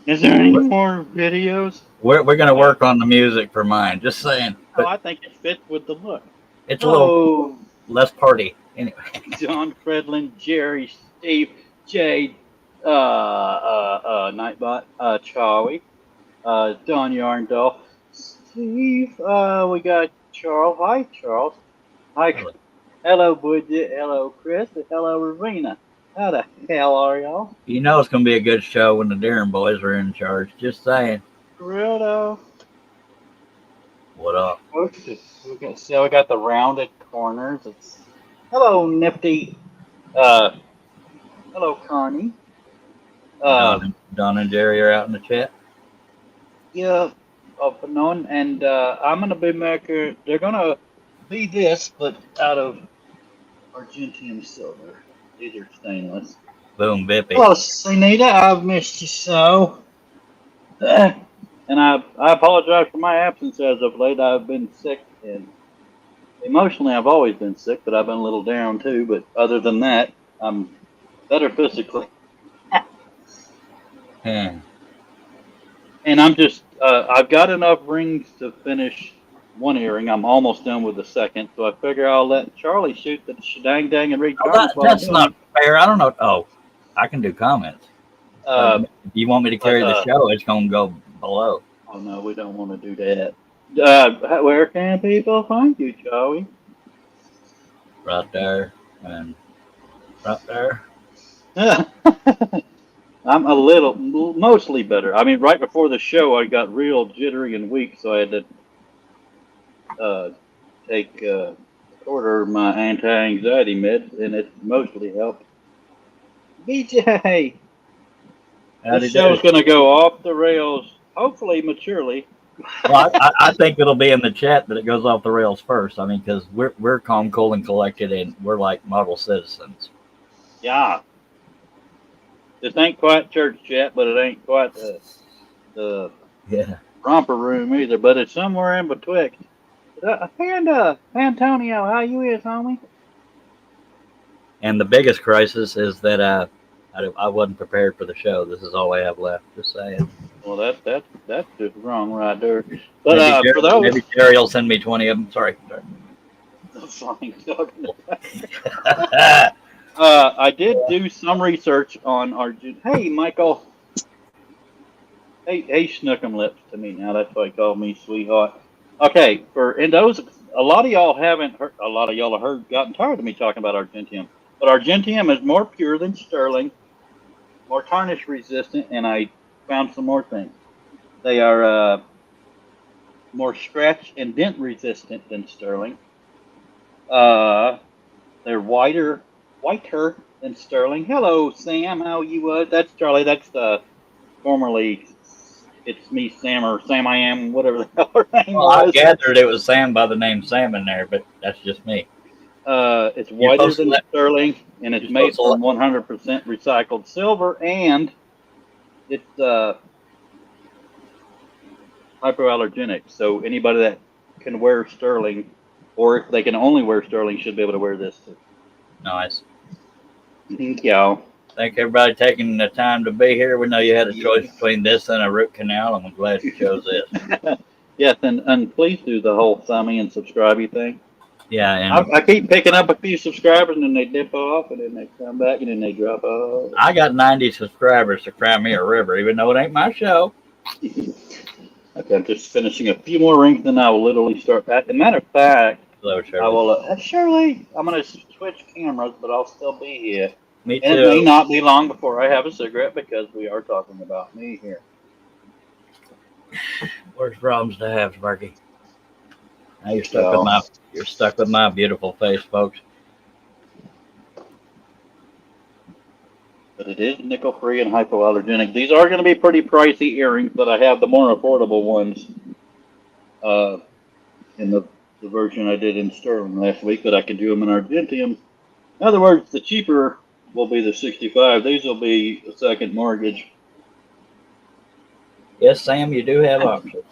Is there any more videos? We're gonna work on the music for mine. Just saying, Oh, but I think it fits with the look. it's a little Hello, less party anyway. John Fredlin, Jerry, Steve, Jay, Nightbot, Charlie, Don Yarndale, Steve, we got Charles. Hi, Charles. Hi, hello, Bridget. Hello, Chris. And hello, Rowena. How the hell are y'all? You know it's gonna be a good show when the Darren boys are in charge. Just saying. For real though. What up? Okay. We got the rounded corners. It's hello, Nifty. Uh, hello, Connie. Uh, Don and Jerry are out in the chat. yeah, up and on, and I'm gonna be making. They're gonna be this, but out of Argentium silver. These are stainless. Boom, Bippy. Hello, Sunita. I've missed you so. And I apologize for my absence as of late. I've been sick, and emotionally I've always been sick, but I've been a little down too. But other than that, I'm better physically. Hmm. And I'm just I've got enough rings to finish one earring. I'm almost done with the second, so I figure I'll let Charlie shoot the shedang dang and read Oh, comments while I'm that's doing not it. fair. I don't know. Oh, I can do comments. Uh, If you want me to but carry the show, it's gonna go below. oh no, we don't want to do that. Where can people find you, Charlie? Right there and right there. I'm a little, mostly better. I mean, right before the show, I got real jittery and weak, so I had to take order my anti-anxiety meds, and it mostly helped. BJ, this Howdy do. show's going to go off the rails, hopefully maturely. Well, I think it'll be in the chat that it goes off the rails first. I mean, because we're calm, cool, and collected, and we're like model citizens. Yeah, this ain't quite church chat, but it ain't quite the Yeah. romper room either. But it's somewhere in betwixt. Panda, Antonio, how you is, homie? And the biggest crisis is that I wasn't prepared for the show. This is all I have left. Just saying. Well, that's just wrong right there. But Maybe for those, Jerry will send me 20 of them. Sorry. fine. I did do some research on Arjun. Hey, Michael. Hey, Snookum Lips to me now. That's why he called me sweetheart. Okay, and those, a lot of y'all haven't heard. A lot of y'all have gotten tired of me talking about Argentium. But Argentium is more pure than sterling, more tarnish resistant, and I found some more things. They are more scratch and dent resistant than sterling. They're whiter than sterling. Hello, Sam. How you? That's Charlie. That's formerly. It's me, Sam, or Sam. I am whatever the hell her name Well, I was. gathered it was Sam by the name Sam in there, but that's just me. It's whiter than sterling, and it's made from let 100% recycled silver, and it's hypoallergenic. So anybody that can wear sterling, or if they can only wear sterling, should be able to wear this too. Nice. Thank y'all. Thank everybody taking the time to be here. We know you had a choice between this and a root canal, and we're glad you chose this. Yes, and please do the whole thumbing and subscribey thing. Yeah, and I keep picking up a few subscribers, and then they dip off, and then they come back, and then they drop off. I got 90 subscribers to Cry Me a River, even though it ain't my show. Okay, I'm just finishing a few more rings, then I will literally start back. As a matter of fact, Hello, Shirley. I will. Shirley, I'm going to switch cameras, but I'll still be here. Me too. And it may not be long before I have a cigarette because we are talking about me here. Worst problems to have, Sparky. Now you're stuck with my beautiful face, folks. But it is nickel free and hypoallergenic. These are going to be pretty pricey earrings, but I have the more affordable ones in the version I did in sterling last week, but I can do them in Argentium. In other words, the cheaper will be the 65. These will be a second mortgage. Yes, Sam, you do have options.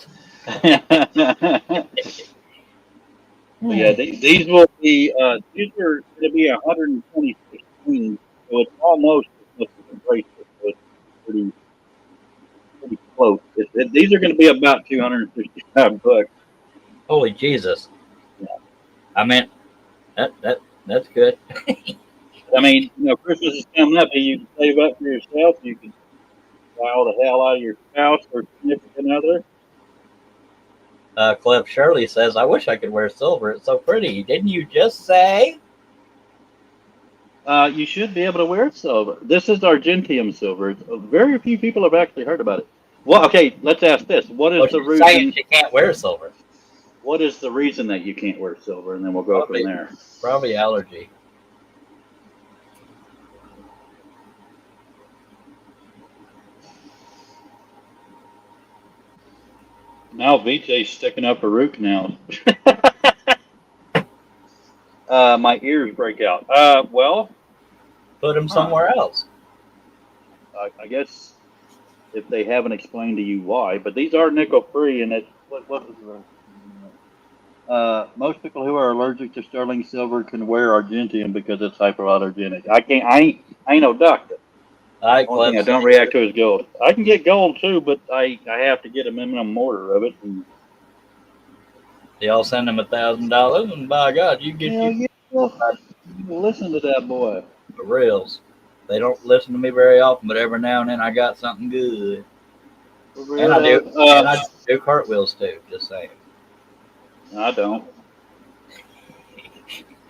Yeah, these will be. These are going to be 126 queens, so it's almost a bracelet. So it's pretty quote. These are going to be about $255. Holy Jesus! Yeah. I mean, that's good. I mean, Christmas is coming up, and you can save up for yourself. You can buy all the hell out of your spouse or significant other. Cliff Shirley says, "I wish I could wear silver. It's so pretty." Didn't you just say? You should be able to wear silver. This is Argentium silver. Very few people have actually heard about it. Well, okay, let's ask this. What Oh, is the she's saying reason? she can't wear silver. What is the reason that you can't wear silver? And then we'll go from Probably, there. probably allergy. Now VJ's sticking up a root canal. My ears break out. Well, Put him huh. somewhere else. I guess if they haven't explained to you why, but these are nickel free, and what was most people who are allergic to sterling silver can wear Argentium because it's hypoallergenic. I ain't no doctor. All right, Only thing Cliff. I don't react to is gold. I can get gold too, but I have to get a minimum order of it. And Y'all send him $1,000, and by God, you get hell you yeah, listen to that boy. for reals. They don't listen to me very often, but every now and then I got something good. And I do cartwheels too. Just saying. I don't.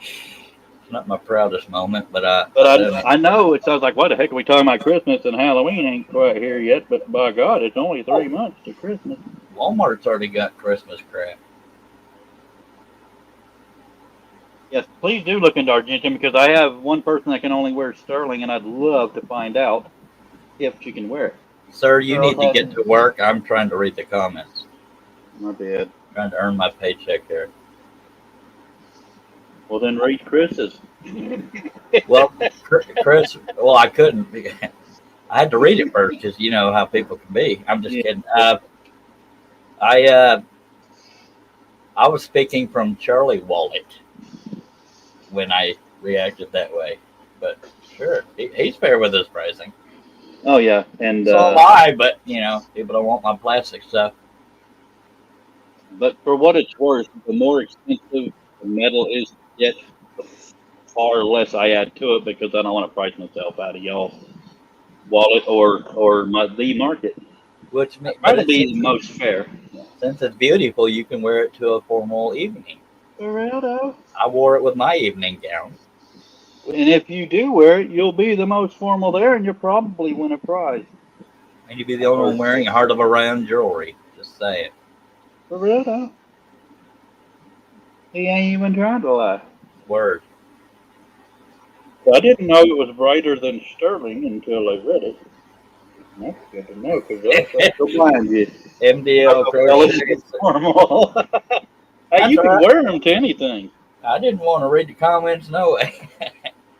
It's not my proudest moment, but I know it sounds like, what the heck are we talking about Christmas and Halloween ain't quite here yet, but by God, it's only 3 months to Christmas. Walmart's already got Christmas crap. Yes, please do look into Argentine because I have one person that can only wear sterling, and I'd love to find out if she can wear it. Sir, you need to get to work. I'm trying to read the comments. My bad. Trying to earn my paycheck here. Well, then read Chris's. Well, Chris, well, I couldn't. I had to read it first because you know how people can be. I'm just kidding. I was speaking from Charlie Wallet when I reacted that way, but sure, he's fair with his pricing. Oh yeah, and So am I, but you know, people don't want my plastic stuff. but for what it's worth, the more expensive the metal is to get, the far less I add to it because I don't want to price myself out of y'all's wallet or the market. Which Try to be the most fair. Since it's beautiful, you can wear it to a formal evening. For real though. I wore it with my evening gown. And if you do wear it, you'll be the most formal there, and you'll probably win a prize. And you'd be the only one wearing heart of a round jewelry. Just say it. For real though. He ain't even trying to lie. Word. I didn't know it was brighter than sterling until I read it. That's good to know because that'll blind you. MDL formal. Hey, you can wear them to anything. I didn't want to read the comments. No way. It's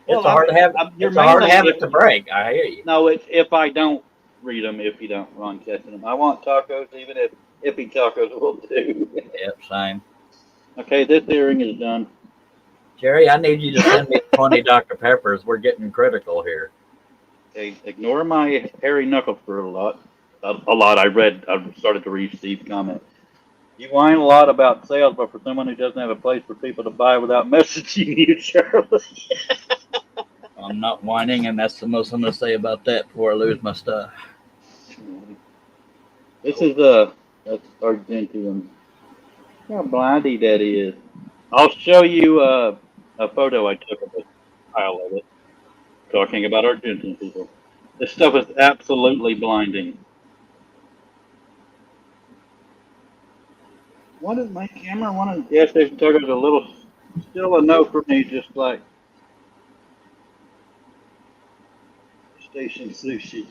Well, hard to have. It's a hard habit to break. I hear you. No, it's if I don't read them, if you don't run catching them. I want tacos, even if ippy tacos will do. Yep, same. Okay, this earring is done. Jerry, I need you to send me 20 Dr. Peppers. We're getting critical here. Okay, ignore my hairy knuckles for a lot. A lot. I started to read Steve's comment. You whine a lot about sales, but for someone who doesn't have a place for people to buy without messaging you, Charlie. I'm not whining, and that's the most I'm going to say about that before I lose my stuff. This is that's Argentium. How blindy that is. I'll show you a photo I took of a pile of it. Talking about Argentine people. This stuff is absolutely blinding. What is my camera? One of the gas station tacos a little, still a no for me, just like station sushi.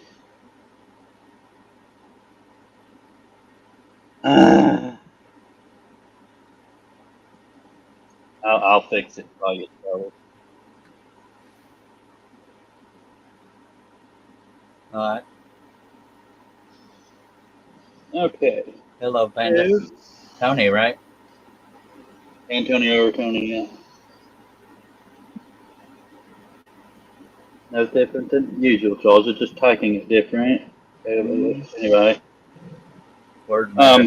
I'll fix it while you start. All right. Okay. Hello, Panda. Tony, right? Antonio or Tony, yeah. No different than usual, Charles. It's just typing it different. Anyway. Word matter. I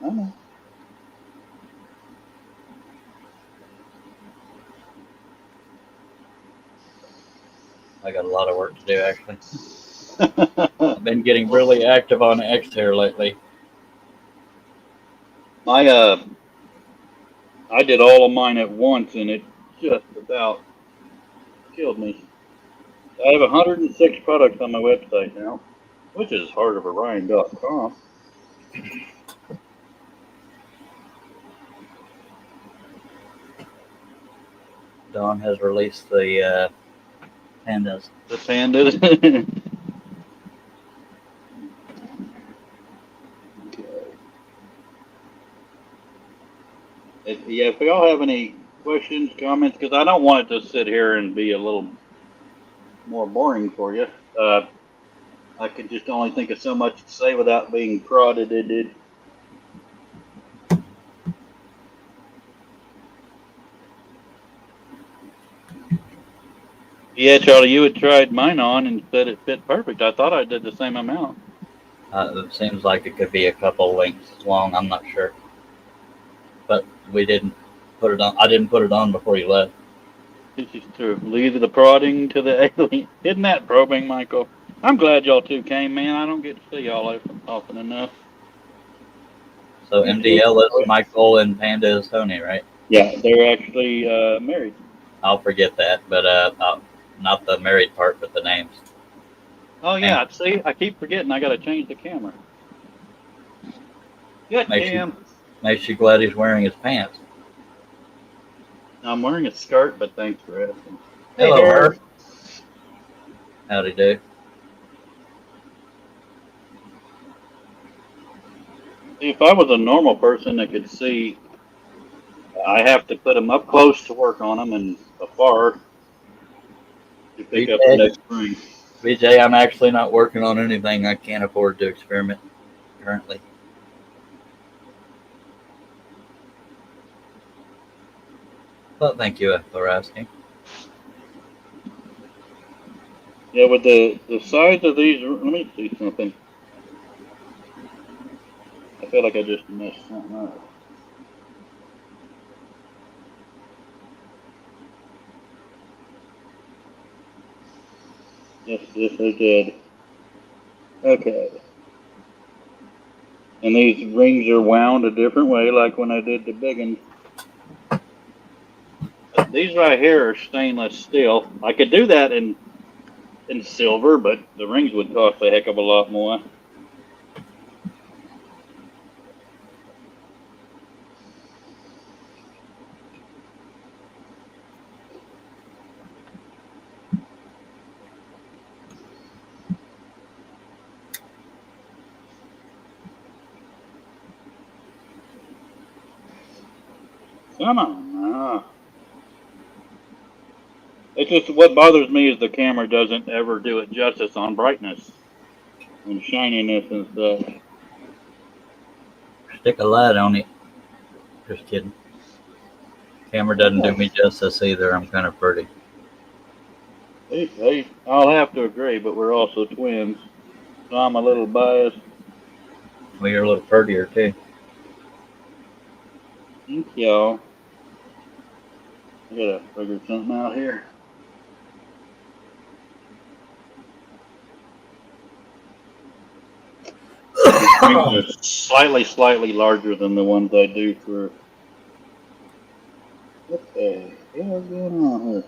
don't know. I got a lot of work to do, actually. I've been getting really active on X here lately. My I did all of mine at once, and it just about killed me. I have 106 products on my website now, which is hardoforryan.com. Dawn has released the pandas. The pandas. If y'all have any questions, comments, because I don't want it to sit here and be a little more boring for you. I could just only think of so much to say without being prodded. Yeah, Charlie, you had tried mine on and said it fit perfect. I thought I did the same amount. It seems like it could be a couple lengths long. I'm not sure, but we didn't put it on. I didn't put it on before you left. This is true. Leave the prodding to the alien. Isn't that probing, Michael? I'm glad y'all two came, man. I don't get to see y'all often enough. So MDL is Michael and Panda is Tony, right? Yeah, they're actually married. I'll forget that, but not the married part, but the names. Oh yeah, see, I keep forgetting. I got to change the camera. Good, Tim. Makes you glad he's wearing his pants. I'm wearing a skirt, but thanks for asking. Hello, her. Howdy do. If I was a normal person that could see, I have to put them up close to work on them and afar to pick up the next ring. BJ, I'm actually not working on anything. I can't afford to experiment currently. But thank you for asking. Yeah, with the size of these, let me see something. I feel like I just messed something up. Yes, I did. Okay. And these rings are wound a different way, like when I did the big ones. These right here are stainless steel. I could do that in silver, but the rings would cost a heck of a lot more. Come on. It's just what bothers me is the camera doesn't ever do it justice on brightness and shininess and stuff. Stick a light on it. Just kidding. Camera doesn't do me justice either. I'm kind of pretty. Hey, I'll have to agree, but we're also twins, so I'm a little biased. Well, you're a little prettier too. Thank y'all. I gotta figure something out here. Slightly larger than the ones I do for. What the hell is going on here?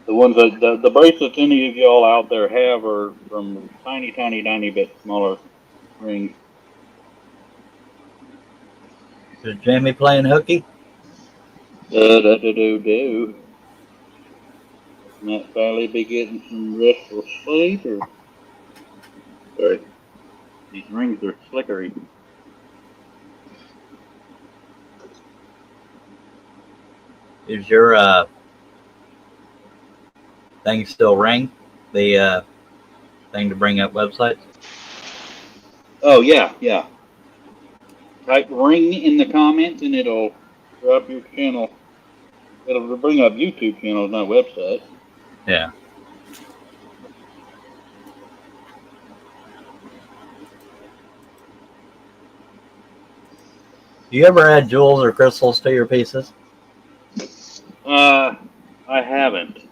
The ones that the bracelets any of y'all out there have are from tiny bit smaller rings. Is Jamie playing hooky? Do. Might finally be getting some restful sleep, or sorry, these rings are slickery. Is your thing still ring? The thing to bring up websites? Oh yeah. Type ring in the comments and it'll drop your channel. It'll bring up YouTube channels, not websites. Yeah. Do you ever add jewels or crystals to your pieces? I haven't.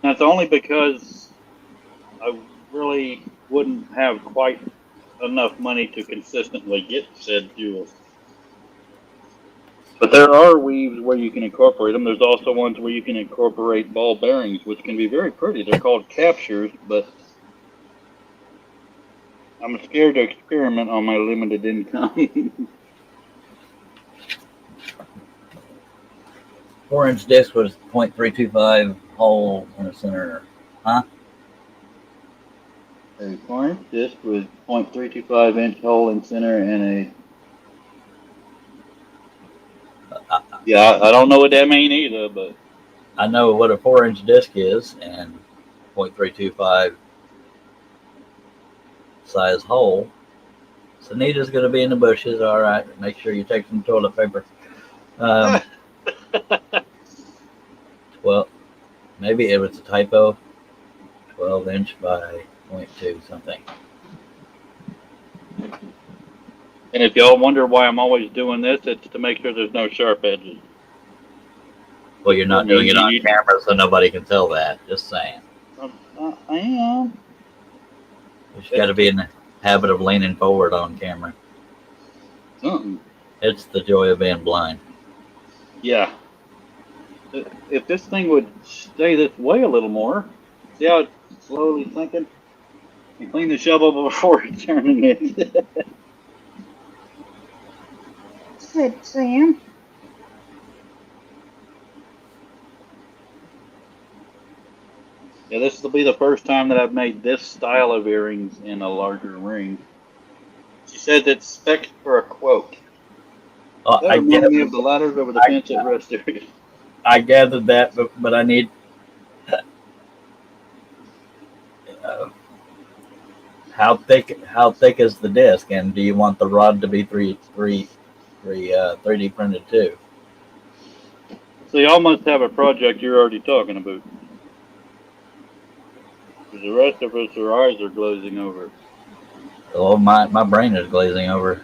That's only because I really wouldn't have quite enough money to consistently get said jewels. But there are weaves where you can incorporate them. There's also ones where you can incorporate ball bearings, which can be very pretty. They're called captures, but I'm scared to experiment on my limited income. 4-inch disc was 0.325 hole in the center. Huh? A four-inch disc with 0.325-inch hole in center and I, I don't know what that means either, but I know what a 4-inch disc is, and 0.325 size hole. Sunita's going to be in the bushes. All right. Make sure you take some toilet paper. Um, well, maybe it was a typo. 12-inch by 0.2 something. and if y'all wonder why I'm always doing this, it's to make sure there's no sharp edges. Well, you're not doing it on camera, so nobody can tell that. Just saying. I am. You just got to be in the habit of leaning forward on camera. Something. It's the joy of being blind. Yeah. If this thing would stay this way a little more, see how it's slowly sinking? And clean the shovel before turning it. Said Sam. Yeah, this will be the first time that I've made this style of earrings in a larger ring. She said it's spec for a quote. That reminded me of the ladders over the fence at rest area. I gathered that, but I need. How thick is the disc, and do you want the rod to be 3D printed too? So y'all must have a project you're already talking about. Because the rest of us, our eyes are glazing over. Oh, my brain is glazing over.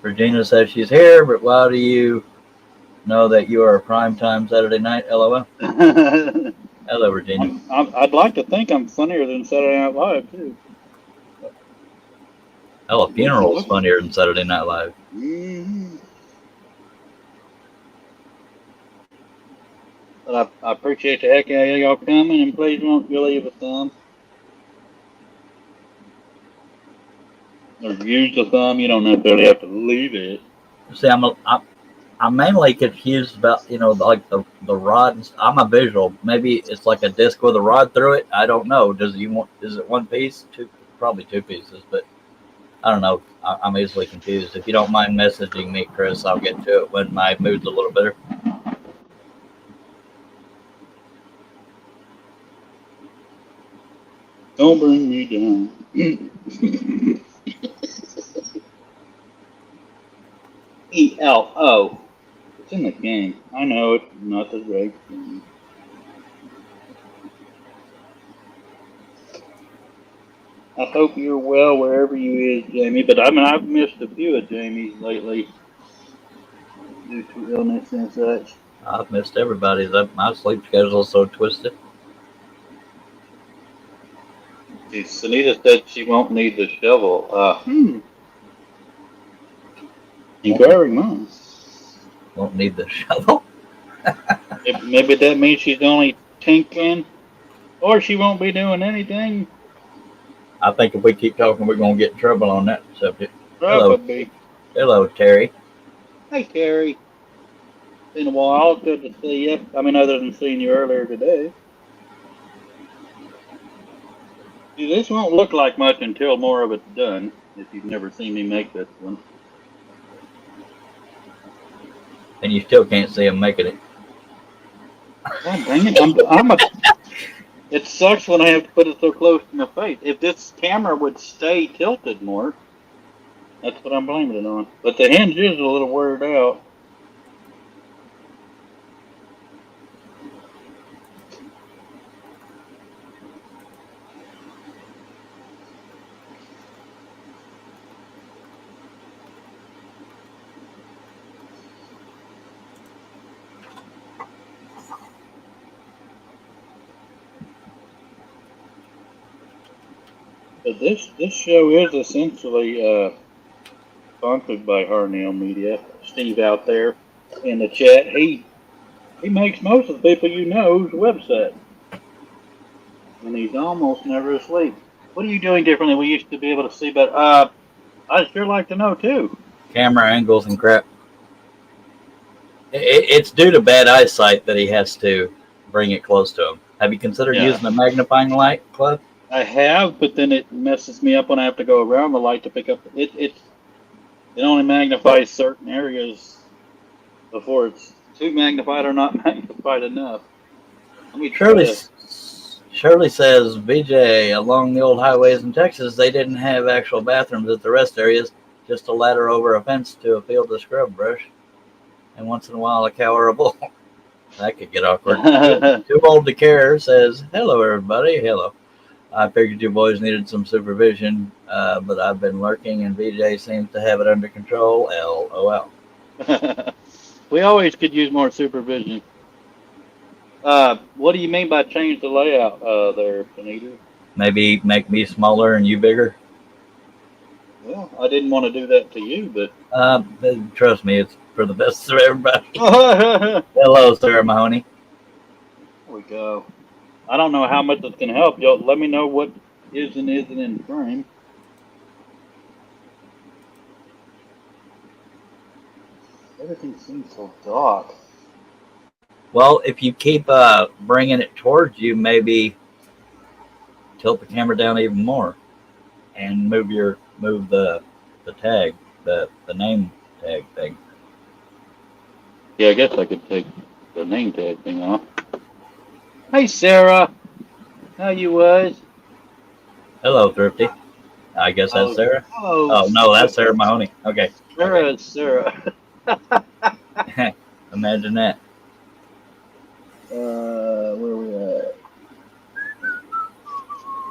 Regina says she's here, but why do you know that you are a primetime Saturday night? LOL. Hello, Regina. I'd like to think I'm funnier than Saturday Night Live, too. Hell, a funeral is funnier than Saturday Night Live. Mm-hmm. But I appreciate the heck out of y'all coming, and please don't you leave a thumb. Or use the thumb. You don't necessarily have to leave it. See, I'm mainly confused about like the rod. I'm a visual. Maybe it's like a disc with a rod through it. I don't know. Is it one piece? Probably two pieces, but I don't know. I'm easily confused. If you don't mind messaging me, Chris, I'll get to it when my mood's a little better. Don't bring me down. ELO. It's in the game. I know it's not the right thing. I hope you're well wherever you is, Jamie. But I mean, I've missed a few of Jamie's lately due to illness and such. I've missed everybody's. My sleep schedule's so twisted. Sunita said she won't need the shovel. Inquiring minds. Won't need the shovel. Maybe that means she's only tinkering, or she won't be doing anything. I think if we keep talking, we're gonna get in trouble on that subject. Probably. Hello, Terry. Hey, Terry. Been a while. Good to see you. I mean, other than seeing you earlier today. See, this won't look like much until more of it's done. If you've never seen me make this one. And you still can't see him making it. God dang it! It sucks when I have to put it so close to my face. If this camera would stay tilted more, that's what I'm blaming it on. But the hinge is a little weird out. But this show is essentially sponsored by Harnell Media. Steve out there in the chat, he makes most of the people you know's website, and he's almost never asleep. What are you doing differently? We used to be able to see, but I'd sure like to know too. Camera angles and crap. It's due to bad eyesight that he has to bring it close to him. Have you considered Yeah, using a magnifying light, Cliff? I have, but then it messes me up when I have to go around the light to pick up. It only magnifies certain areas before it's too magnified or not magnified enough. Let me try Shirley, to. Shirley says, VJ, along the old highways in Texas, they didn't have actual bathrooms at the rest areas, just a ladder over a fence to a field of scrub brush, and once in a while a cow or a bull. That could get awkward. Too old to care says, hello, everybody. Hello. I figured you boys needed some supervision, but I've been lurking, and VJ seems to have it under control. LOL. We always could use more supervision. What do you mean by change the layout there, Anita? Maybe make me smaller and you bigger. Well, I didn't want to do that to you, but Trust me, it's for the best of everybody. there Hello, Sarah Mahoney. we go. I don't know how much this can help. Y'all let me know what is and isn't in frame. Everything seems so dark. Well, if you keep bringing it towards you, maybe tilt the camera down even more and move the tag, the name tag thing. Yeah, I guess I could take the name tag thing off. Hey, Sarah. How you was? Hello, Thrifty. I guess that's Oh, Sarah. oh, Oh no, that's Sarah Mahoney. Okay. Sarah is Sarah. Imagine that. Where we at?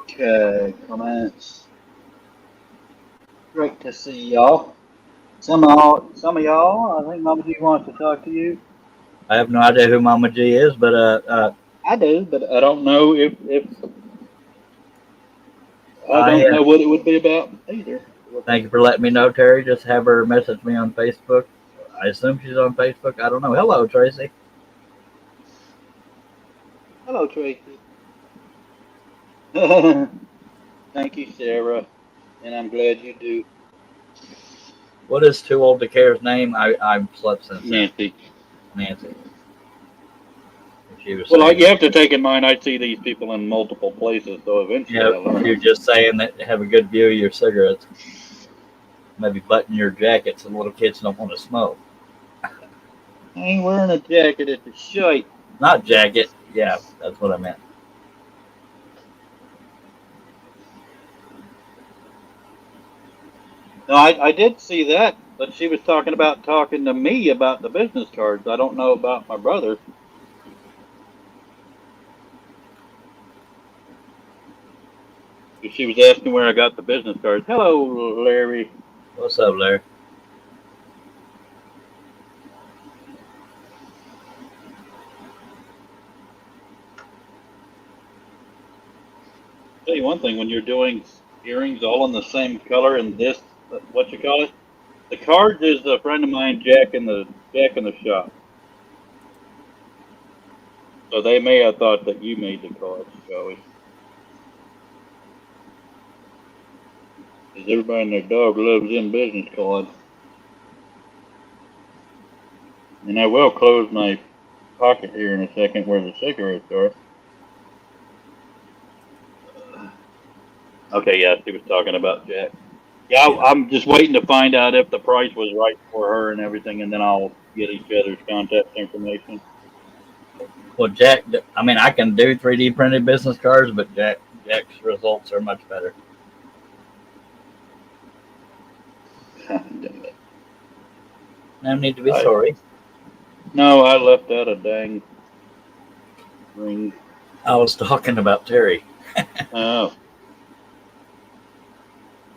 Okay, comments. Great to see y'all. Some of y'all. I think Mama G wants to talk to you. I have no idea who Mama G is, but I do, but I don't know if I I don't know what it would be about either. thank you for letting me know, Terry. Just have her message me on Facebook. I assume she's on Facebook. I don't know. Hello, Tracy. Hello, Tracy. Thank you, Sarah, and I'm glad you do. What is Too Old to Care's name? I've slept since then. Nancy. Nancy. She was Well, saying, you have to take in mind I see these people in multiple places, so eventually yeah, I learn. you're just saying that have a good view of your cigarettes. Maybe button your jacket so little kids don't want to smoke. I ain't wearing a jacket, it's a shirt. Not jacket. Yeah, that's what I meant. No, I did see that, but she was talking to me about the business cards. I don't know about my brother. She was asking where I got the business cards. Hello, Larry. What's up, Larry? Tell you one thing, when you're doing earrings all in the same color and this, what you call it? The cards is a friend of mine, Jack in the shop. So they may have thought that you made the cards, Joey. Because everybody and their dog loves them business cards. And I will close my pocket here in a second where the cigarettes are. Okay, yeah, she was talking about Jack. Yeah, I'm just waiting to find out if the price was right for her and everything, and then I'll get each other's contact information. Well, Jack, I mean, I can do 3D printed business cards, but Jack's results are much better. Damn it. No need to be sorry. No, I left out a dang ring. I was talking about Terry. Oh.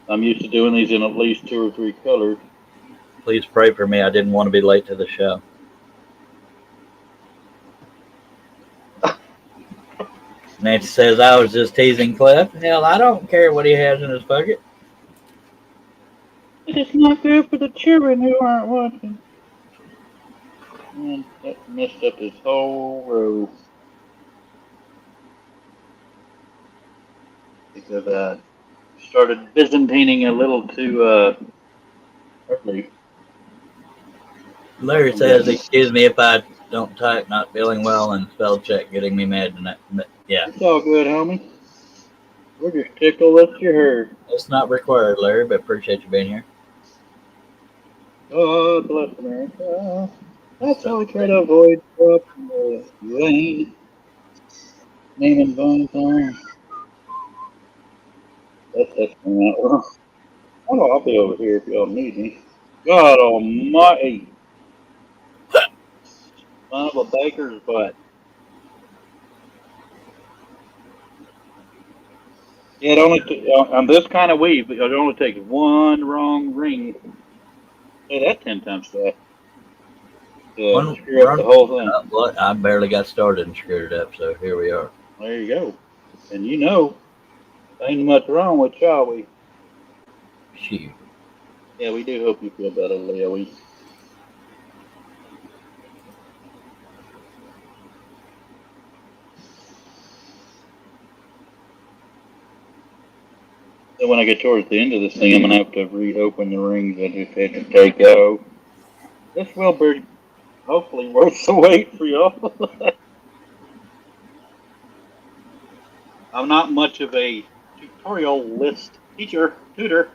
I'm used to doing these in at least 2 or 3 colors. Please pray for me. I didn't want to be late to the show. Nancy says I was just teasing Cliff. Hell, I don't care what he has in his pocket. It's not good for the children who aren't watching. And that messed up his whole row. Because I started Byzantining a little too early. Larry says, excuse me if I don't type, not feeling well, and spell check getting me mad tonight. Yeah. It's all good, homie. We're just tickled that you heard. It's not required, Larry, but appreciate you being here. Oh, bless America. That's how we try to avoid trouble. You ain't naming Valentine. That's coming out well. Oh, I'll be over here if y'all need me. God almighty. Son of a baker's butt. Yeah, it only on this kind of weave, it only takes one wrong ring. Say that 10 times fast. To screw up the whole thing. I barely got started and screwed it up, so here we are. There you go. And you know, ain't much wrong with y'all. Shoot. Yeah, we do hope you feel better, Leo. So when I get towards the end of this thing, I'm gonna have to reopen the rings I just had to take out. This will be hopefully worth the wait for y'all. I'm not much of a tutorial list tutor.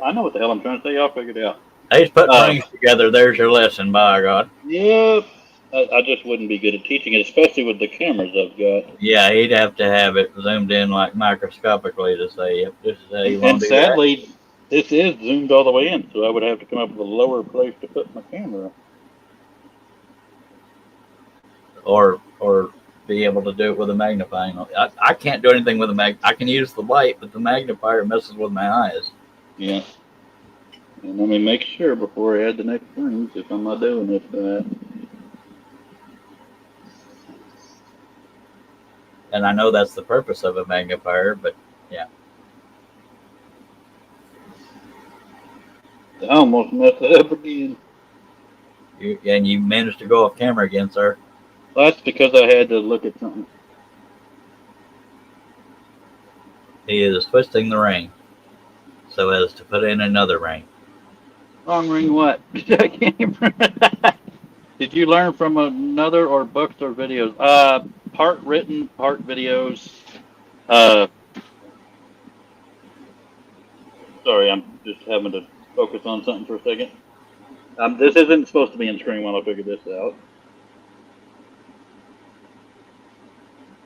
I know what the hell I'm trying to say. Y'all figured it out. Hey, just put rings together. There's your lesson, by God. Yep. I just wouldn't be good at teaching it, especially with the cameras I've got. Yeah, he'd have to have it zoomed in like microscopically to say, yep, this is how you want to do that. And sadly, this is zoomed all the way in, so I would have to come up with a lower place to put my camera. Or be able to do it with a magnifying. I can't do anything with a I can use the light, but the magnifier messes with my eyes. Yeah. And let me make sure before I add the next rings if I'm not doing this. And I know that's the purpose of a magnifier, but yeah. I almost messed it up again. You managed to go off camera again, sir. Well, that's because I had to look at something. He is twisting the ring so as to put in another ring. Wrong ring what? I can't even remember. Did you learn from another or books or videos? Part written, part videos. Sorry, I'm just having to focus on something for a second. This isn't supposed to be in screen while I figure this out.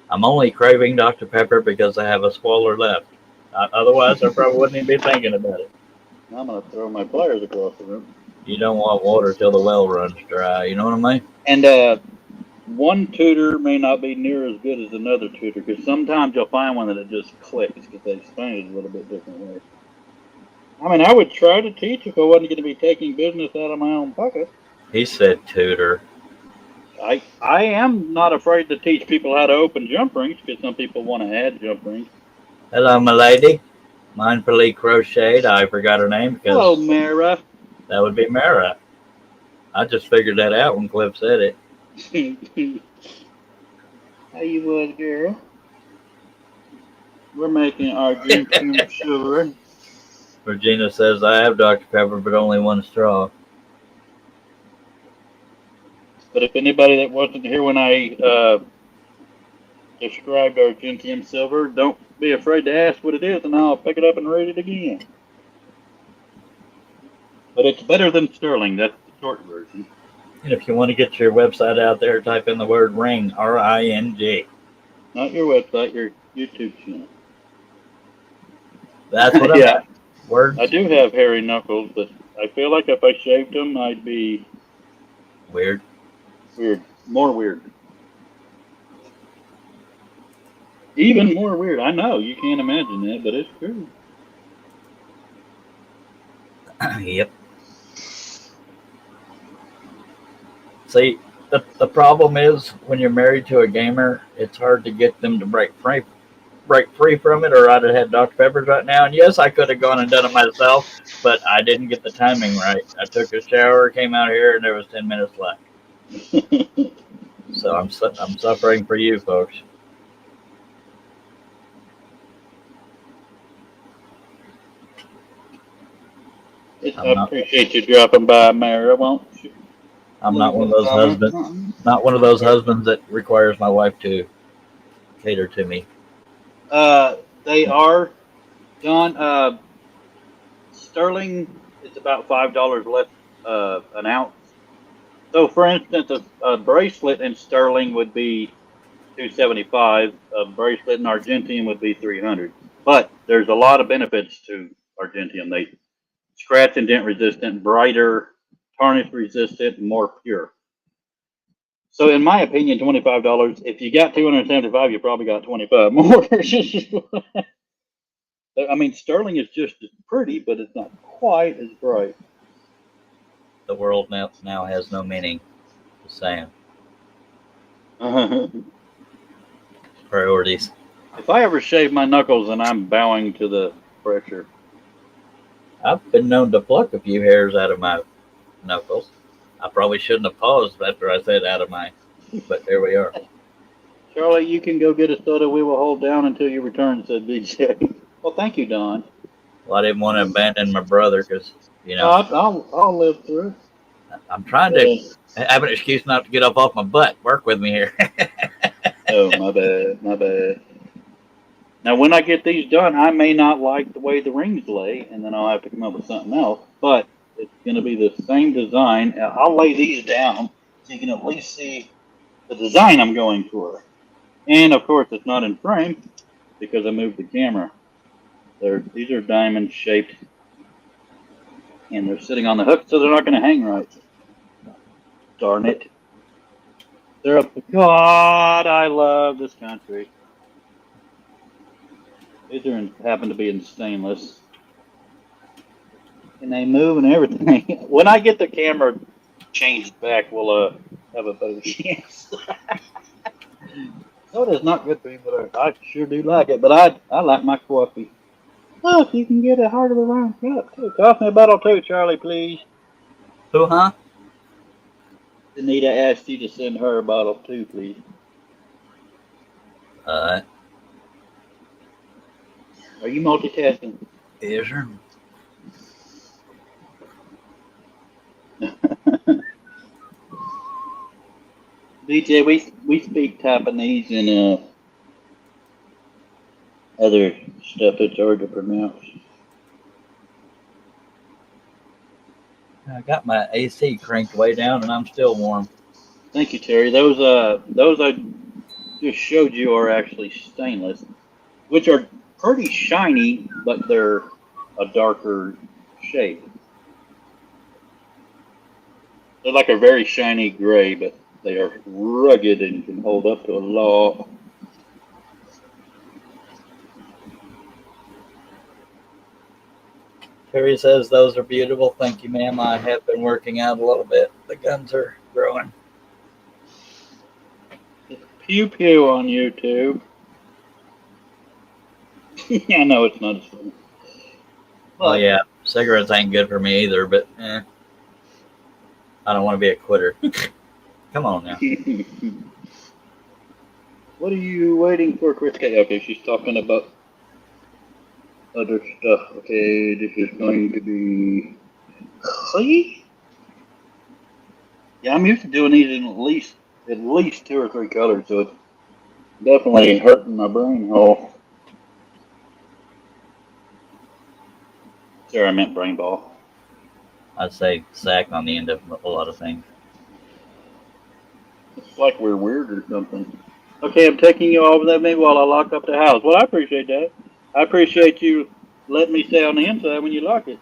I'm only craving Dr. Pepper because I have a spoiler left. Otherwise, I probably wouldn't even be thinking about it. I'm going to throw my pliers across the room. You don't want water till the well runs dry. You know what I mean? And one tutor may not be near as good as another tutor because sometimes you'll find one that it just clicks because they explain it a little bit different way. I mean, I would try to teach if I wasn't going to be taking business out of my own pocket. He said tutor. I am not afraid to teach people how to open jump rings because some people want to add jump rings. Hello, my lady. Mindfully crocheted. I forgot her name because. Hello, Mara. That would be Mara. I just figured that out when Cliff said it. How you was, girl? We're making Argentium silver. Regina says, I have Dr. Pepper, but only one straw. But if anybody that wasn't here when I described Argentium silver, don't be afraid to ask what it is, and I'll pick it up and read it again. But it's better than sterling. That's the short version. And if you want to get your website out there, type in the word ring, R-I-N-G. Not your website, your YouTube channel. That's what yeah. Words. I do have hairy knuckles, but I feel like if I shaved them, I'd be weird. More weird. Even more weird. I know you can't imagine that, but it's true. Yep. See, the problem is when you're married to a gamer, it's hard to get them to break free from it, or I'd have had Dr. Peppers right now. And yes, I could have gone and done it myself, but I didn't get the timing right. I took a shower, came out here, and there was 10 minutes left. So I'm suffering for you folks. I appreciate you dropping by, Mary. I won't. I'm not one of those husbands. Not one of those husbands that requires my wife to cater to me. They are, John. Sterling is about $5 less an ounce. So, for instance, a bracelet in sterling would be 275. A bracelet in Argentium would be 300. But there's a lot of benefits to Argentium. They scratch and dent resistant, brighter, tarnish resistant, and more pure. So, in my opinion, $25. If you got 275, you probably got 25 more. I mean, sterling is just as pretty, but it's not quite as bright. The world now has no meaning. Just saying. Priorities. If I ever shave my knuckles, and I'm bowing to the pressure. I've been known to pluck a few hairs out of my knuckles. I probably shouldn't have paused after I said out of my, but there we are. Charlie, you can go get a soda. We will hold down until you return, said BJ. Well, thank you, Don. Well, I didn't want to abandon my brother because, I'll live through it. I'm trying to have an excuse not to get up off my butt. Work with me here. Oh, my bad. Now, when I get these done, I may not like the way the rings lay, and then I'll have to come up with something else. But it's going to be the same design. I'll lay these down so you can at least see the design I'm going for. And, of course, it's not in frame because I moved the camera. These are diamond shaped, and they're sitting on the hook, so they're not going to hang right. Darn it. They're up. God, I love this country. These happen to be in stainless. And they move and everything. When I get the camera changed back, we'll have a better chance. Soda is not good for you, but I sure do like it. But I like my coffee. Look, you can get a heart of the round cup too. Cost me a bottle too, Charlie, please. Who, huh? Anita asked you to send her a bottle too, please. Are you multitasking? Yes, sir. DJ, we speak Japanese and other stuff that's hard to pronounce. I got my AC cranked way down, and I'm still warm. Thank you, Terry. Those I just showed you are actually stainless, which are pretty shiny, but they're a darker shade. They're like a very shiny gray, but they are rugged and can hold up to a lot. Terry says those are beautiful. Thank you, ma'am. I have been working out a little bit. The guns are growing. Pew pew on YouTube. I know it's not as funny. Well, yeah, cigarettes ain't good for me either, but I don't want to be a quitter. Come on now. What are you waiting for, Chris? Okay, she's talking about other stuff. Okay, this is going to be. See? Yeah, I'm used to doing these in at least 2 or 3 colors, so it's definitely hurting my brain hole. Sorry, I meant brain ball. I'd say sack on the end of a lot of things. It's like we're weird or something. Okay, I'm taking you over there maybe while I lock up the house. Well, I appreciate that. I appreciate you letting me stay on the inside when you lock it.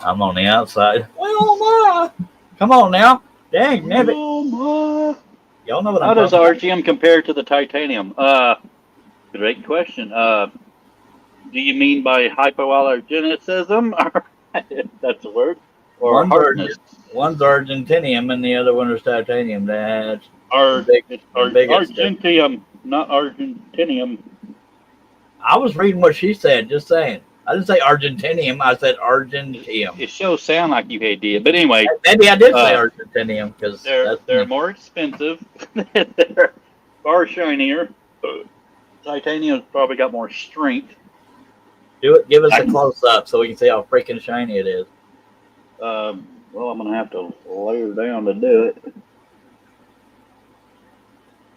I'm on the outside. Well, ma. Come on now. Dang, nabbit. Oh, Y'all know what I'm talking about. How does Argentium compare to the titanium? Great question. Do you mean by hypoallergenism? That's a word. or hardness. One's Argentinium and the other one is titanium. That's It's the biggest difference. Argentium, not Argentinium. I was reading what she said, just saying. I didn't say Argentinium, I said Argentium. It shows sound like you did, but anyway, Maybe I did say Argentinium because that's they're more expensive. They're far shinier. Titanium's probably got more strength. Give us a close up so we can see how freaking shiny it is. Well, I'm gonna have to layer down to do it.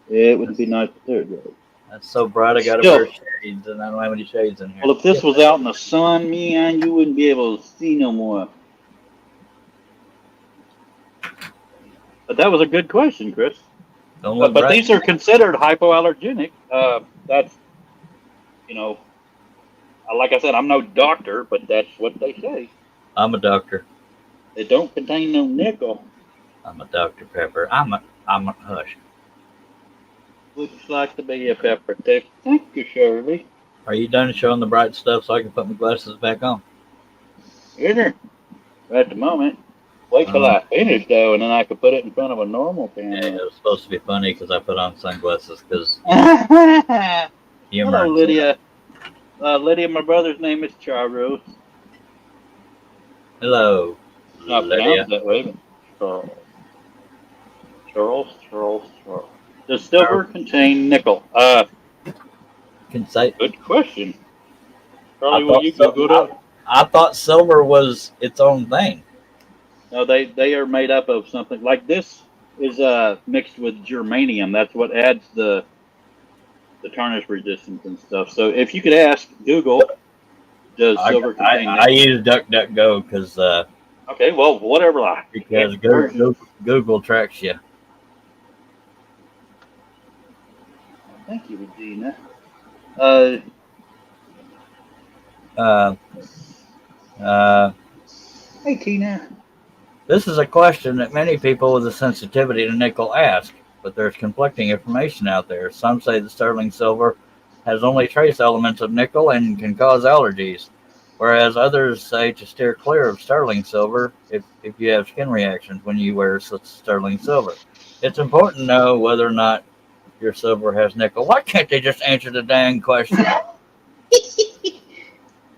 It would be nice to do it, though. That's so bright. I got a pair of shades, and I don't have any shades in here. Well, if this was out in the sun, man, you wouldn't be able to see no more. But that was a good question, Chris. But these are considered hypoallergenic. That's, you know, like I said, I'm no doctor, but that's what they say. I'm a doctor. They don't contain no nickel. I'm a Dr. Pepper. I'm a hush. Looks like to be a pepper tip. Thank you, Shirley. Are you done showing the bright stuff so I can put my glasses back on? Either. At the moment. Wait till I finish, though, and then I can put it in front of a normal camera. Yeah, it was supposed to be funny because I put on sunglasses because humor. Hello, Lydia. Lydia, my brother's name is Charles. Hello, Not Lydia. pronounced that way, but Charles. Does silver contain nickel? Good question. Probably what you Googled up. I thought silver was its own thing. No, they are made up of something like this. Is mixed with germanium. That's what adds the tarnish resistance and stuff. So if you could ask Google, does silver contain nickel? I use DuckDuckGo because okay, well, whatever. Because Google tracks you. Thank you, Regina. Hey, Tina. This is a question that many people with a sensitivity to nickel ask, but there's conflicting information out there. Some say the sterling silver has only trace elements of nickel and can cause allergies, whereas others say to steer clear of sterling silver if you have skin reactions when you wear sterling silver. It's important to know whether or not your silver has nickel. Why can't they just answer the dang question?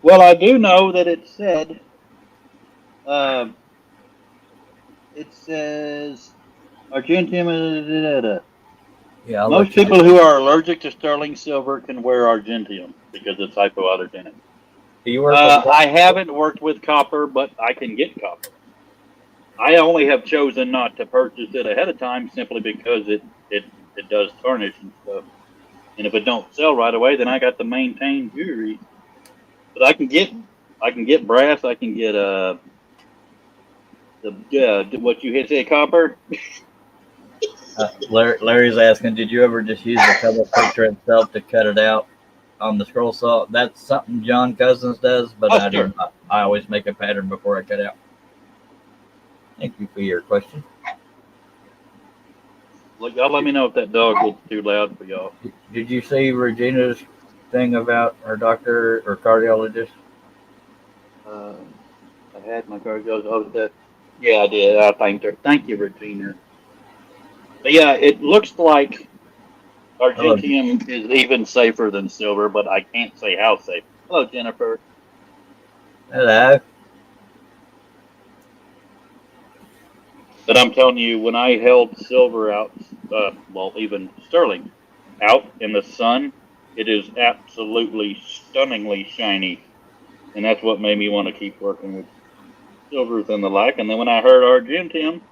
Well, I do know that it said, it says, Argentium. Yeah, most people who are allergic to sterling silver can wear Argentium because it's hypoallergenic. Do you work I haven't worked with copper, but I can get copper. I only have chosen not to purchase it ahead of time simply because it does tarnish and stuff. And if it don't sell right away, then I got to maintain jewelry. But I can get brass. I can get what you hit say copper. Larry's asking, did you ever just use the cover picture itself to cut it out on the scroll saw? That's something John Cousins does, but I do not. I always make a pattern before I cut out. Thank you for your question. Look, y'all let me know if that dog gets too loud for y'all. Did you see Regina's thing about her doctor or cardiologist? I had my cardiologist. Yeah, I did. I thanked her. Thank you, Regina. But yeah, it looks like Argentium is even safer than silver, but I can't say how safe. Hello, Jennifer. Hello. But I'm telling you, when I held silver out, even sterling, out in the sun, it is absolutely stunningly shiny. And that's what made me want to keep working with silvers and the like. And then when I heard Argentium,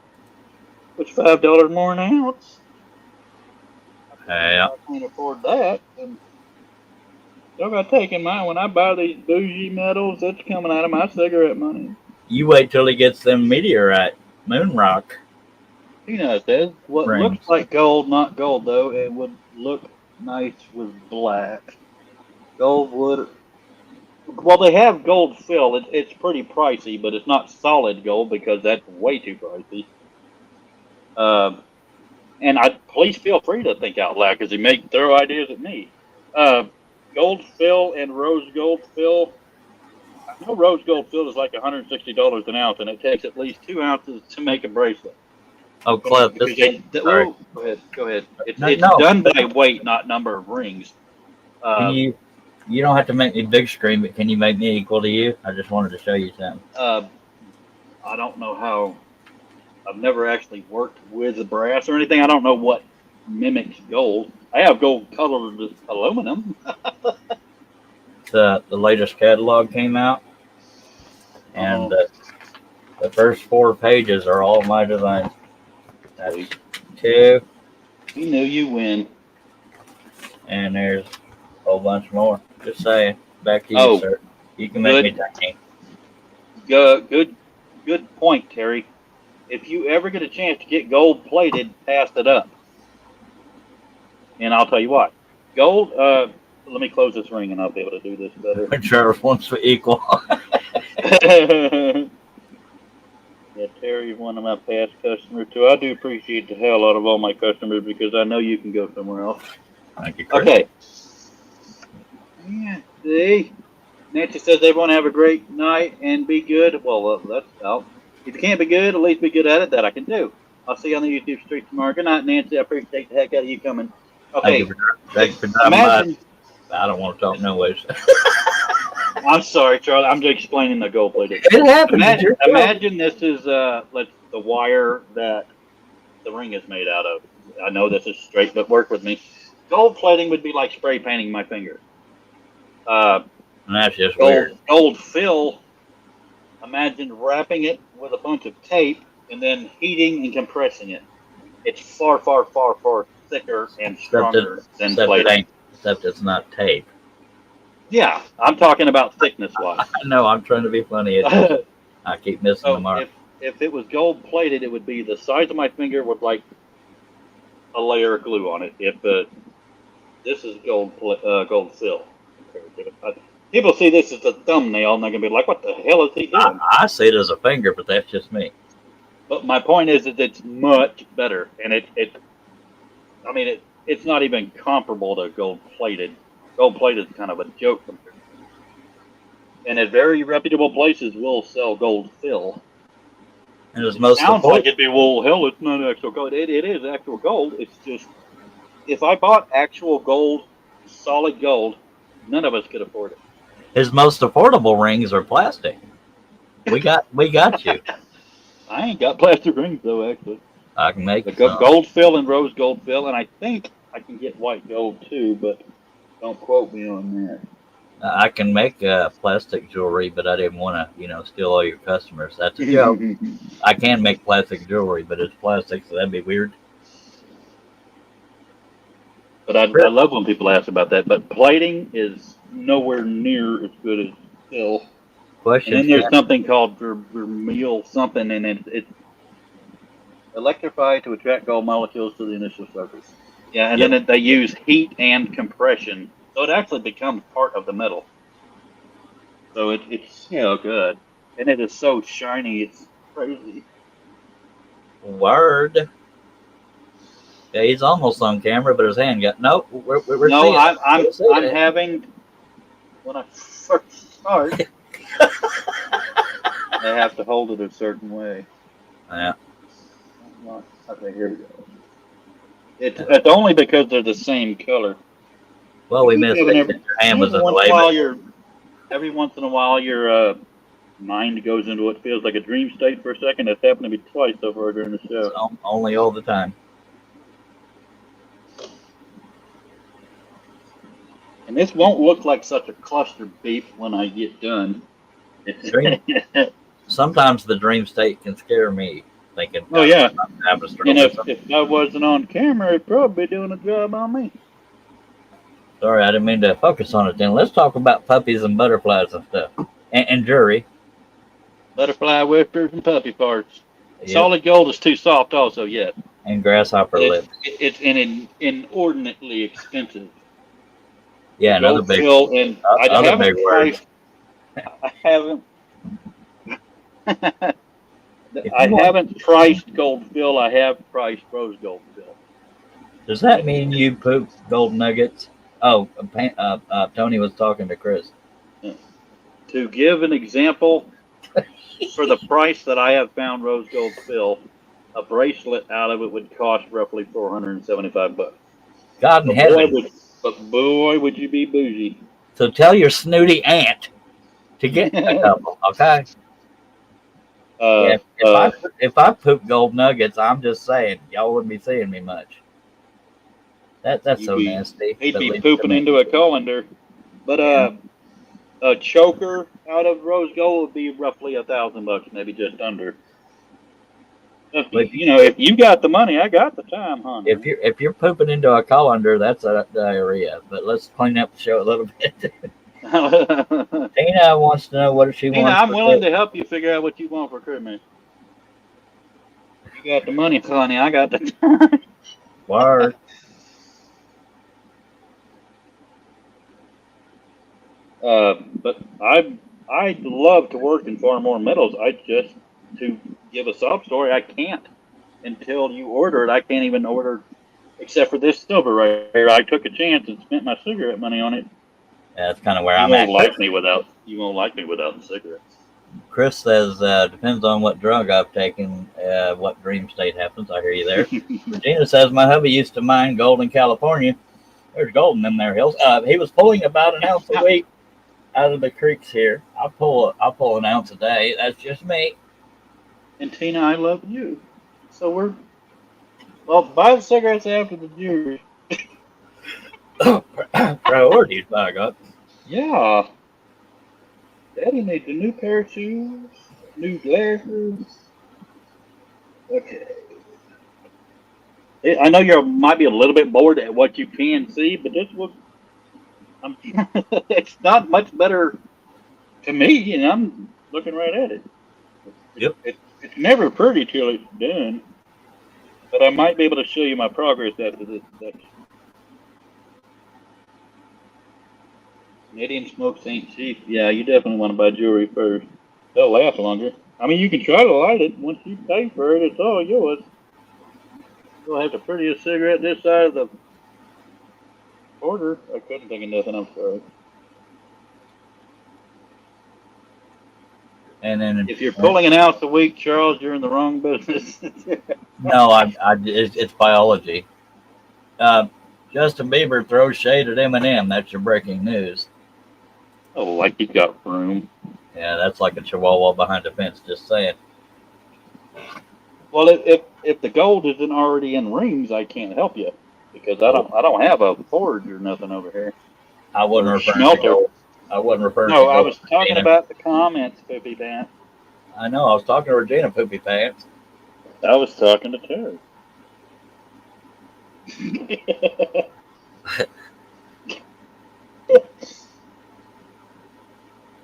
which $5 more an ounce, I can't afford that. And y'all got to take in mind, when I buy these bougie metals, that's coming out of my cigarette money. You wait till he gets them meteorite moon rock. It says what looks like gold, not gold though. It would look nice with black. Gold would. Well, they have gold fill. It's pretty pricey, but it's not solid gold because that's way too pricey. And please feel free to think out loud because he may throw ideas at me. Gold fill and rose gold fill. No, rose gold fill is like $160 an ounce, and it takes at least 2 ounces to make a bracelet. Oh, Cliff, Because sorry. oh, go ahead, go ahead. It's No. done by weight, not number of rings. Can you don't have to make me big screen, but can you make me equal to you? I just wanted to show you something. I don't know how. I've never actually worked with the brass or anything. I don't know what mimics gold. I have gold colored aluminum. The latest catalog came out, and the first 4 pages are all my designs. That's 2. You know you win. And there's a whole bunch more. Just saying. Back to you, sir. You can make me tiny. Good point, Terry. If you ever get a chance to get gold plated, pass it up. And I'll tell you what. Gold, let me close this ring and I'll be able to do this better. Whichever one's for equal. Yeah, Terry's one of my past customers too. I do appreciate the hell out of all my customers because I know you can go somewhere else. Thank you, Chris. Okay. Yeah, see? Nancy says everyone have a great night and be good. Well, that's out. If you can't be good, at least be good at it. That I can do. I'll see you on the YouTube street tomorrow. Good night, Nancy. I appreciate the heck out of you coming. Okay. Thank you for dropping by. I don't want to talk no ways. I'm sorry, Charlie. I'm just explaining the gold plated. It happens. Imagine this is the wire that the ring is made out of. I know this is straight, but work with me. Gold plating would be like spray painting my finger. And that's just weird. Gold fill. Imagine wrapping it with a bunch of tape and then heating and compressing it. It's far, far, far, far thicker and stronger than plating. Except it's not tape. Yeah, I'm talking about thickness-wise. I know, I'm trying to be funny. I keep missing the mark. If it was gold plated, it would be the size of my finger with like a layer of glue on it. If this is gold fill. People see this as a thumbnail and they're gonna be like, "What the hell is he doing?" I see it as a finger, but that's just me. But my point is that it's much better, and it's not even comparable to gold plated. Gold plated is kind of a joke compared. And at very reputable places will sell gold fill. And it's most sounds like it'd be, well, hell, it's not actual gold. It is actual gold. It's just, if I bought actual gold, solid gold, none of us could afford it. His most affordable rings are plastic. We got you. I ain't got plastic rings though, actually. I can make gold fill and rose gold fill, and I think I can get white gold too, but don't quote me on that. I can make plastic jewelry, but I didn't want to, steal all your customers. That's a joke. I can make plastic jewelry, but it's plastic, so that'd be weird. But I love when people ask about that. But plating is nowhere near as good as fill. Question. And then there's something called vermeil something, and it's electrified to attract gold molecules to the initial surface. Yeah, and then they use heat and compression, so it actually becomes part of the metal. So it's good, and it is so shiny, it's crazy. Word. Yeah, he's almost on camera, but his hand got nope. We're no, I'm having when I first start. I have to hold it a certain way. Yeah. Okay, here we go. It's only because they're the same color. Well, we missed it. Your hand was in the way. Every once in a while, your mind goes into what feels like a dream state for a second. It's happened to me twice so far during the show. It's only all the time. And this won't look like such a cluster beep when I get done. Sometimes the dream state can scare me. Thinking, oh yeah, and if I wasn't on camera, it'd probably be doing a job on me. Sorry, I didn't mean to focus on it. Then let's talk about puppies and butterflies and stuff, and jury. Butterfly whiskers and puppy parts. Yep. Solid gold is too soft, also yet. And grasshopper lips. It's inordinately expensive. Yeah, another big. And other big word. I haven't. I haven't priced gold fill. I have priced rose gold fill. Does that mean you poop gold nuggets? Oh, Tony was talking to Chris. To give an example, for the price that I have found rose gold fill, a bracelet out of it would cost roughly $475. God in But boy, heaven. would you be bougie. So tell your snooty aunt to get a couple, okay? uh, Yeah, if I poop gold nuggets, I'm just saying y'all wouldn't be seeing me much. That's so nasty. he'd At be least to pooping me. into a colander. But Yeah. a choker out of rose gold would be roughly $1,000, maybe just under. But If you got the money, I got the time, honey. if you're pooping into a colander, that's a diarrhea. But let's clean up the show a little bit. Tina wants to know what she Tina, wants I'm for willing Christmas. to help you figure out what you want for Christmas. You got the money, honey. I got the time. Word. But I'd love to work in far more metals. To give a sob story, I can't until you order it. I can't even order except for this silver right here. I took a chance and spent my cigarette money on it. Yeah, that's kind of where You I'm at. won't like me without the cigarettes. Chris says depends on what drug I've taken, what dream state happens. I hear you there. Regina says my hubby used to mine gold in California. There's gold in them there hills. He was pulling about an ounce a week out of the creeks here. I'll pull an ounce a day. That's just me. And Tina, I love you. So buy the cigarettes after the jury. Priorities, by God. Yeah. Daddy needs a new pair of shoes, new glasses. Okay. I know you might be a little bit bored at what you can see, but it's not much better to me, and I'm looking right at it. Yep. It's never pretty till it's done, but I might be able to show you my progress after this section. Canadian smokes ain't cheap. Yeah, you definitely want to buy jewelry first. They'll last longer. I mean, you can try to light it. Once you pay for it, it's all yours. You'll have the prettiest cigarette this side of the border. I couldn't think of nothing. I'm sorry. And then If you're pulling an ounce a week, Charles, you're in the wrong business. no, it's biology. Justin Bieber throws shade at Eminem. That's your breaking news. Oh, like you got room. Yeah, that's like a chihuahua behind a fence. Just saying. Well, if the gold isn't already in rings, I can't help you because I don't have a forge or nothing over here. I wasn't Or referring to smelter. gold. I wasn't referring to No, gold. I was talking Regina. about the comments, Poopy Pants. I know. I was talking to Regina, Poopy Pants. I was talking to Terry.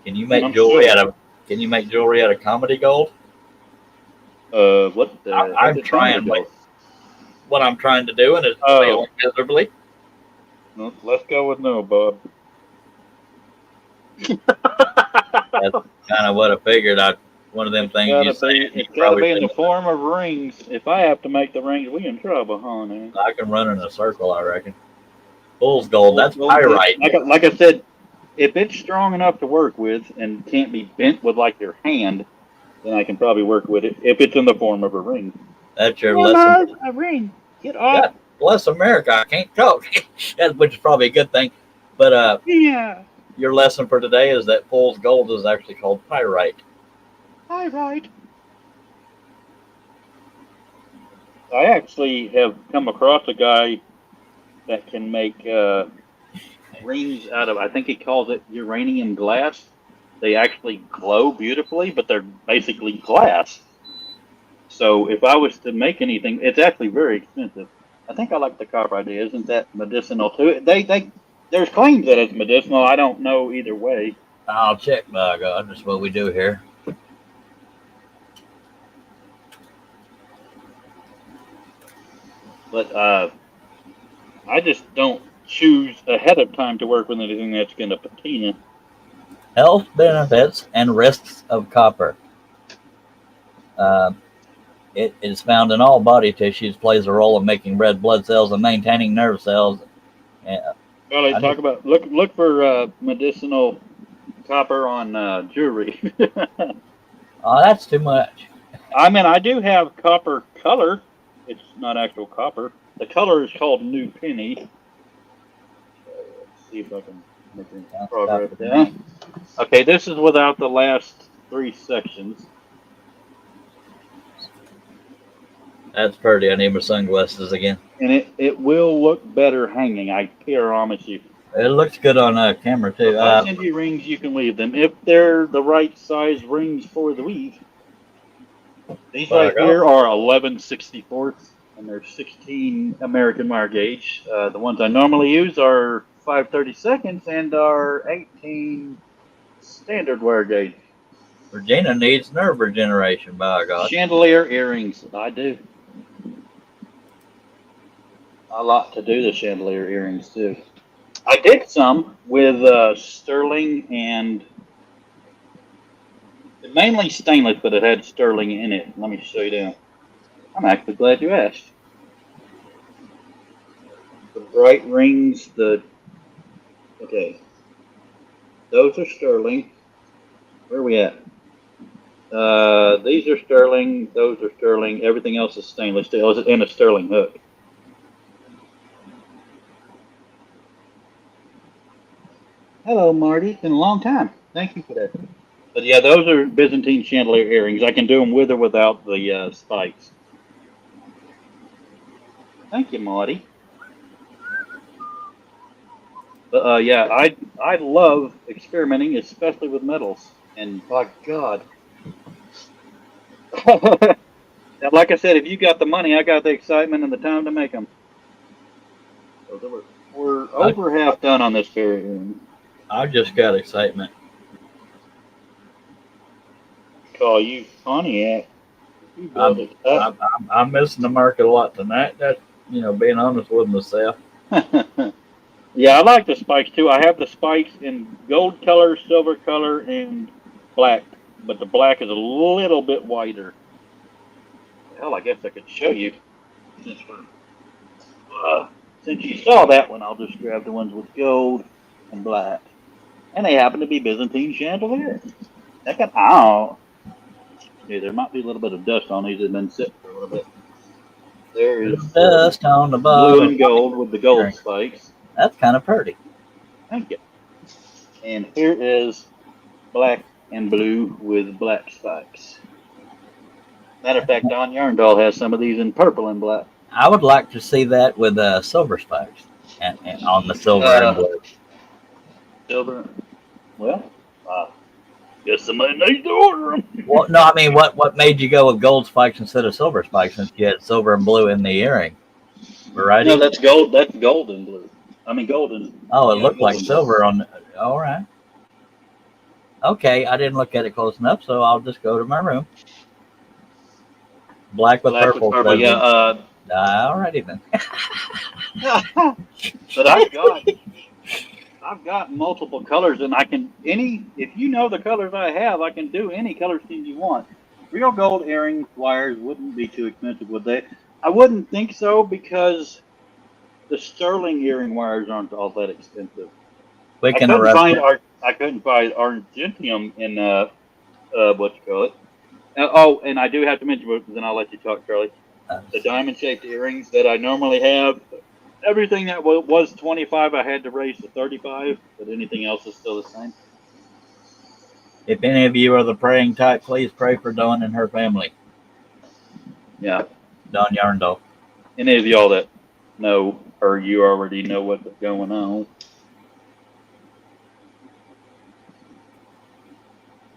Can you make jewelry out of? Can you make jewelry out of comedy gold? What? I'm trying. What I'm trying to do, and it's failing miserably. No, let's go with no, Bob. That's kind of what I figured. One of them things you say. It's got to be in the form of rings. If I have to make the rings, we in trouble, honey. I can run in a circle, I reckon. Fool's gold. That's pyrite. Like I said, if it's strong enough to work with and can't be bent with like your hand, then I can probably work with it. If it's in the form of a ring. That's your lesson. A ring. Get off. God bless America. I can't talk, which is probably a good thing. But yeah. Your lesson for today is that fool's gold is actually called pyrite. Pyrite. I actually have come across a guy that can make rings out of, I think he calls it uranium glass. They actually glow beautifully, but they're basically glass. So if I was to make anything, it's actually very expensive. I think I like the copper idea. Isn't that medicinal too? There's claims that it's medicinal. I don't know either way. I'll check, by God. That's what we do here. But I just don't choose ahead of time to work with anything that's going to patina. Health benefits and risks of copper. It is found in all body tissues, plays a role in making red blood cells and maintaining nerve cells. Well, they talk about look for medicinal copper on jewelry. Oh, that's too much. I mean, I do have copper color. It's not actual copper. The color is called New Penny. Let's see if I can make any Sounds progress tough. there. Okay, this is without the last 3 sections. That's pretty. I need my sunglasses again. And it will look better hanging, I promise you. It looks good on camera too. If I send you rings, you can weave them. If they're the right size rings for the weave. These right here are 11/64ths, and they're 16 American wire gauge. The ones I normally use are 5/32 and are 18 standard wire gauge. Regina needs nerve regeneration, by God. Chandelier earrings, I do. I like to do the chandelier earrings too. I did some with sterling and mainly stainless, but it had sterling in it. Let me show you down. I'm actually glad you asked. The bright rings, okay, those are sterling. Where are we at? These are sterling. Those are sterling. Everything else is stainless steel. It's in a sterling hook. Hello, Marty. It's been a long time. Thank you for that. But yeah, those are Byzantine chandelier earrings. I can do them with or without the spikes. Thank you, Marty. But yeah, I love experimenting, especially with metals. And by God, like I said, if you got the money, I got the excitement and the time to make them. So we're over half done on this pair earring. I just got excitement. Call you Pontiac. I'm missing the market a lot tonight. That's being honest with myself. Yeah, I like the spikes too. I have the spikes in gold color, silver color, and black, but the black is a little bit whiter. Hell, I guess I could show you. Since you saw that one, I'll just grab the ones with gold and black. And they happen to be Byzantine chandelier. Yeah, there might be a little bit of dust on these that have been sitting for a little bit. There is dust on the blue and gold with the gold spikes. That's kind of pretty. Thank you. And here is black and blue with black spikes. Matter of fact, Don Yarndall has some of these in purple and black. I would like to see that with silver spikes and on the silver and blue. Silver. Well, guess somebody needs to order them. Well, no, I mean, what made you go with gold spikes instead of silver spikes since you had silver and blue in the earring? Right? No, that's gold. That's gold and blue. I mean, golden. Oh, it looked like silver on. All right. Okay, I didn't look at it close enough, so I'll just go to my room. Black with purple. Yeah. Alrighty then. But I've got multiple colors, and if you know the colors I have, I can do any color scheme you want. Real gold earring wires wouldn't be too expensive, would they? I wouldn't think so, because the sterling earring wires aren't all that expensive. I couldn't find Argentium in what you call it. And I do have to mention, then I'll let you talk, Charlie. The diamond-shaped earrings that I normally have. Everything that was 25, I had to raise to 35, but anything else is still the same. If any of you are the praying type, please pray for Dawn and her family. Yeah. Don Yarndall. Any of y'all that know, or you already know what's going on.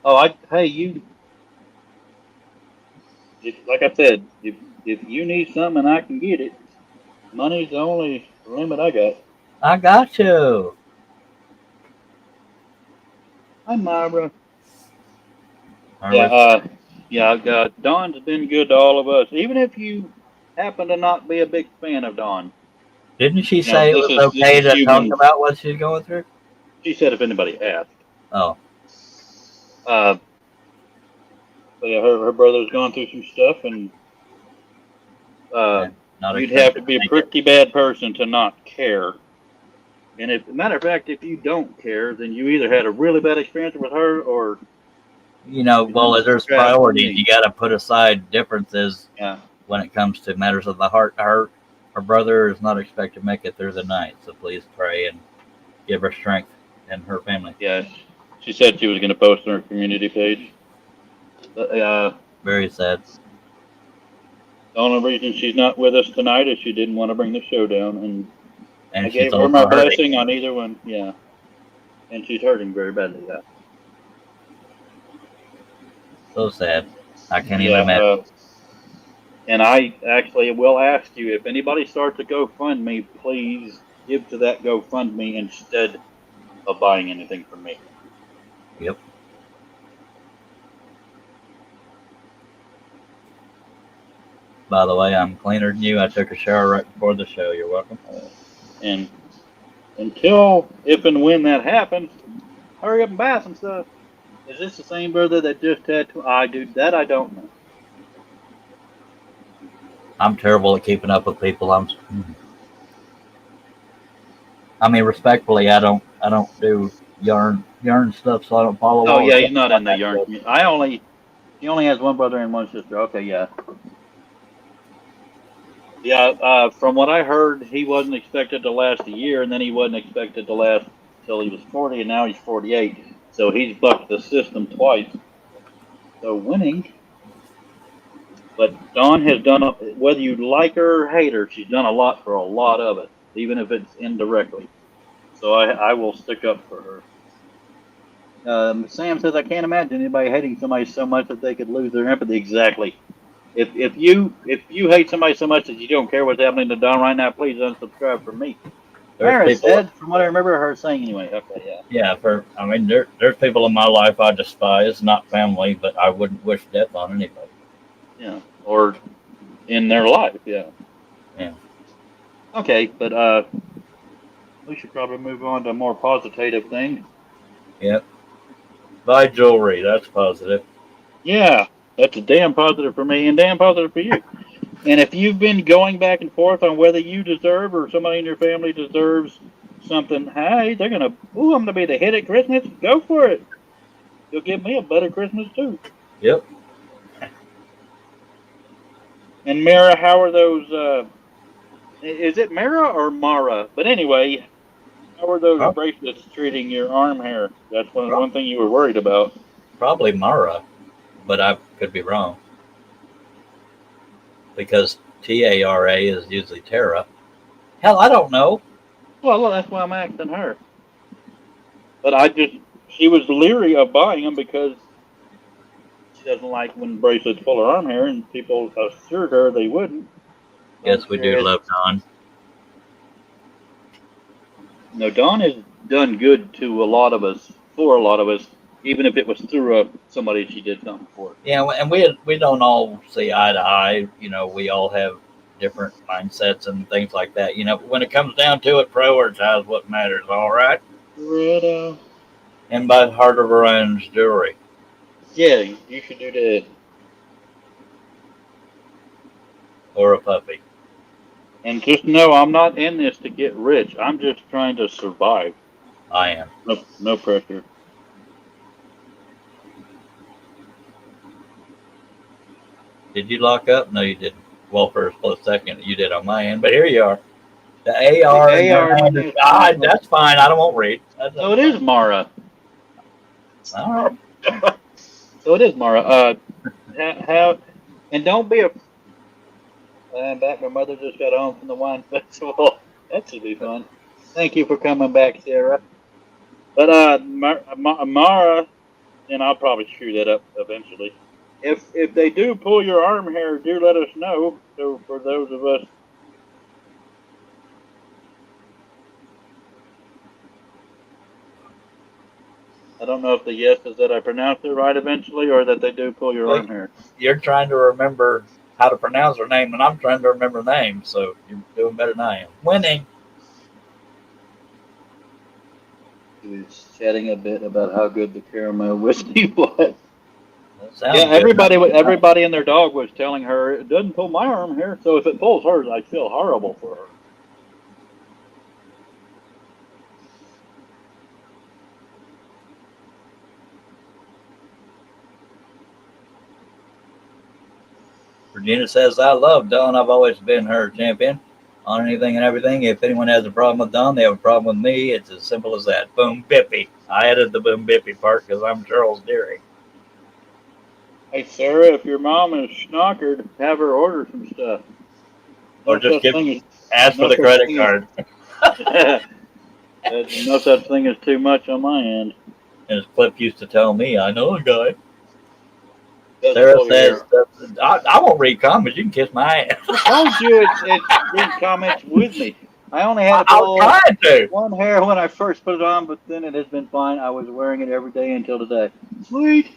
Like I said, if you need something, I can get it. Money's the only limit I got. I got you. Hi, Myra. Myra. Dawn's been good to all of us, even if you happen to not be a big fan of Dawn. Didn't she say it was okay to talk about what she's going through? She said if anybody asked. Oh. So yeah, her brother's gone through some stuff, and you'd have to be a pretty bad person to not care. And if, matter of fact, if you don't care, then you either had a really bad experience with her, or you Well, there's unsubscribe from priorities. me. You got to put aside differences Yeah, when it comes to matters of the heart. Her brother is not expected to make it through the night, so please pray and give her strength and her family. yeah. She said she was going to post on her community page. But, Very sad. the only reason she's not with us tonight is she didn't want to bring the show down, and I And she's gave her my also hurting. blessing on either one. Yeah, and she's hurting very badly. Yeah, So sad. I can't even yeah. imagine. And I actually will ask you, if anybody starts a GoFundMe, please give to that GoFundMe instead of buying anything from me. Yep. By the way, I'm cleaner than you. I took a shower right before the show. You're welcome. And until, if and when that happens, hurry up and buy some stuff. Is this the same brother that just had to? I do that. I don't know. I'm terrible at keeping up with people. I mean, respectfully, I don't do yarn stuff, so I don't follow Oh all the yeah, stuff he's not on in the that yarn stuff. community. He only has one brother and one sister. Okay, yeah. Yeah, from what I heard, he wasn't expected to last a year, and then he wasn't expected to last till he was 40, and now he's 48. So he's bucked the system twice. So winning. But Dawn has done, whether you like her or hate her, she's done a lot for a lot of it, even if it's indirectly. So I will stick up for her. Sam says, I can't imagine anybody hating somebody so much that they could lose their empathy. Exactly. If you hate somebody so much that you don't care what's happening to Don right now, please unsubscribe from me. There's Mara people, said, from what I remember her saying anyway. Okay, yeah, yeah. There's people in my life I despise, not family, but I wouldn't wish death on anybody. yeah, or in their life, yeah. Yeah. Okay, but we should probably move on to a more positive thing. Yep. Buy jewelry. That's positive. Yeah, that's a damn positive for me and damn positive for you. And if you've been going back and forth on whether you deserve or somebody in your family deserves something, hey, they're gonna, ooh, I'm gonna be the hit at Christmas. Go for it. You'll give me a better Christmas too. Yep. And Mara, how are those? Is it Mara or Mara? But anyway, how are those Prob- bracelets treating your arm hair? That's prob- one thing you were worried about. Probably Mara, but I could be wrong because Tara is usually Tara. Hell, I don't know. Well, that's why I'm asking her. But she was leery of buying them because she doesn't like when bracelets pull her arm hair, and people assured her they wouldn't. So I'm Yes, we do curious. love Don. No, Dawn has done good to a lot of us, for a lot of us, even if it was through somebody she did something for. Yeah, and we don't all see eye to eye. We all have different mindsets and things like that. When it comes down to it, prioritize what matters. All right. Red, And buy heart of orange jewelry yeah, you should do that. or a puppy. And just know I'm not in this to get rich. I'm just trying to survive. I am. No, no pressure. Did you lock up? No, you didn't. Well, for a split second, you did on my end, but here you are. The The AR in your AR in my hand is name. God. That's fine. I don't want read. So it is Mara. All right. So it is Mara. How and don't be a. I'm back. My mother just got home from the wine festival. That should be fun. Thank you for coming back, Sarah. But Mara, and I'll probably screw that up eventually. If they do pull your arm hair, do let us know. So for those of us, I don't know if the yes is that I pronounced it right eventually, or that they do pull your Well, arm hair. you're trying to remember how to pronounce her name, and I'm trying to remember names, so you're doing better than I am. Winning. He was chatting a bit about how good the caramel whiskey was. That sounds Yeah, good. everybody and their dog was telling her it doesn't pull my arm hair. So if it pulls hers, I feel horrible for her. Regina says, I love Dawn. I've always been her champion on anything and everything. If anyone has a problem with Dawn, they have a problem with me. It's as simple as that. Boom Bippy. I added the Boom Bippy part because I'm Charles Deering. Hey, Sarah, if your mom is schnockered, have her order some stuff. Or just ask for the credit card. There's no such thing as too much on my end. As Cliff used to tell me, I know a guy. Doesn't Sarah hold says, I won't read comments. You can kiss my ass. I told you it's read comments with me. I only had to I was pull trying to. one hair when I first put it on, but then it has been fine. I was wearing it every day until today. Sweet.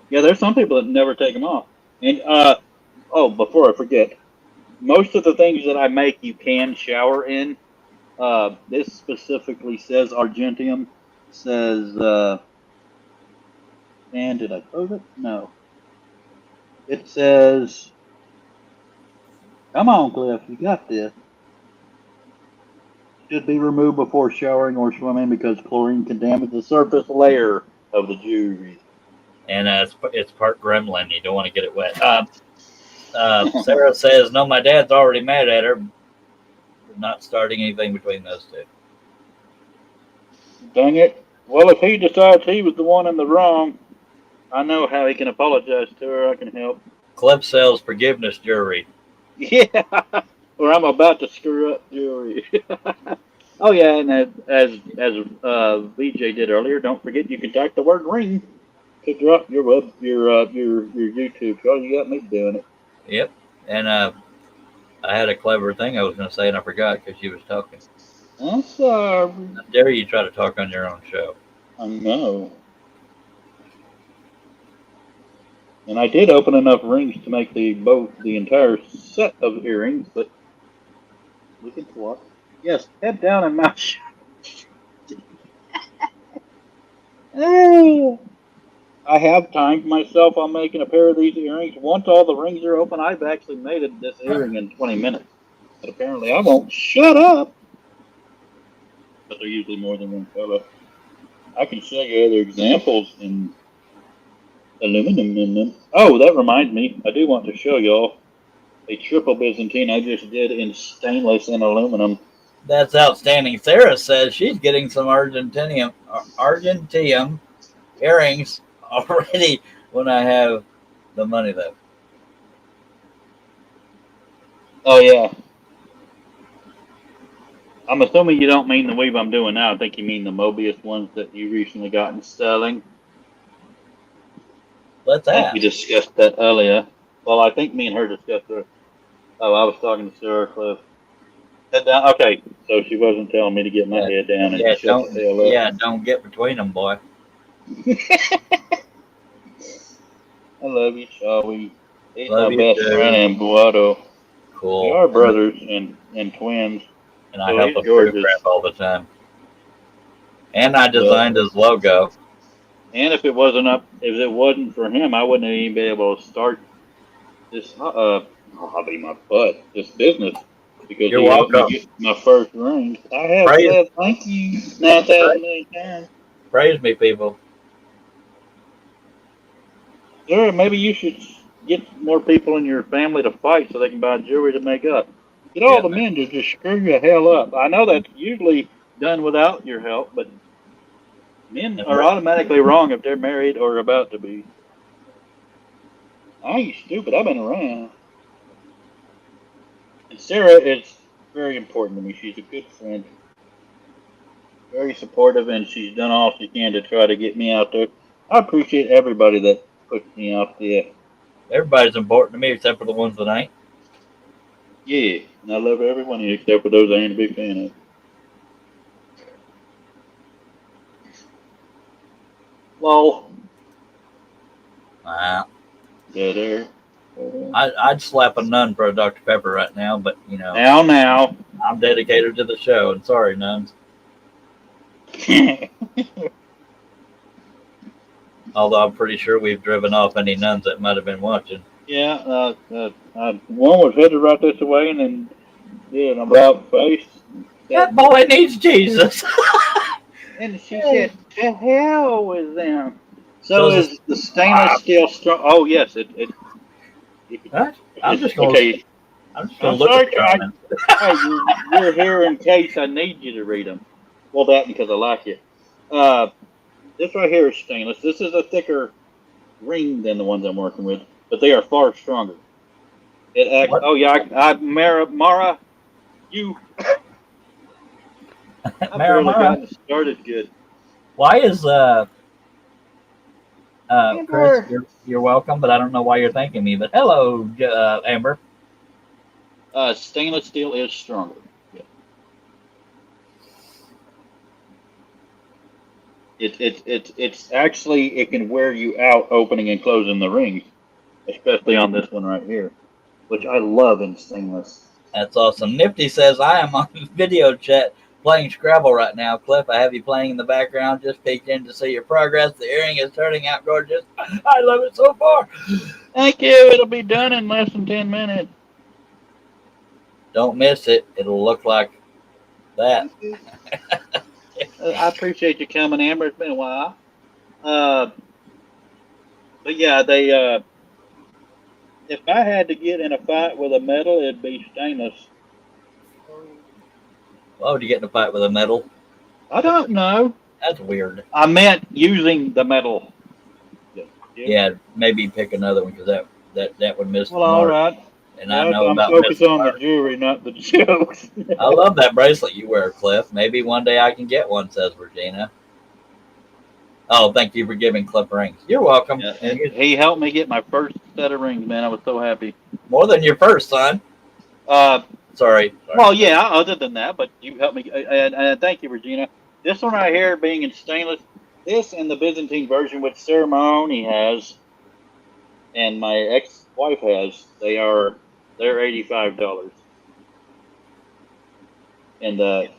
Yeah, there's some people that never take them off. And oh, before I forget, most of the things that I make you can shower in. This specifically says Argentium. Says and did I close it? No. It says, come on, Cliff, you got this. Should be removed before showering or swimming because chlorine can damage the surface layer of the jewelry. And it's part gremlin. You don't want to get it wet. Sarah says, no, my dad's already mad at her for not starting anything between those two. Dang it. Well, if he decides he was the one in the wrong, I know how he can apologize to her. I can help. Cliff sells forgiveness jewelry. Yeah, or I'm about to screw up jewelry. Oh yeah, and as VJ did earlier, don't forget you can type the word ring to drop your YouTube. Oh, you got me doing it. Yep, and I had a clever thing I was going to say and I forgot because she was talking. I'm sorry. How dare you try to talk on your own show? I know. And I did open enough rings to make the entire set of earrings, but we can talk. Yes, head down and mouth shut. I have timed myself on making a pair of these earrings. Once all the rings are open, I've actually made this earring in 20 minutes. But apparently I won't shut up. But they're usually more than one color. I can show you other examples in aluminum in them. Oh, that reminds me. I do want to show y'all a triple Byzantine I just did in stainless and aluminum. That's outstanding. Sarah says she's getting some Argentium earrings already when I have the money, though. Oh, yeah. I'm assuming you don't mean the weave I'm doing now. I think you mean the Mobius ones that you recently got in sterling. Let's I ask. think we discussed that earlier. Well, I think me and her discussed it. Oh, I was talking to Sarah Cliff. Head down. Okay, so she wasn't telling me to get my head down and shut the hell up. Yeah, don't get between them, boy. I love you, Shawi. He's Love my you best too. friend in Buado. Cool. We are brothers and twins. And I help him crap all the time. And I designed his logo. And if it wasn't for him, I wouldn't even be able to start this hobby, this business, because You're he helped welcome. me get my first ring. I have said thank you 9,000 million times. Praise me, people. Sure, maybe you should get more people in your family to fight so they can buy jewelry to make up. Get all the men to just screw the hell up. I know that's usually done without your help, but men are automatically wrong if they're married or about to be. I ain't stupid. I've been around. And Sarah is very important to me. She's a good friend. Very supportive, and she's done all she can to try to get me out there. I appreciate everybody that puts me out there. Everybody's important to me except for the ones that ain't. Yeah, and I love everyone except for those I ain't a big fan of. Lol. Wow. Yeah, I'd slap a nun for a Dr. Pepper right now, but you know. Now. I'm dedicated to the show, and sorry, nuns. Although I'm pretty sure we've driven off any nuns that might have been watching. Yeah, one was headed right this way, and then an about face. That boy needs Jesus. And she said, "To hell with them." So is the stainless steel strong? Oh yes, it What? I'm just gonna Okay. I'm just gonna I'm look at sorry, the comments. hey, you're here in case I need you to read them. Well, that because I like it. Uh, this right here is stainless. This is a thicker ring than the ones I'm working with, but they are far stronger. It acts. What? Oh yeah, Mara, you. I barely Maramara. gotten started good. Why is Chris? Amber. You're welcome, but I don't know why you're thanking me. But hello, Amber. Stainless steel is stronger. Yeah. It's actually it can wear you out opening and closing the rings, especially on this one right here, which I love in stainless. That's awesome. Nifty says I am on video chat playing Scrabble right now. Cliff, I have you playing in the background. Just peeked in to see your progress. The earring is turning out gorgeous. I love it so far. Thank you. It'll be done in less than 10 minutes. Don't miss it. It'll look like that. Thank you. I appreciate you coming, Amber. It's been a while. Uh, but yeah, they. If I had to get in a fight with a metal, it'd be stainless. Why would you get in a fight with a metal? I don't know. That's weird. I meant using the metal. Yeah. Yeah, maybe pick another one because that would miss Well, the all mark. right. And I Well, know I'm about focused missing the on the mark. jewelry, not the jokes. I love that bracelet you wear, Cliff. Maybe one day I can get one, says Regina. Oh, thank you for giving Cliff rings. You're welcome. Yeah, And you, he helped me get my first set of rings, man. I was so happy. more than your first, son. Uh, Sorry. well, yeah. Other than that, but you helped me, and thank you, Regina. This one right here, being in stainless, this and the Byzantine version, which Ceremony has, and my ex-wife has, they're $85, and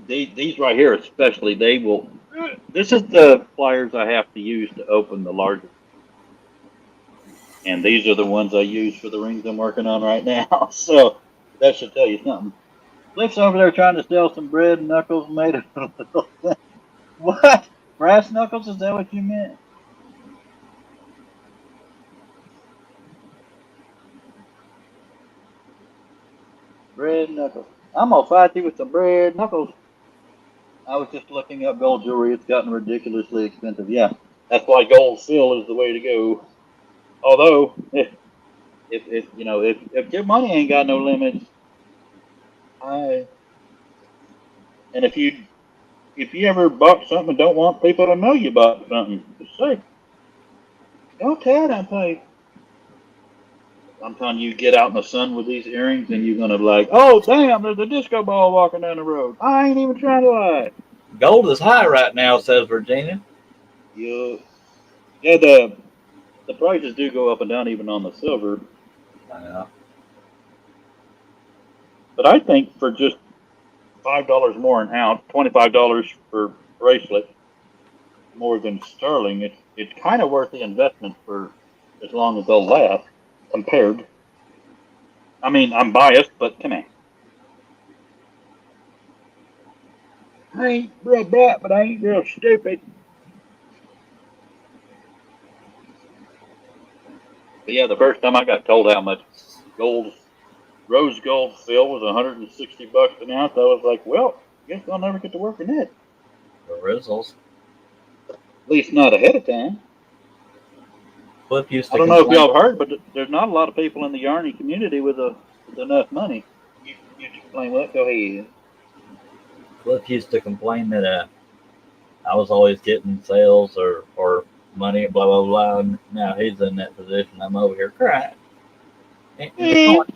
these right here especially, they will. This is the pliers I have to use to open the larger, and these are the ones I use for the rings I'm working on right now. So that should tell you something. Cliff's over there trying to sell some bread knuckles made of little thing. What? Brass knuckles? Is that what you meant? Bread knuckles. I'm gonna fight you with some bread knuckles. I was just looking up gold jewelry. It's gotten ridiculously expensive. Yeah, that's why gold still is the way to go. Although, if you know, if your money ain't got no limits, I and if you ever bought something and don't want people to know you bought something, just say, don't tell them, pay. Sometimes you get out in the sun with these earrings and you're gonna be like, oh damn, there's a disco ball walking down the road. I ain't even trying to lie. Gold is high right now, says Virginia. Yeah, yeah. The prices do go up and down even on the silver, Yeah. but I think for just $5 more an ounce, $25 per bracelet, more than sterling, it's kind of worth the investment for as long as they'll last. Compared, I mean, I'm biased, but come on. I ain't real bright, but I ain't real stupid. But yeah, the first time I got told how much gold, rose gold fill was $160 an ounce, I was like, well, guess I'll never get to work in it. The Rizzles. At least not ahead of time. Cliff used I to don't know if complain. y'all have heard, but there's not a lot of people in the yarny community with enough money. You explain what? Go ahead. Cliff used to complain that I was always getting sales or money, blah blah blah. And now he's in that position. I'm over here crying in the Eh, corner.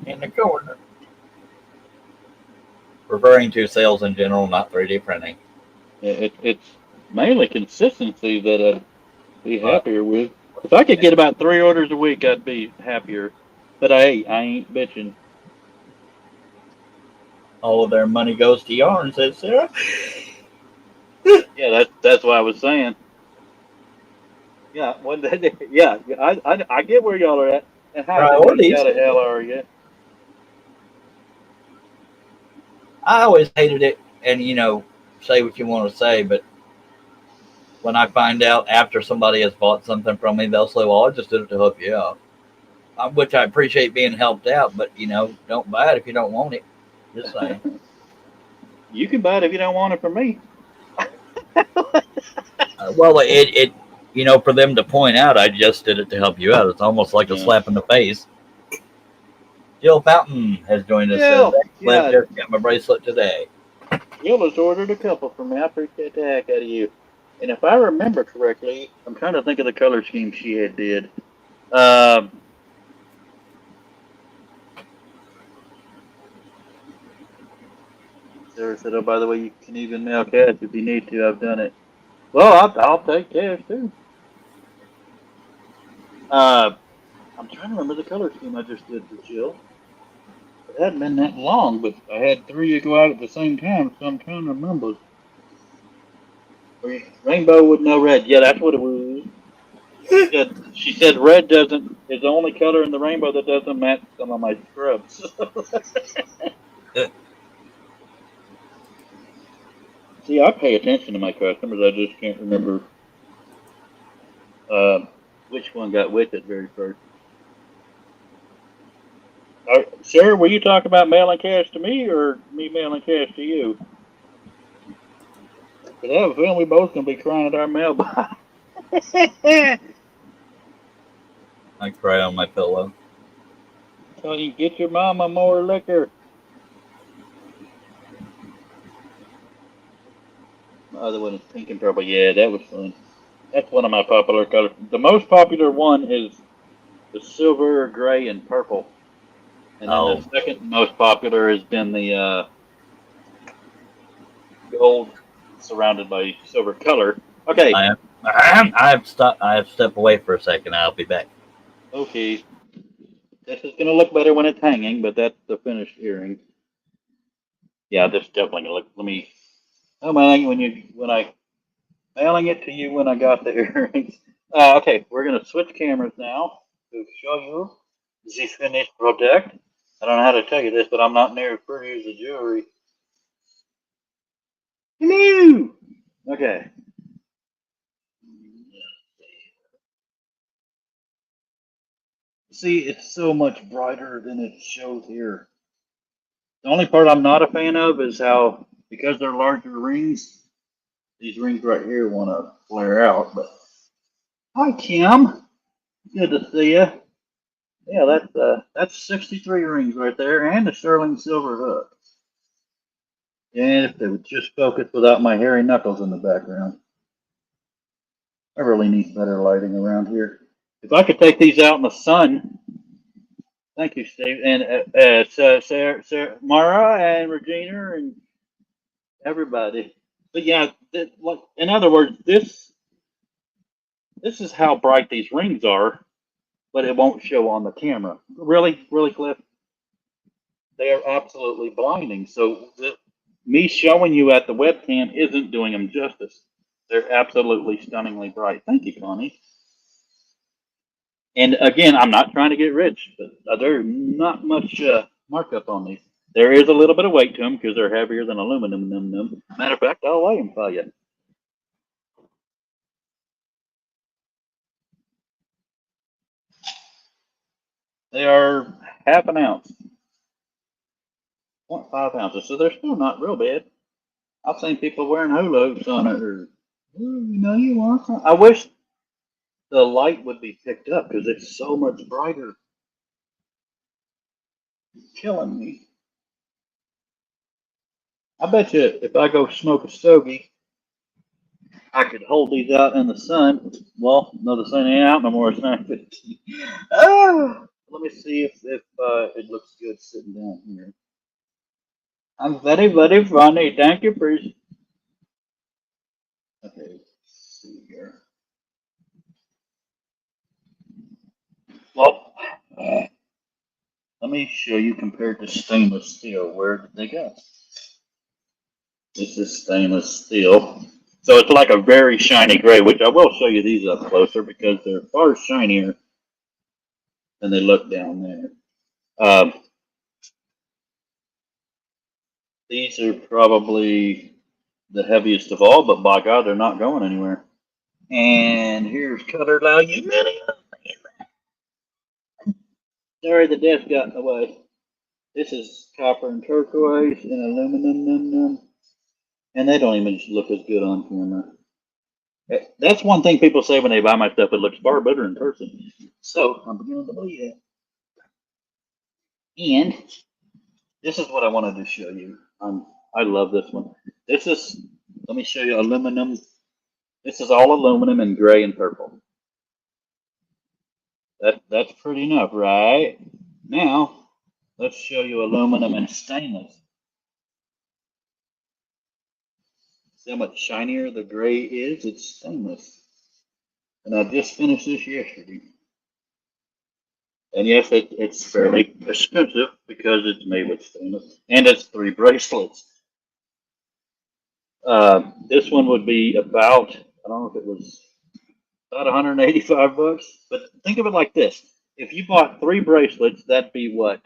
In the corner. Referring to sales in general, not 3D printing. it's mainly consistency that I'd be But happier with. If I could get about 3 orders a week, I'd be happier. But I ain't bitching. all of their money goes to yarn, says Sarah. Yeah, that's what I was saying. Yeah, one day, yeah, I get where y'all are at. And how Denise Priorities. how the hell are you? I always hated it, and say what you want to say, but when I find out after somebody has bought something from me, they'll say, "Well, I just did it to help you out." which I appreciate being helped out, but don't buy it if you don't want it. Just saying. You can buy it if you don't want it from me. Well, for them to point out, I just did it to help you out. It's almost like a Yeah. slap in the face. Jill Fountain has joined us. Says, Jill, Cliff yeah, just got my bracelet today. Jill has ordered a couple for me. I appreciate the heck out of you. And if I remember correctly, I'm trying to think of the color scheme she had did. Sarah said, "Oh, by the way, you can even mail cash if you need to. I've done it." Well, I'll take cash too. I'm trying to remember the color scheme I just did for Jill. It hadn't been that long, but I had three go out at the same time, so I'm trying to remember. Rainbow with no red. Yeah, that's what it was. She said red doesn't is the only color in the rainbow that doesn't match some of my scrubs. See, I pay attention to my customers. I just can't remember uh, which one got with it very first. Sarah, were you talking about mailing cash to me or me mailing cash to you? Because I have a feeling we both gonna be crying at our mailbox. I cry on my pillow. So you get your mama more liquor. My other one is pink and purple. Yeah, that was fun. That's one of my popular colors. The most popular one is the silver, gray, and purple. And then the Oh, second most popular has been the gold surrounded by silver color. Okay. I have stepped away for a second. I'll be back. Okay. This is going to look better when it's hanging, but that's the finished earring. Yeah, this is definitely going to look. Let me. Oh my! When I mailing it to you when I got the earrings. Okay, we're going to switch cameras now to show you the finished product. I don't know how to tell you this, but I'm not near as pretty as the jewelry. Hello. Okay. See, it's so much brighter than it shows here. The only part I'm not a fan of is how, because they're larger rings, these rings right here want to flare out. But hi, Kim. Good to see you. Yeah, that's 63 rings right there, and a sterling silver hook. And if they would just focus without my hairy knuckles in the background. I really need better lighting around here. If I could take these out in the sun. Thank you, Steve, and Sarah, Mara, and Regina, and everybody. But yeah, in other words, this is how bright these rings are, but it won't show on the camera. Really, really, Cliff, they are absolutely blinding. So me showing you at the webcam isn't doing them justice. They're absolutely stunningly bright. Thank you, Connie. And again, I'm not trying to get rich, but there's not much markup on these. There is a little bit of weight to them because they're heavier than aluminum. Matter of fact, I'll weigh them for you. They are half an ounce, 0.5 ounces, so they're still not real bad. I've seen people wearing holos on it, or you want some. I wish the light would be picked up because it's so much brighter. It's killing me. I bet you if I go smoke a stogie, I could hold these out in the sun. Well, no, the sun ain't out no more. It's 9:15. Let me see if it looks good sitting down here. I'm very, very funny. Thank you, Bruce. Okay, let's see here. Well, let me show you compared to stainless steel. Where did they go? This is stainless steel. So it's like a very shiny gray, which I will show you these up closer because they're far shinier than they look down there. These are probably the heaviest of all, but by God, they're not going anywhere. And here's color aluminium. Sorry, the desk got in the way. This is copper and turquoise and aluminum, and they don't even look as good on camera. That's one thing people say when they buy my stuff. It looks far better in person. So I'm beginning to believe that. And this is what I wanted to show you. I love this one. This is, let me show you aluminum. This is all aluminum in gray and purple. That's pretty enough, right? Now, let's show you aluminum and stainless. See how much shinier the gray is? It's stainless. And I just finished this yesterday. And yes, it's fairly expensive because it's made with stainless. And it's 3 bracelets. This one would be about, I don't know if it was about 185 bucks. But think of it like this. If you bought 3 bracelets, that'd be what?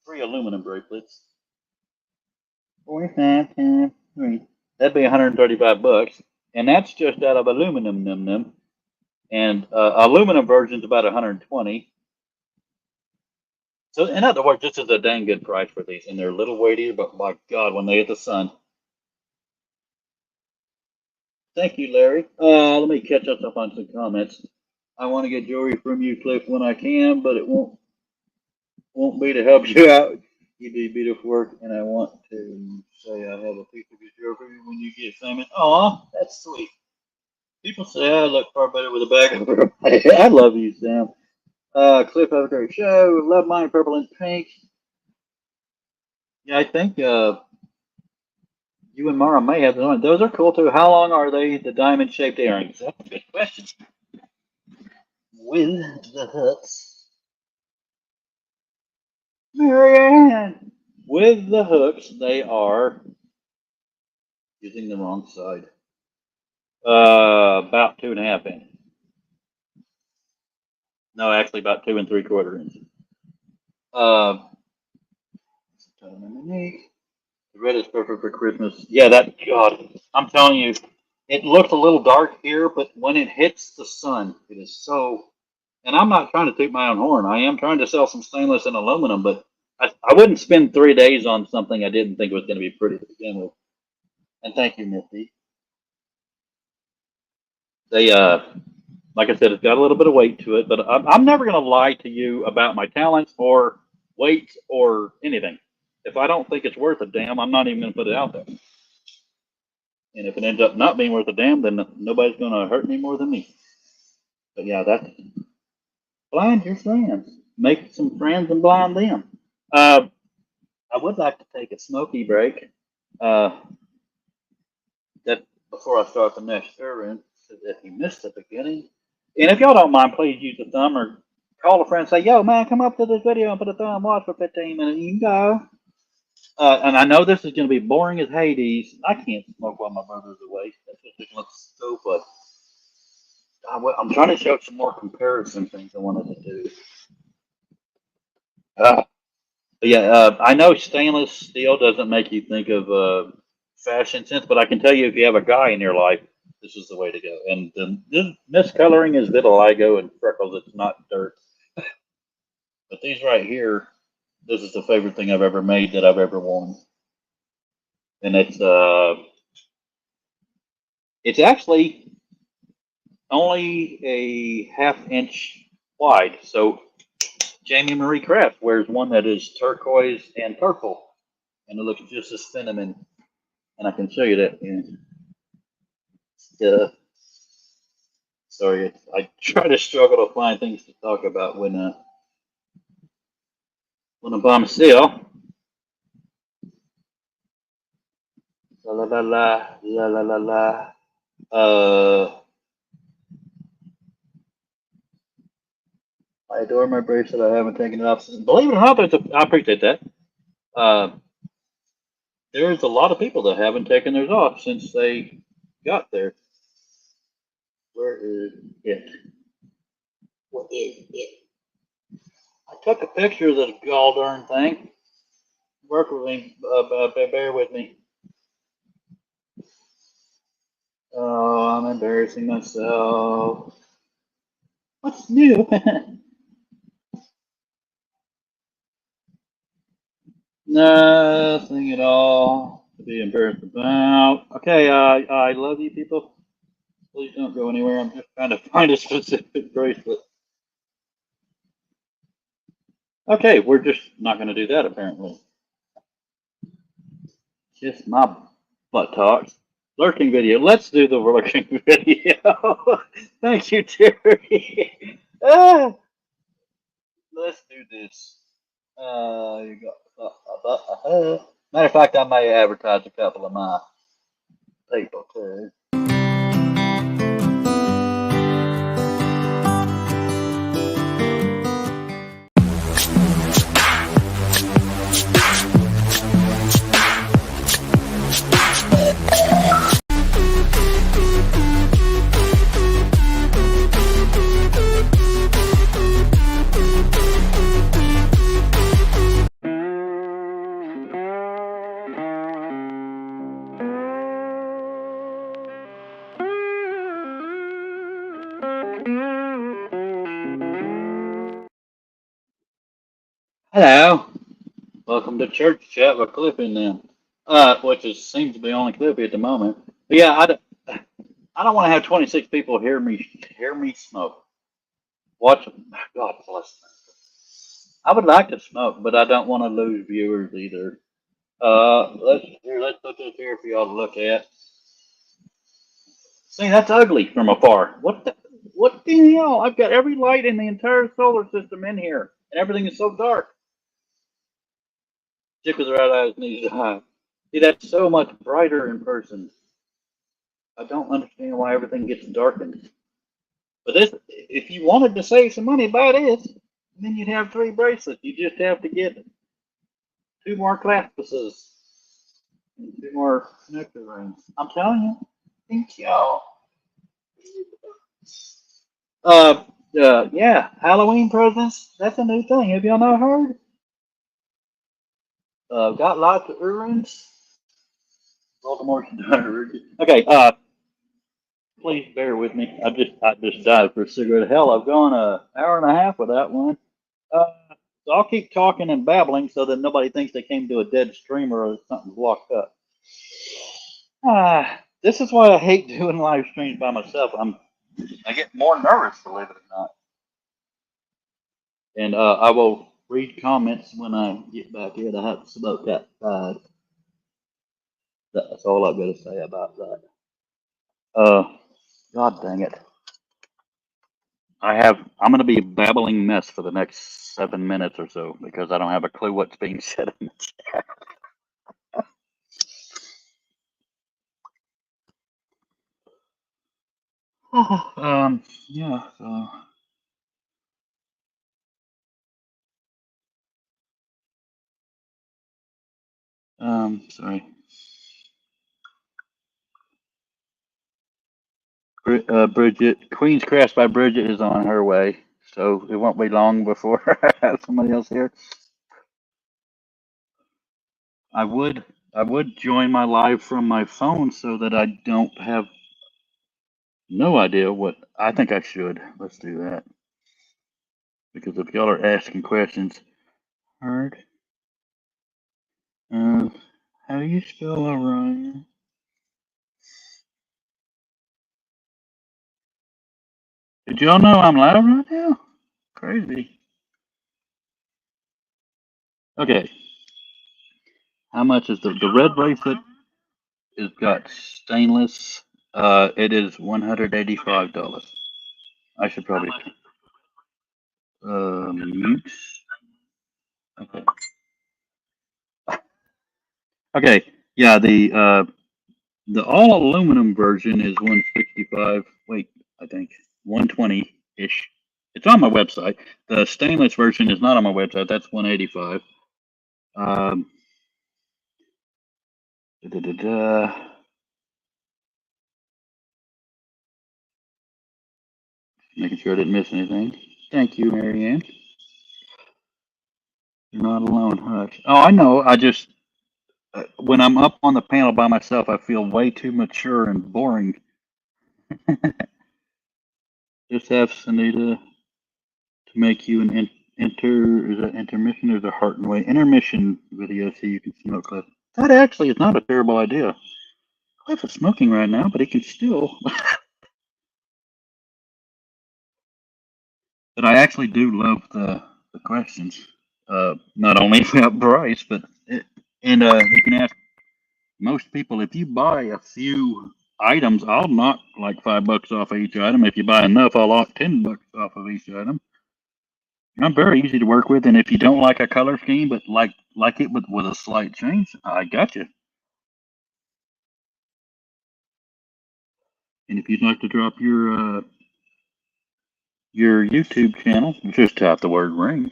3 aluminum bracelets. 45 times 3. That'd be 135 bucks. And that's just out of aluminum. And aluminum version's about 120. So in other words, this is a dang good price for these. And they're a little weightier, but my God, when they hit the sun. Thank you, Larry. Let me catch us up on some comments. I want to get jewelry from you, Cliff, when I can, but it won't be to help you out. You do beautiful work, and I want to say I have a piece of your jewelry when you get famous. Aw, that's sweet. People say I look far better with a bag of I love you, Sam. Cliff, have a great show. Love mine, purple and pink. Yeah, I think you and Mara may have them. Those are cool too. How long are they? The diamond-shaped earrings. That's a good question. With the hooks, Marianne. With the hooks, they are using the wrong side. About 2.5 inches. No, actually, about 2 3/4 inches. The red is perfect for Christmas. Yeah, that, God, I'm telling you, it looks a little dark here, but when it hits the sun, it is so. And I'm not trying to toot my own horn. I am trying to sell some stainless and aluminum, but I wouldn't spend 3 days on something I didn't think was going to be pretty to begin with. And thank you, Misty. They, like I said, it's got a little bit of weight to it, but I'm never going to lie to you about my talents or weight or anything. If I don't think it's worth a damn, I'm not even going to put it out there. And if it ends up not being worth a damn, then nobody's going to hurt me more than me. But yeah, that's blind your friends. Make some friends and blind them. I would like to take a smoky break. That before I start the next errand, so that you missed the beginning. And if y'all don't mind, please use the thumb or call a friend and say, yo, man, come up to this video and put a thumb, watch for 15 minutes. You can go. And I know this is going to be boring as Hades. I can't smoke while my brother's away. That's just looks so fun. I'm trying to show some more comparison things I wanted to do. Yeah, I know stainless steel doesn't make you think of fashion sense, but I can tell you if you have a guy in your life, this is the way to go. And the miscoloring is vitiligo and freckles. It's not dirt. But these right here, this is the favorite thing I've ever made that I've ever worn. And it's actually only a 1/2 inch wide. So Jamie Marie Craft wears one that is turquoise and purple, and it looks just as cinnamon. And I can show you that. Yeah. Sorry, I try to struggle to find things to talk about when I'm by myself. La la la la la la la la. I adore my bracelet. I haven't taken it off since. Believe it or not, I appreciate that. Uh, there's a lot of people that haven't taken theirs off since they got there. Where is it? What is it? I took a picture of this gall darn thing. Work with me. Bear with me. Oh, I'm embarrassing myself. What's new? Nothing at all to be embarrassed about. Okay, I love you people. Please don't go anywhere. I'm just trying to find a specific bracelet. Okay, we're just not going to do that apparently. Just my buttocks. Lurking video. Let's do the lurking video. Thank you, Terry. Ah, let's do this. You go. Matter of fact, I may advertise a couple of my people too. Hello. Welcome to Church Chat with Clippy now. Which seems to be only Clippy at the moment. But yeah, I don't want to have 26 people hear me smoke. Watch, God bless them. I would like to smoke, but I don't want to lose viewers either. Let's put this here for y'all to look at. See, that's ugly from afar. What the hell? I've got every light in the entire solar system in here, and everything is so dark. Chick with the right eyes needs to hide. See, that's so much brighter in person. I don't understand why everything gets darkened. But this, if you wanted to save some money, buy this. Then you'd have 3 bracelets. You just have to get 2 more clasps and 2 more connector rings. I'm telling you. Thank y'all. Yeah, Halloween presents. That's a new thing. Have y'all not heard? Got lots of earrings. Baltimore. Okay. Please bear with me. I just died for a cigarette. Hell, I've gone an hour and a half without one. So I'll keep talking and babbling so that nobody thinks they came to a dead stream or something's locked up. This is why I hate doing live streams by myself. I get more nervous, believe it or not. And I will read comments when I get back here. I have to smoke outside. That's all I've got to say about that. God dang it. I'm going to be a babbling mess for the next 7 minutes or so because I don't have a clue what's being said in the chat. Yeah, so. Sorry. Bridget, Queen's Crash by Bridget is on her way, so it won't be long before I have somebody else here. I would join my live from my phone so that I don't have no idea what I think I should. Let's do that. Because if y'all are asking questions, heard. How do you spell Orion? Did y'all know I'm live right now? Crazy. Okay. How much is the red bracelet? It's got stainless. It is $185. I should probably mute. Okay. Okay. Yeah, the all aluminum version is 165. Wait, I think 120 ish. It's on my website. The stainless version is not on my website. That's 185. Da, da, da. Making sure I didn't miss anything. Thank you, Marianne. You're not alone, Hutch. Oh, I know. I just when I'm up on the panel by myself, I feel way too mature and boring. Just have Sunita to make you an Is that intermission? There's a heart and way intermission video so you can smoke Cliff. That actually is not a terrible idea. Cliff is smoking right now, but he can still. But I actually do love the questions. Not only about Bryce, but you can ask most people if you buy a few items, I'll knock like $5 off of each item. If you buy enough, I'll knock $10 off of each item. I'm very easy to work with, and if you don't like a color scheme, but like it with a slight change, I got you. And if you'd like to drop your YouTube channel, just type the word ring.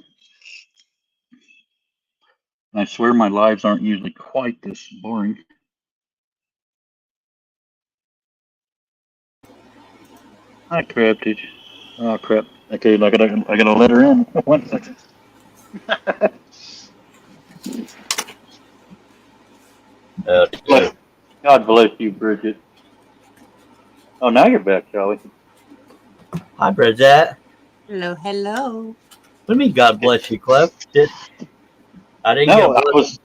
I swear my lives aren't usually quite this boring. Hi, Crabtage. Oh crap. Okay, I gotta let her in. 1 second. God bless you, Bridget. Oh, now you're back, Charlie. Hi, Bridget. Hello, hello. What do you mean, God bless you, Cliff? I didn't No, get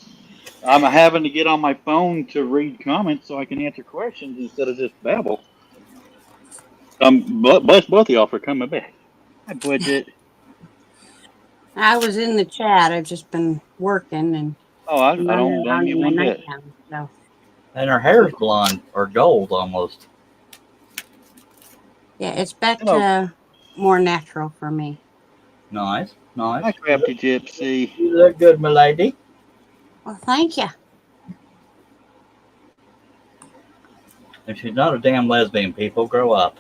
I'm having to get on my phone to read comments so I can answer questions instead of just babble. Bless both of y'all for coming back. Hi, Bridget. I was in the chat. I've just been working and Oh, I running don't blame around you in my one bit. nightgown. So And her hair's blonde or gold almost. yeah, it's back Hello. to more natural for me. Nice, nice. Hi, Crafty Gypsy. You look good, my lady. Well, thank you. And she's not a damn lesbian, people. Grow up.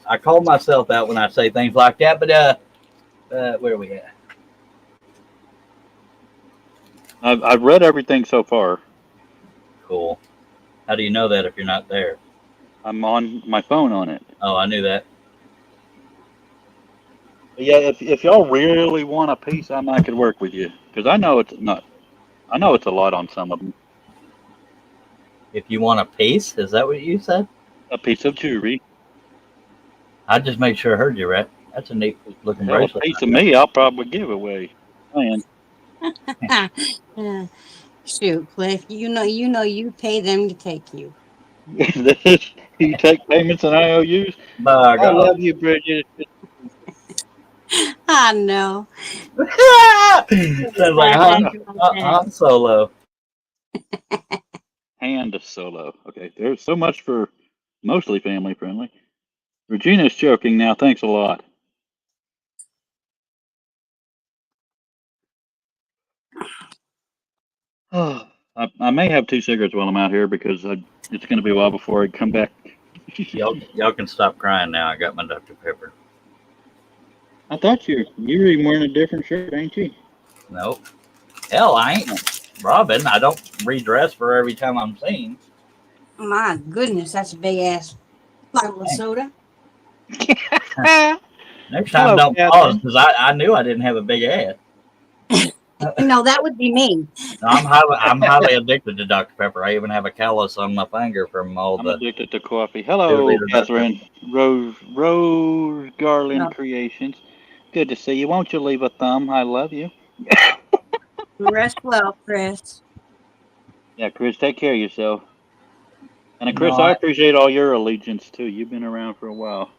I call myself out when I say things like that, but where are we at? I've read everything so far. Cool. How do you know that if you're not there? I'm on my phone on it. Oh, I knew that. But yeah, if y'all really want a piece, I could work with you because I know it's not. I know it's a lot on some of them. If you want a piece, is that what you said? A piece of jewelry. I just made sure I heard you right. That's a neat looking Hell, a bracelet. piece of me, I'll probably give away. Man, Shoot, Cliff. You pay them to take you. you take payments and IOUs. By I God. love you, Bridget. I know. Sounds like Han Solo. Hand solo. Okay, there's so much for mostly family friendly. Regina's joking now. Thanks a lot. I may have 2 cigarettes while I'm out here because it's going to be a while before I come back. Y'all can stop crying now. I got my Dr. Pepper. I thought you're even wearing a different shirt, ain't you? Nope. Hell, I ain't Robin. I don't redress for every time I'm seen. My goodness, that's a big ass bottle of soda. Next time, Hello, don't pause Catherine. because I knew I didn't have a big ass. No, that would be me. I'm highly addicted to Dr. Pepper. I even have a callus on my finger from all I'm the addicted to coffee. Hello, Catherine. Rose Garland No. Creations. Good to see you. Won't you leave a thumb? I love you. Rest well, Chris. Yeah, Chris, take care of yourself. And Chris, No, I appreciate all your allegiance too. You've been around for a while.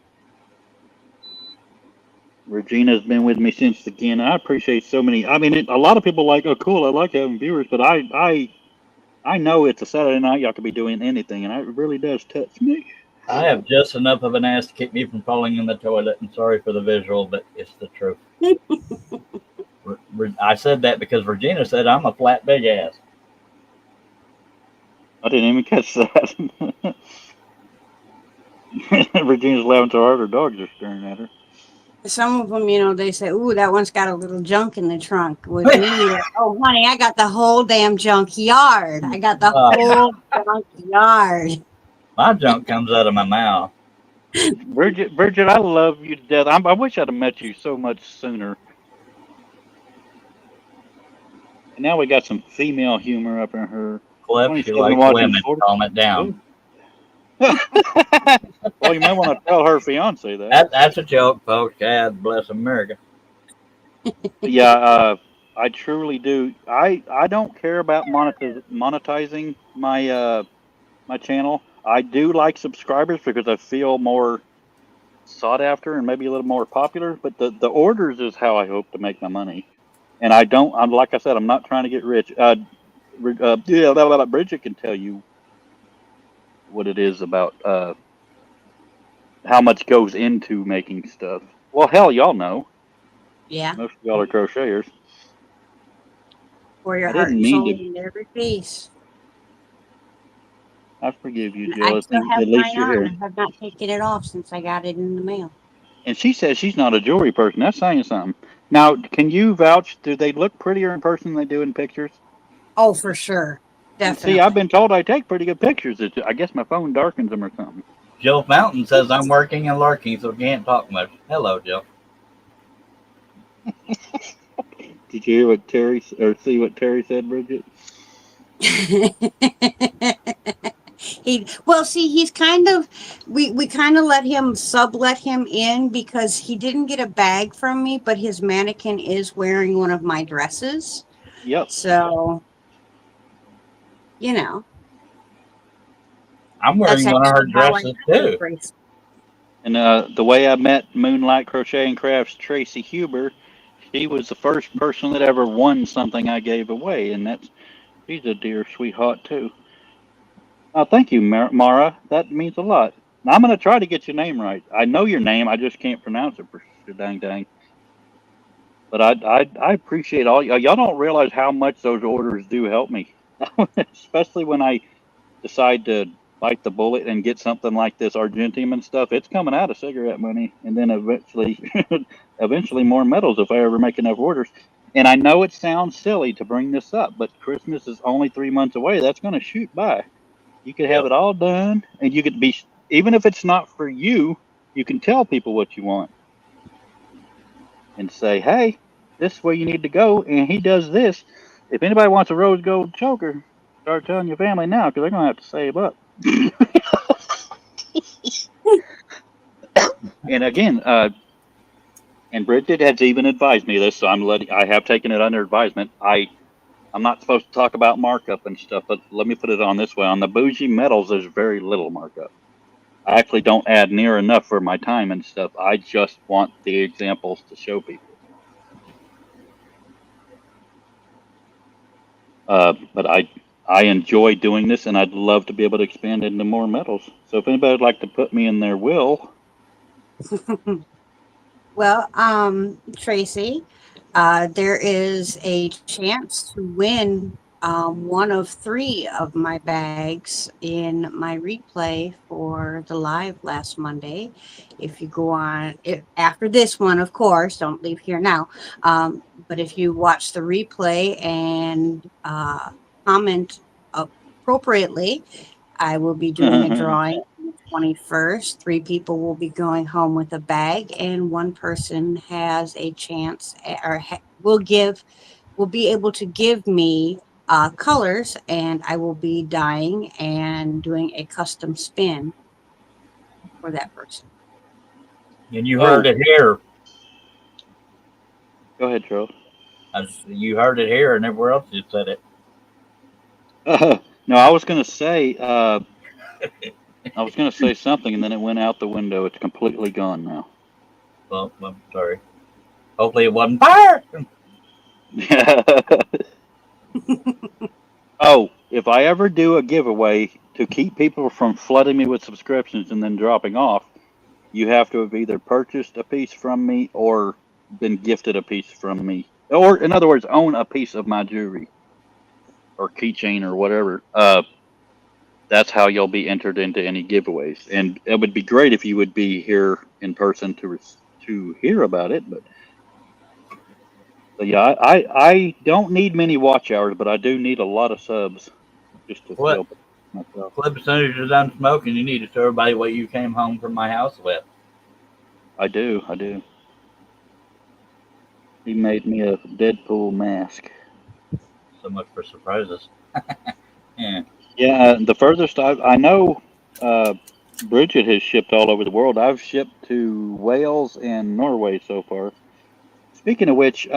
Regina's been with me since the beginning. I appreciate so many. I mean, a lot of people like, oh, cool. I like having viewers, but I know it's a Saturday night. Y'all could be doing anything, and it really does touch me. I have just enough of an ass to keep me from falling in the toilet. I'm sorry for the visual, but it's the truth. I said that because Regina said I'm a flat big ass. I didn't even catch that. Regina's laughing so hard her dogs are staring at her. Some of them, they say, "Ooh, that one's got a little junk in the trunk." With me, oh, honey, I got the whole damn junk yard. I got the whole junk yard. My junk comes out of my mouth. Bridget, I love you to death. I wish I'd have met you so much sooner. And now we got some female humor up in her. Cliff, she 27 likes watching women. 40. Calm it down. Well, you might want to tell her fiance that. That's a joke, folks. God bless America. Yeah, I truly do. I don't care about monetizing my channel. I do like subscribers because I feel more sought after and maybe a little more popular. But the orders is how I hope to make my money. And I don't. I'm like I said. I'm not trying to get rich. Yeah, Bridget can tell you what it is about how much goes into making stuff. Well, hell, y'all know. Yeah. Most of y'all are crocheters. For your I heart didn't and mean soul to. and every piece. I forgive you, I Jill. still At have least mine you're on. here. I have not taken it off since I got it in the mail. And she says she's not a jewelry person. That's saying something. Now, can you vouch? Do they look prettier in person than they do in pictures? Oh, for sure. And see, I've Definitely. been told I take pretty good pictures. I guess my phone darkens them or something. Jill Fountain says I'm working and lurking, so can't talk much. Hello, Jill. Did you hear what Terry or see what Terry said, Bridget? He's kind of we kind of let him sublet him in because he didn't get a bag from me, but his mannequin is wearing one of my dresses. Yep. So, you know, I'm that's wearing one of her actually how I dresses got the too. bracelet. And the way I met Moonlight Crochet and Crafts Tracy Huber, she was the first person that ever won something I gave away, and she's a dear sweetheart too. Thank you, Mara. That means a lot. Now, I'm going to try to get your name right. I know your name, I just can't pronounce it for dang dang. But I appreciate all y'all. Don't realize how much those orders do help me, especially when I decide to bite the bullet and get something like this Argentium and stuff. It's coming out of cigarette money, and then eventually, eventually more metals if I ever make enough orders. And I know it sounds silly to bring this up, but Christmas is only 3 months away. That's going to shoot by. You could have Yep. it all done, and you could be, even if it's not for you, you can tell people what you want and say, hey, this is where you need to go. And he does this. If anybody wants a rose gold choker, start telling your family now because they're going to have to save up. And again, and Bridget has even advised me this, so I have taken it under advisement. I'm not supposed to talk about markup and stuff, but let me put it on this way. On the bougie metals, there's very little markup. I actually don't add near enough for my time and stuff. I just want the examples to show people. But I enjoy doing this, and I'd love to be able to expand into more metals. So if anybody would like to put me in their will, Well, Tracy, there is a chance to win one of three of my bags in my replay for the live last Monday. If you go on, after this one, of course, don't leave here now. But if you watch the replay and comment appropriately, I will be doing a drawing on the 21st. Three people will be going home with a bag, and one person has a chance will be able to give me colors, and I will be dyeing and doing a custom spin for that person. And you heard oh, it here. go ahead, Charles. You heard it here, and everywhere else you said it. No, I was going to say, something, and then it went out the window. It's completely gone now. Well, I'm sorry. Hopefully it wasn't fire. Oh, if I ever do a giveaway to keep people from flooding me with subscriptions and then dropping off, you have to have either purchased a piece from me or been gifted a piece from me. Or, in other words, own a piece of my jewelry or keychain or whatever. That's how you'll be entered into any giveaways. And it would be great if you would be here in person to hear about it. But yeah, I don't need many watch hours, but I do need a lot of subs just to What? feel myself. Flip, as soon as you're done smoking, you need to tell everybody what you came home from my house with. I do. He made me a Deadpool mask. So much for surprises. Yeah. Yeah, the furthest I know, Bridget has shipped all over the world. I've shipped to Wales and Norway so far. Speaking of which,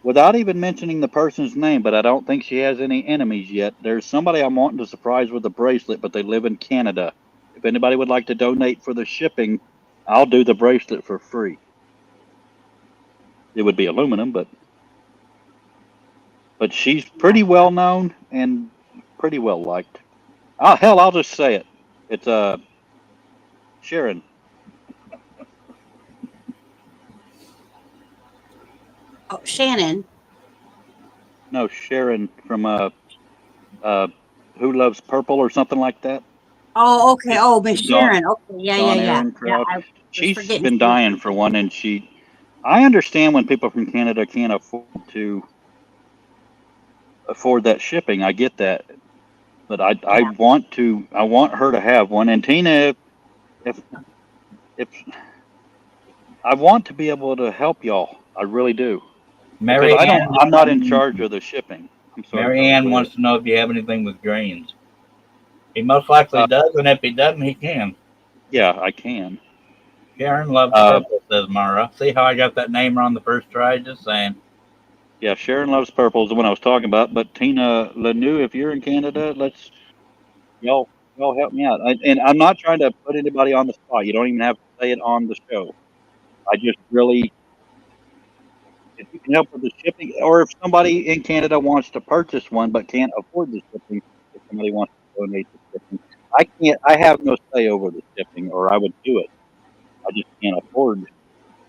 without even mentioning the person's name, but I don't think she has any enemies yet, there's somebody I'm wanting to surprise with a bracelet, but they live in Canada. If anybody would like to donate for the shipping, I'll do the bracelet for free. It would be aluminum, but she's pretty well known and pretty well liked. Oh, hell, I'll just say it. It's Sharon. Oh, Shannon. No, Sharon from uh Who Loves Purple or something like that. Oh, okay. Oh, Miss Dawn Sharon. Okay, yeah, yeah, Dawn yeah. Aaron Yeah, Craft. I was She's forgetting been she was. dying for one, and I understand when people from Canada can't afford that shipping. I get that, but Yeah. I want her to have one. And Tina, if if I want to be able to help y'all, I really do, because Marianne, I'm not in charge of the shipping. I'm sorry, Charlie. Marianne Go ahead. wants to know if you have anything with grains. He most likely Uh, does, and if he doesn't, he can. yeah, I can. Sharon loves Uh, purple, says Mara. See how I got that name wrong the first try? Just saying. yeah, Sharon Loves Purple is the one I was talking about. But Tina Lanu, if you're in Canada, let's y'all y'all help me out. And I'm not trying to put anybody on the spot. You don't even have to say it on the show. I just really, if you can help with the shipping, or if somebody in Canada wants to purchase one but can't afford the shipping, if somebody wants to donate the shipping, I can't. I have no say over the shipping, or I would do it. I just can't afford.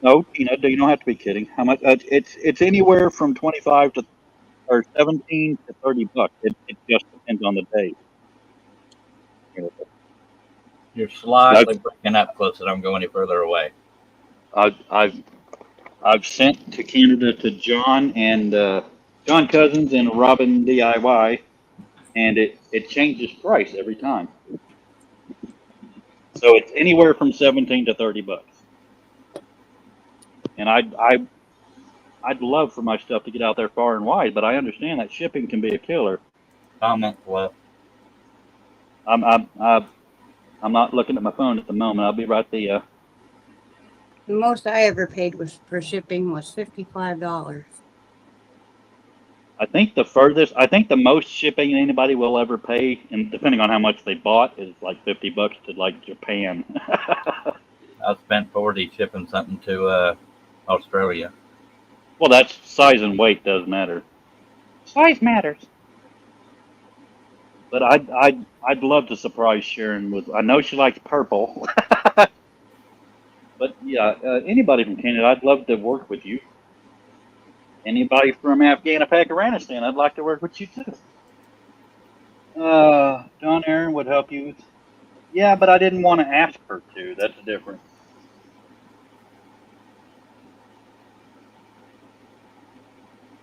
No, Tina, you don't have to be kidding. How much? It's anywhere from 25 to or 17 to 30 bucks. It just depends on the day. You're I've slightly breaking up close, so don't go any further away. I've I've sent to Canada to John and John Cousins and Robin DIY, and it changes price every time. So it's anywhere from 17 to 30 bucks. And I'd love for my stuff to get out there far and wide, but I understand that shipping can be a killer. Comment below. I'm I'm I'm I'm not looking at my phone at the moment. I'll be right there. The most I ever paid was for shipping was $55. I think the most shipping anybody will ever pay, and depending on how much they bought, is like 50 bucks to like Japan. I spent 40 shipping something to Australia. Well, that's size and weight does matter. Size matters. But I'd love to surprise Sharon with. I know she likes purple, but yeah, anybody from Canada, I'd love to work with you. Anybody from Afghanistan, I'd like to work with you too. John Aaron would help you. Yeah, but I didn't want to ask her to. That's different.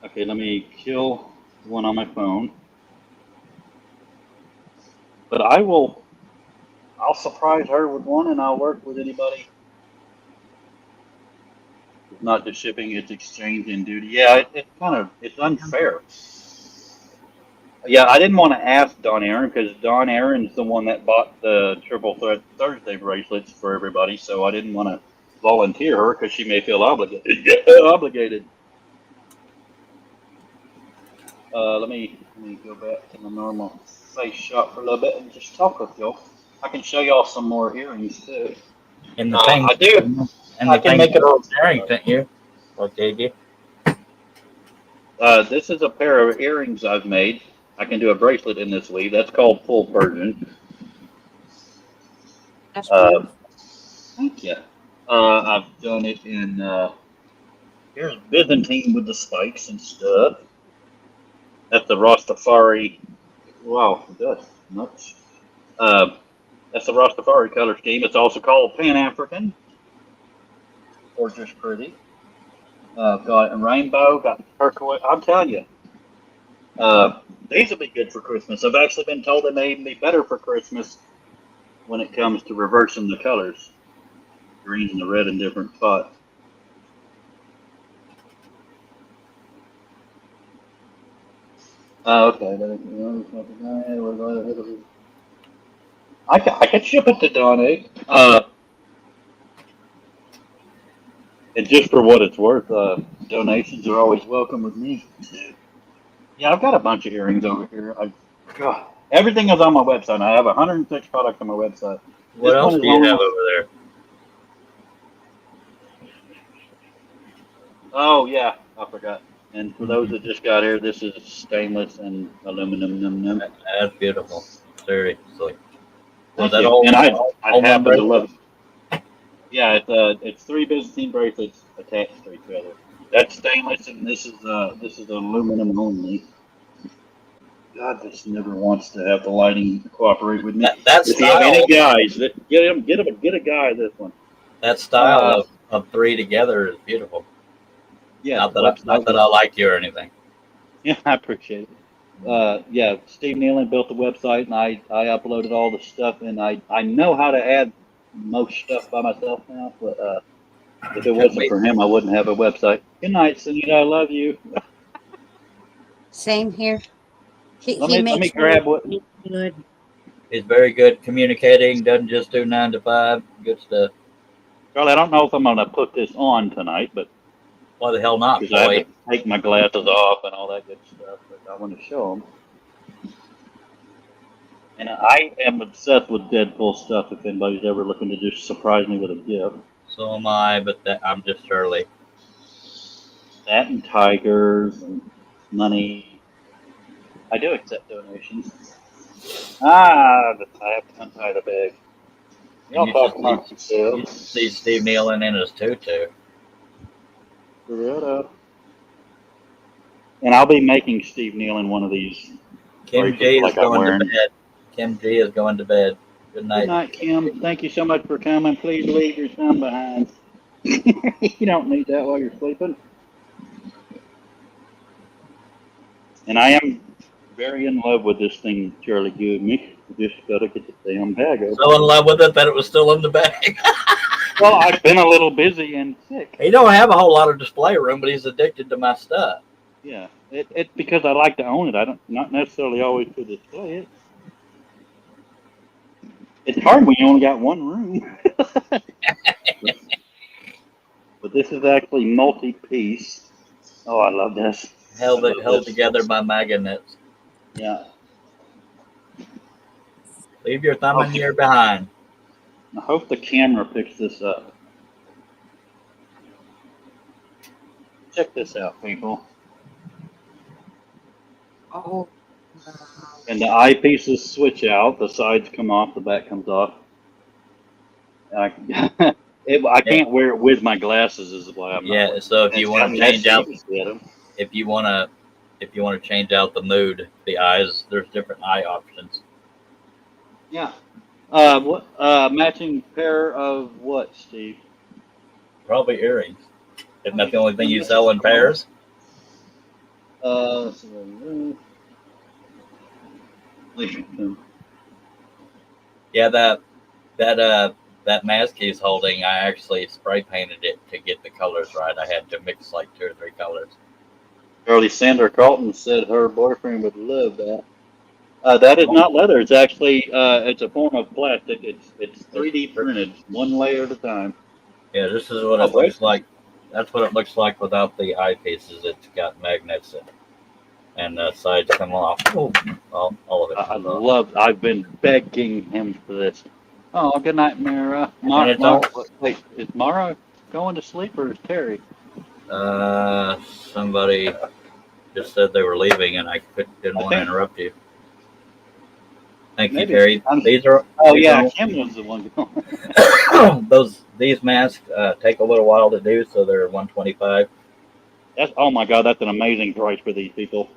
Okay, let me kill the one on my phone. But I'll surprise her with one, and I'll work with anybody. It's not just shipping; it's exchange and duty. Yeah, it's unfair. Yeah, I didn't want to ask Don Aaron because Don Aaron's the one that bought the Triple Threat Thursday bracelets for everybody. So I didn't want to volunteer her because she may feel obligated. Obligated. Let me go back to my normal face shot for a little bit and just talk with y'all. I can show y'all some more earrings too. And the thing, I do. and I the can thing make it. about sharing, didn't you? Okay, you. This is a pair of earrings I've made. I can do a bracelet in this weave. That's called full Persian. That's Uh, beautiful. Thank you. I've done it in. Here's Byzantine with the spikes and stuff. That's the Rastafari. Wow, that's nuts. Uh, that's the Rastafari color scheme. It's also called Pan African or just pretty. Got a rainbow, got turquoise. I'm telling you, these will be good for Christmas. I've actually been told they may be better for Christmas when it comes to reversing the colors, green and the red in different spots. Okay. I could ship it to Donnie. And just for what it's worth, donations are always welcome with me. Yeah, I've got a bunch of earrings over here. God, everything is on my website. I have 106 products on my website. What This else one is do you have only. over there? Oh yeah, I forgot. And for those that just got here, this is stainless and aluminum. That's beautiful. Seriously. Was Thank that you. And I all-in-one happen to bracelet? love it. Yeah, it's 3 Byzantine bracelets attached to each other. That's stainless, and this is aluminum only. God, this never wants to have the lighting cooperate with me. That If you have style, any guys, get a guy this one. that style Uh, of three together is beautiful. yeah, Not the that website I was. like you or anything. Yeah, I appreciate it. Yeah, Steve Nealon built the website, and I uploaded all the stuff, and I know how to add most stuff by myself now. But if it Took wasn't me. for him, I wouldn't have a website. Good night, Sunita. I love you. Same here. Let He me makes me grab what. feel good. He's very good communicating. Doesn't just do 9 to 5. Good stuff. Charlie, I don't know if I'm gonna put this on tonight, but Why the hell not, because I have boy? to take my glasses off and all that good stuff. But I want to show them. And I am obsessed with Deadpool stuff. If anybody's ever looking to just surprise me with a gift, So am I, but I'm just early. that and tigers and money. I do accept donations. I have to untie the bag. And Y'all talk amongst you should yourselves. see Steve Nealon in his tutu. And I'll be making Steve Nealon one of these Kim bracelets G is like I'm going to wearing. bed. Kim G is going to bed. Good Good night. night, Kim. Thank you so much for coming. Please leave your son behind. You don't need that while you're sleeping. And I am very in love with this thing Charlie gave me. Just gotta get the damn bag open. So in love with it that it was still in the bag. Well, I've been a little busy and sick. He don't have a whole lot of display room, but he's addicted to my stuff. Yeah, it's because I like to own it. I don't not necessarily always to display it. It's hard when you only got one room. But this is actually multi-piece. Oh, I love this. Held I love this. together by magnets. Yeah. Leave your thumb in your behind. I hope the camera picks this up. Check this out, people. Oh, wow. And the eyepieces switch out. The sides come off. The back comes off. I can't wear it with my glasses. Is why I'm not. Yeah. So if you want to change out, if you want to change out the mood, the eyes, there's different eye options. Yeah. What matching pair of what, Steve? Probably earrings. Isn't that the only thing you sell in pairs? Yeah, that mask he's holding, I actually spray painted it to get the colors right. I had to mix like 2 or 3 colors. Early Sandra Carlton said her boyfriend would love that. That is not leather. It's actually it's a form of plastic. It's 3D printed, one layer at a time. Yeah, this is what it looks like. That's what it looks like without the eyepieces. It's got magnets and the sides come off. Oh, all of it. I love. I've been begging him for this. Oh, good night, Mara. Wait, is Mara going to sleep or is Terry? Somebody just said they were leaving, and I didn't want to interrupt you. Thank you, Terry. These are. Oh yeah, Kim was the one going. These masks take a little while to do, so they're $125. Oh my God, that's an amazing price for these people.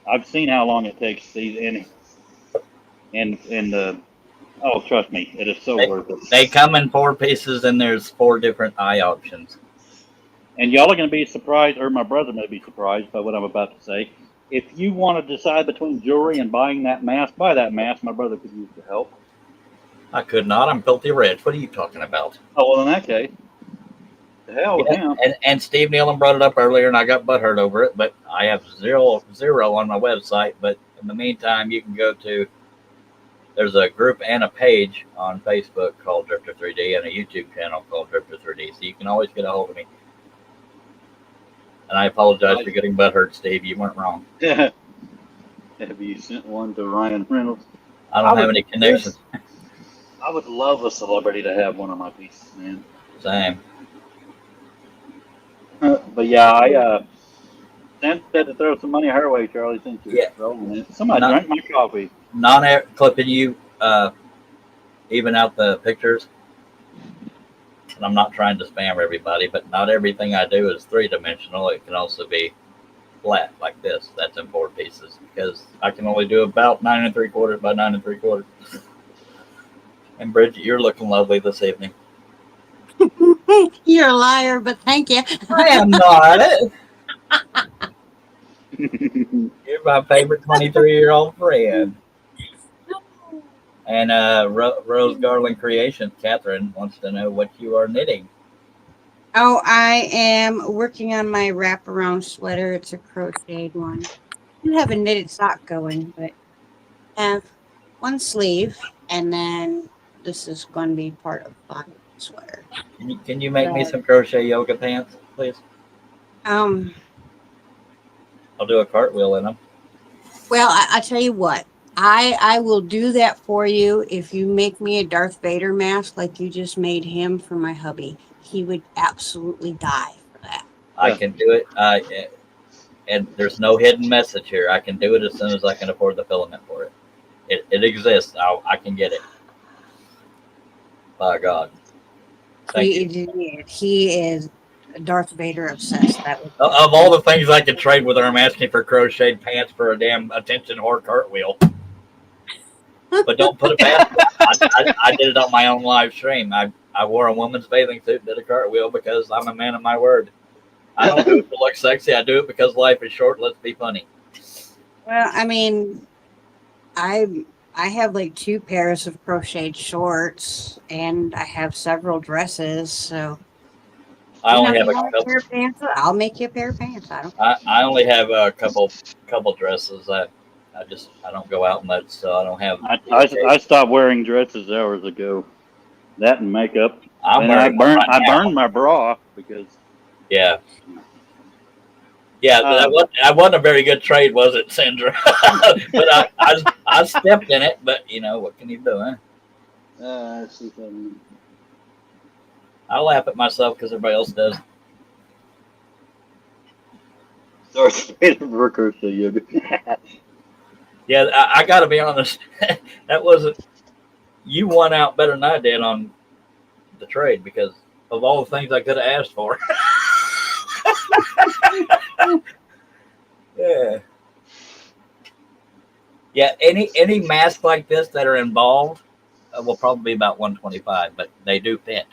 I've seen how long it takes these oh, trust me, it is so worth it. They come in 4 pieces, and there's 4 different eye options. And y'all are going to be surprised, or my brother may be surprised by what I'm about to say. If you want to decide between jewelry and buying that mask, buy that mask. My brother could use the help. I could not. I'm filthy rich. What are you talking about? Oh, well, in that case, the hell with him. And Steve Nealon brought it up earlier, and I got butthurt over it, but I have zero on my website. But in the meantime, you can go to there's a group and a page on Facebook called Drifter 3D and a YouTube channel called Drifter 3D. So you can always get a hold of me. And I apologize for getting butthurt, Steve. You weren't wrong. Have you sent one to Ryan Reynolds? I don't have any connections. I would love a celebrity to have one of my pieces, man. Same. But yeah, I Sam said to throw some money her way, Charlie, since you're rolling it. Somebody drank my coffee. Clipping you even out the pictures. And I'm not trying to spam everybody, but not everything I do is 3-dimensional. It can also be flat like this. That's in 4 pieces because I can only do about 9 3/4 by 9 3/4. And Bridget, you're looking lovely this evening. You're a liar, but thank you. I am not. You're my favorite 23-year-old friend. And Rose Garland Creations, Catherine, wants to know what you are knitting. Oh, I am working on my wraparound sweater. It's a crocheted one. I have a knitted sock going, but I have one sleeve, and then this is going to be part of the sweater. Can you make me some crochet yoga pants, please? I'll do a cartwheel in them. Well, I tell you what. I will do that for you if you make me a Darth Vader mask like you just made him for my hubby. He would absolutely die for that. I can do it. And there's no hidden message here. I can do it as soon as I can afford the filament for it. It exists. I can get it. By God. Thank you. He is Darth Vader obsessed. Of all the things I could trade with her, I'm asking for crocheted pants for a damn attention whore cartwheel. But don't put it past me. I did it on my own live stream. I wore a woman's bathing suit and did a cartwheel because I'm a man of my word. I don't do it to look sexy. I do it because life is short. Let's be funny. Well, I mean, I have like 2 pairs of crocheted shorts, and I have several dresses. So I only have a pair of pants. I'll make you a pair of pants. I only have a couple dresses. I don't go out much, so I don't have. I stopped wearing dresses hours ago. That and makeup. I burned my bra because. Yeah. Yeah, that wasn't a very good trade, was it, Sandra? But I stepped in it. But you know what can you do, huh? I laugh at myself because everybody else does. Yeah, I got to be honest. That wasn't. You won out better than I did on the trade because of all the things I could have asked for. Yeah. Yeah. Any masks like this that are involved will probably be about $125, but they do fit.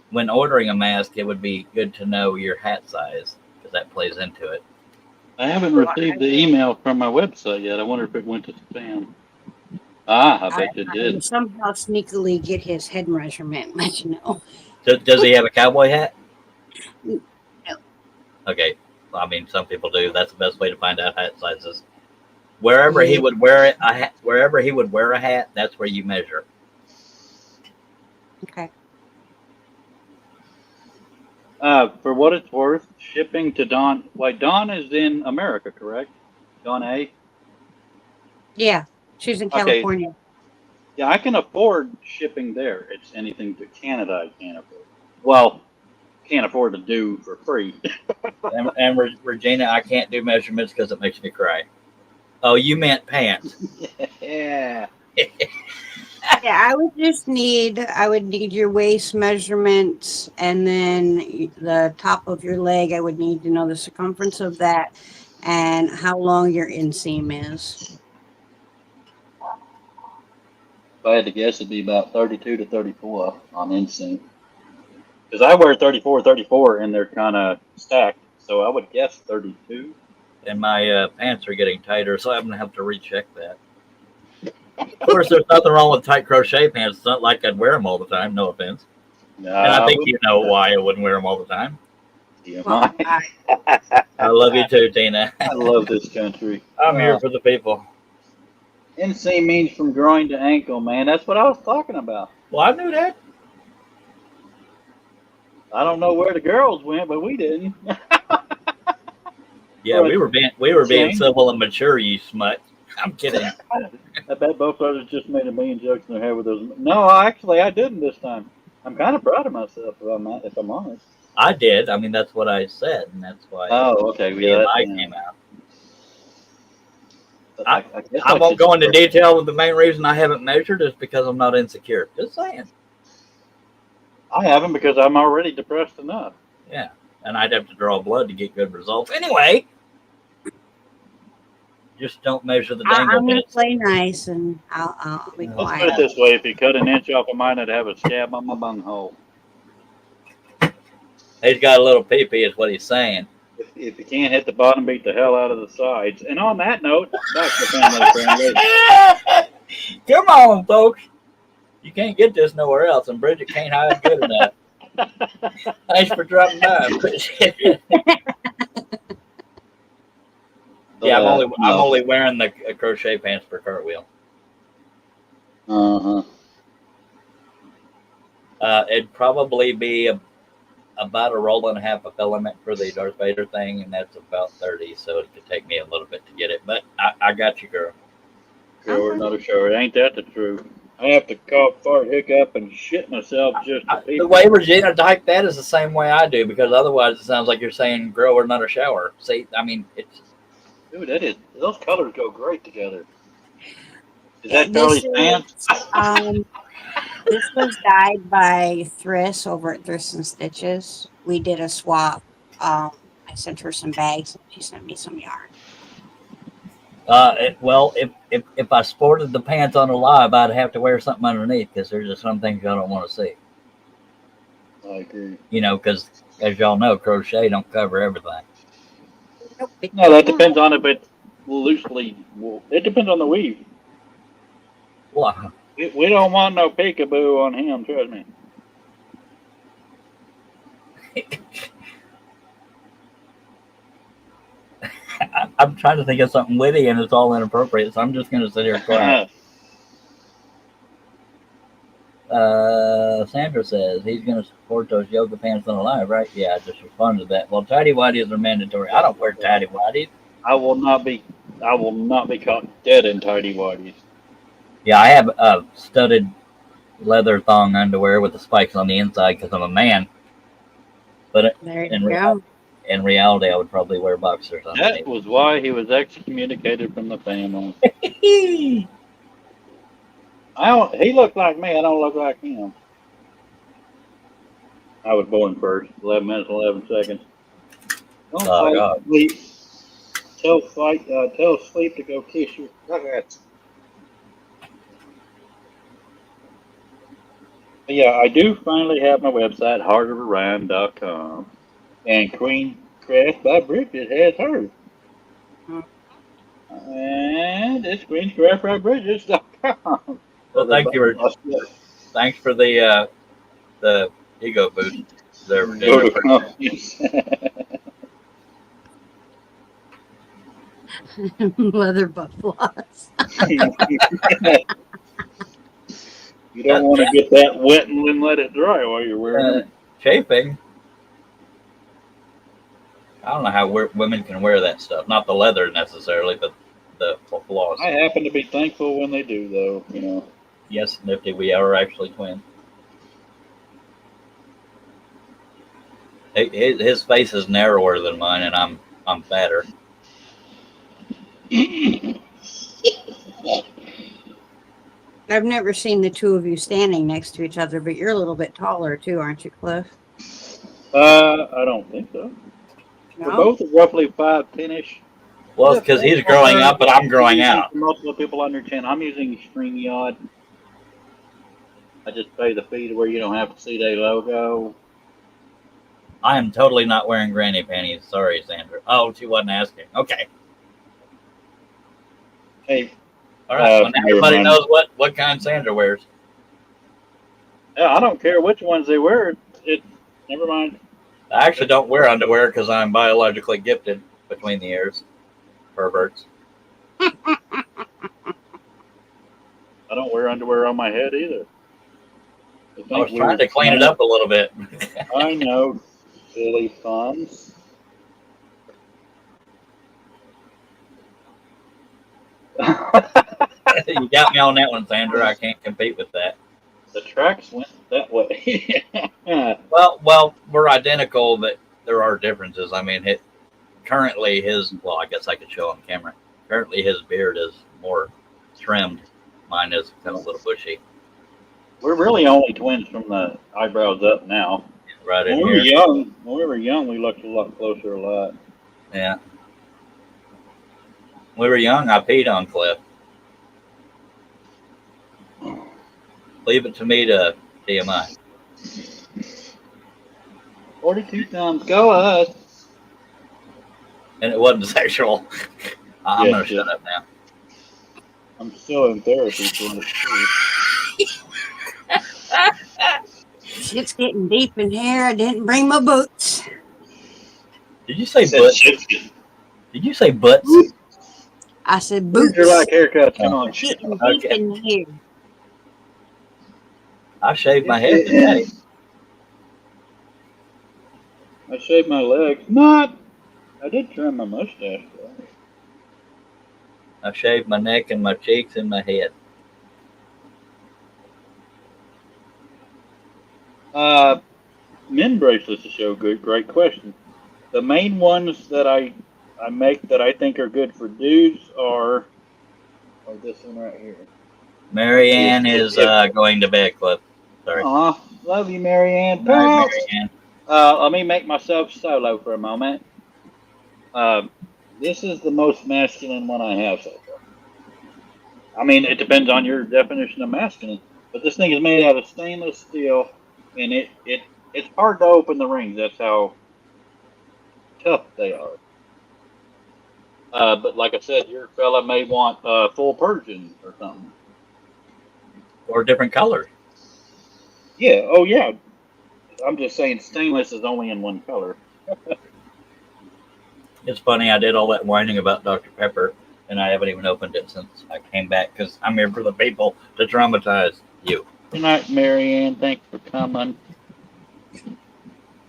When ordering a mask, it would be good to know your hat size because that plays into it. I haven't received the email from my website yet. I wonder if it went to spam. I bet it did. I somehow sneakily get his head measurement and let you know. Does he have a cowboy hat? No. Okay. Well, I mean, some people do. That's the best way to find out hat sizes. Wherever he would wear a hat, that's where you measure. Okay. For what it's worth, shipping to Dawn. Wait, Dawn is in America, correct? Dawn A? Yeah, she's in California. Okay. Yeah, I can afford shipping there. It's anything to Canada I can't afford. Well, can't afford to do for free. and Regina, I can't do measurements because it makes me cry. Oh, you meant pants. Yeah. Yeah, I would need your waist measurements, and then the top of your leg. I would need to know the circumference of that and how long your inseam is. If I had to guess, it'd be about 32 to 34 on inseam. Because I wear 34, and they're kind of stacked, so I would guess 32. And my pants are getting tighter, so I'm going to have to recheck that. Of course, there's nothing wrong with tight crochet pants. It's not like I'd wear them all the time. No offense. And I think you know why I wouldn't wear them all the time. Well, I love you too, Tina. I love this country. I'm here for the people. Inseam means from groin to ankle, man. That's what I was talking about. Well, I knew that. I don't know where the girls went, but we didn't. Yeah, Or we were being Shane. civil and mature, you smut. I'm kidding. I bet both brothers just made a million jokes in their head with those. No, actually, I didn't this time. I'm kind of proud of myself, if I'm honest. I did. I mean, that's what I said, and that's why Oh, okay. Yeah, TMI yeah. came out. But I, I guess I I won't should. go into detail. With the main reason I haven't measured is because I'm not insecure. Just saying. I haven't because I'm already depressed enough. Yeah, and I'd have to draw blood to get good results. Anyway, just don't measure the dangle I'm going to bits. play nice and I'll be Let's put it quiet. this way: if you cut an inch off of mine, I'd have a scab on my bunghole. He's got a little pee-pee, is what he's saying. If you can't hit the bottom, beat the hell out of the sides. And on that note, back to family friendly. Come on, folks. You can't get this nowhere else, and Bridget can't hide good enough. Thanks for dropping by. Yeah, I'm only wearing the crochet pants for cartwheel. Uh-huh. It'd probably be about a roll and a half of filament for the Darth Vader thing, and that's about 30, so it could take me a little bit to get it. But I got you, girl. Sure, another show. Ain't that the truth? I have to cough, fart, hiccup, and shit myself just to The people. way Regina typed that is the same way I do, because otherwise it sounds like you're saying grow or not a shower. See, I mean, it's... Dude, those colors go great together. Is Yeah, that Charlie's pants? this was dyed by Thriss over at Thriss and Stitches. We did a swap. I sent her some bags and she sent me some yarn. Well, if I sported the pants on a live, I'd have to wear something underneath, because there's just some things y'all don't want to see. I agree. You know, because as y'all know, crochet don't cover everything. Nope, No, that depends on if it's loosely. It depends on the weave. Well, We don't want no peekaboo on him, trust me. I'm trying to think of something witty, and it's all inappropriate, so I'm just going to sit here quiet. Sandra says he's going to support those yoga pants on the live, right? Yeah, I just responded to that. Well, tidy whities are mandatory. I don't wear tidy whities. I will not be caught dead in tidy whities. Yeah, I have studded leather thong underwear with the spikes on the inside because I'm a man. But there you go. In reality, I would probably wear boxers underneath. That was why he was excommunicated from the family. He looked like me. I don't look like him. I was born first. 11 minutes, 11 seconds. Don't fight sleep. Tell sleep to go kiss your nuts. Yeah, I do finally have my website, heartoforion.com. And Queen Craft by Bridget has hers. And it's queenscraft.bridget.com. Well, thank you. Thanks for the ego boost there, Leather butt floss. You don't want to get that wet and then let it dry while you're wearing it. Chafing. I don't know how women can wear that stuff. Not the leather necessarily, but the floss. I happen to be thankful when they do, though. You know. Yes, Nifty, we are actually twins. His face is narrower than mine, and I'm fatter. I've never seen the two of you standing next to each other, but you're a little bit taller too, aren't you, Cliff? I don't think so. No? We're both roughly 5'10"ish. Well, it's because he's growing up, but I'm growing out. For most of the people under 10, I'm using StreamYard. I just pay the fee to where you don't have to see their logo. I am totally not wearing granny panties. Sorry, Sandra. Oh, she wasn't asking. Okay. Hey. All right. Well, now everybody knows what kind Sandra wears. Yeah, I don't care which ones they wear. Never mind. I actually don't wear underwear because I'm biologically gifted between the ears. Perverts. I don't wear underwear on my head either. I was trying to clean it up a little bit. I know, silly thumbs. You got me on that one, Sandra. I can't compete with that. The tracks went that way. Well, we're identical, but there are differences. I mean, currently well, I guess I could show on camera. Currently, his beard is more trimmed. Mine is kind of a little bushy. We're really only twins from the eyebrows up now. Right in When here. we were young, we looked a lot closer, a lot. Yeah. When we were young, I peed on Cliff. Leave it to me to TMI. 42 times, go us. And it wasn't sexual. I'm Yes, going to shut up now. I'm still in therapy for this too. Shit's getting deep in here. I didn't bring my boots. Did you say Said butts? shit. Did you say butts? I said Where's boots. your like haircut? Come on. Getting deep Okay. in here. I shaved my head today. I shaved my legs. Not. I did trim my mustache. I shaved my neck and my cheeks and my head. Men bracelets to show good. Great question. The main ones that I make that I think are good for dudes are this one right here. Marianne is going to bed, Cliff. Sorry. Aw, love you, Marianne. Good night, Marianne. Let me make myself solo for a moment. This is the most masculine one I have so far. I mean, it depends on your definition of masculine, but this thing is made out of stainless steel, and it's hard to open the rings. That's how tough they are. But like I said, your fella may want full Persian or something. Or different colors. Yeah. Oh, yeah. I'm just saying stainless is only in one color. It's funny, I did all that whining about Dr. Pepper, and I haven't even opened it since I came back because I'm here for the people to traumatize you. Good night, Marianne. Thanks for coming.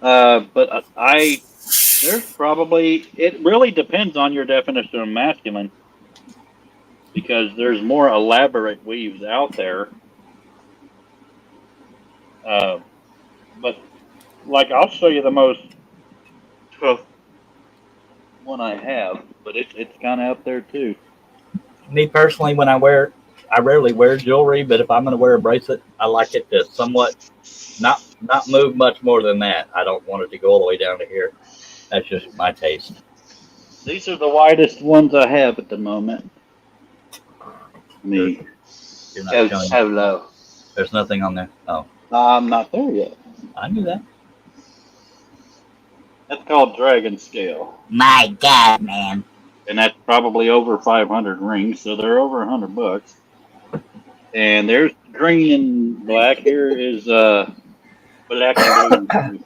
But there's probably, it really depends on your definition of masculine because there's more elaborate weaves out there. But like, I'll show you the most tough one I have, but it's kind of out there too. Me personally, when I rarely wear jewelry, but if I'm going to wear a bracelet, I like it to somewhat not move much more than that. I don't want it to go all the way down to here. That's just my taste. These are the widest ones I have at the moment. Me. You're not showing Solo. There's nothing on there. Oh, I'm not there yet. I knew that. That's called dragon scale. My God, man. And that's probably over 500 rings, so they're over $100. And there's green and black. Here is black and blue.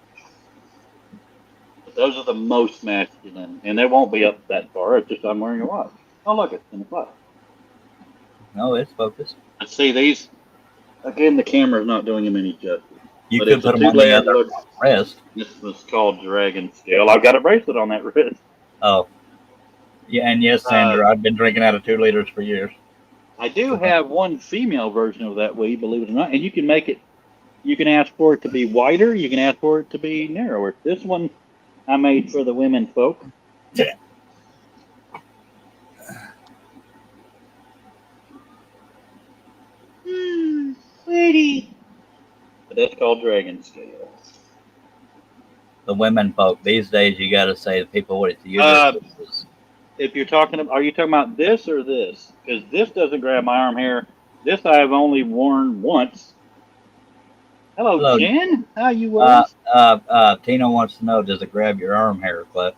But those are the most masculine, and they won't be up that far. It's just I'm wearing a watch. Oh, look, it's 10 o'clock. No, it's focused. Let's see these. Again, the camera's not doing them any justice. You But could it's a put them on the two-layered other look. wrist. This was called dragon scale. I've got a bracelet on that wrist. Oh. Yeah, and yes, Sandra, I've been drinking out of 2 liters for years. I do have one female version of that weave, believe it or not, and you can make it. You can ask for it to be wider. You can ask for it to be narrower. This one I made for the women folk. Yeah. Sweetie. But that's called dragon scale. The women folk. These days, you got to say the people what it's used. If you're talking about, are you talking about this or this? Because this doesn't grab my arm hair. This I have only worn once. Hello. Jen. How you Tina wants to know, does it grab your arm hair, Cliff?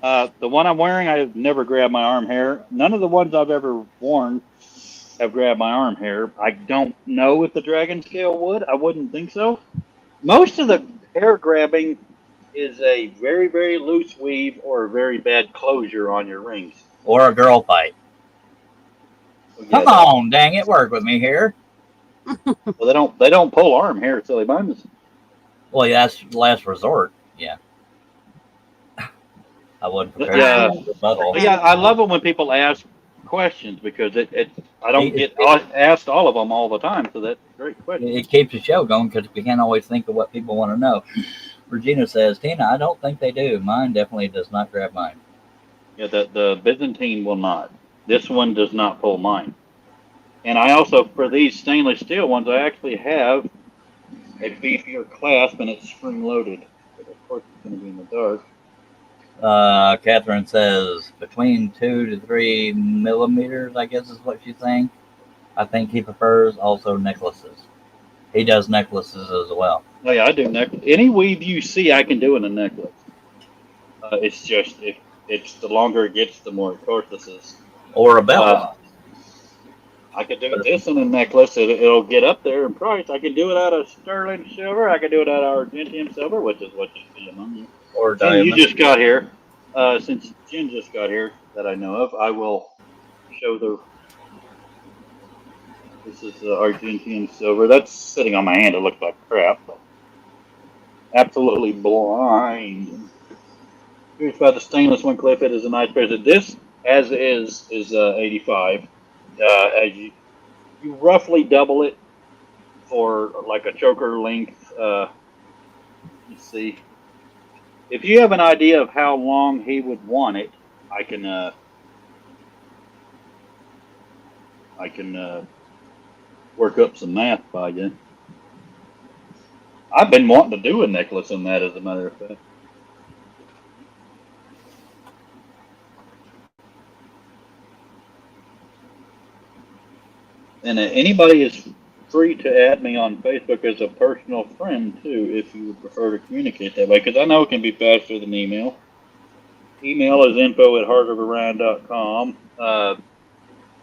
The one I'm wearing, I've never grabbed my arm hair. None of the ones I've ever worn have grabbed my arm hair. I don't know if the dragon scale would. I wouldn't think so. Most of the hair grabbing is a very, very loose weave or a very bad closure on your rings. Or a girl fight. So, Come on, dang it, work with me here. Well, they don't pull arm here at Silly Buns. Well, yeah, that's last resort. Yeah, I wasn't prepared for Yeah, that rebuttal. yeah. I love it when people ask questions because it I don't It, get it, asked all of them all the time. So that's a great question. it keeps the show going because we can't always think of what people want to know. Regina says, Tina, I don't think they do. Mine definitely does not grab mine. Yeah, the Byzantine will not. This one does not pull mine. And I also, for these stainless steel ones, I actually have a beefier clasp and it's spring loaded. But of course, it's going to be in the dark. Catherine says between 2 to 3 millimeters, I guess is what she's saying. I think he prefers also necklaces. He does necklaces as well. Oh yeah, I do necklace. Any weave you see, I can do in a necklace. It's just if it's the longer it gets, the more tortoises. Or a belt. I could do this in a necklace. It'll get up there in price. I can do it out of sterling silver. I can do it out of Argentium silver, which is what you see among you. Or Jen, you diamond. just got here. Since Jen just got here, that I know of, I will show the. This is Argentine silver. That's sitting on my hand. It looks like crap. But absolutely blind. Here's about the stainless one, Cliff. It is a nice pair. This, as is 85. As you roughly double it for like a choker length. Let's see. If you have an idea of how long he would want it, I can work up some math by you. I've been wanting to do a necklace in that, as a matter of fact. And anybody is free to add me on Facebook as a personal friend too, if you would prefer to communicate that way, because I know it can be faster than email. Email is info@heartoforion.com,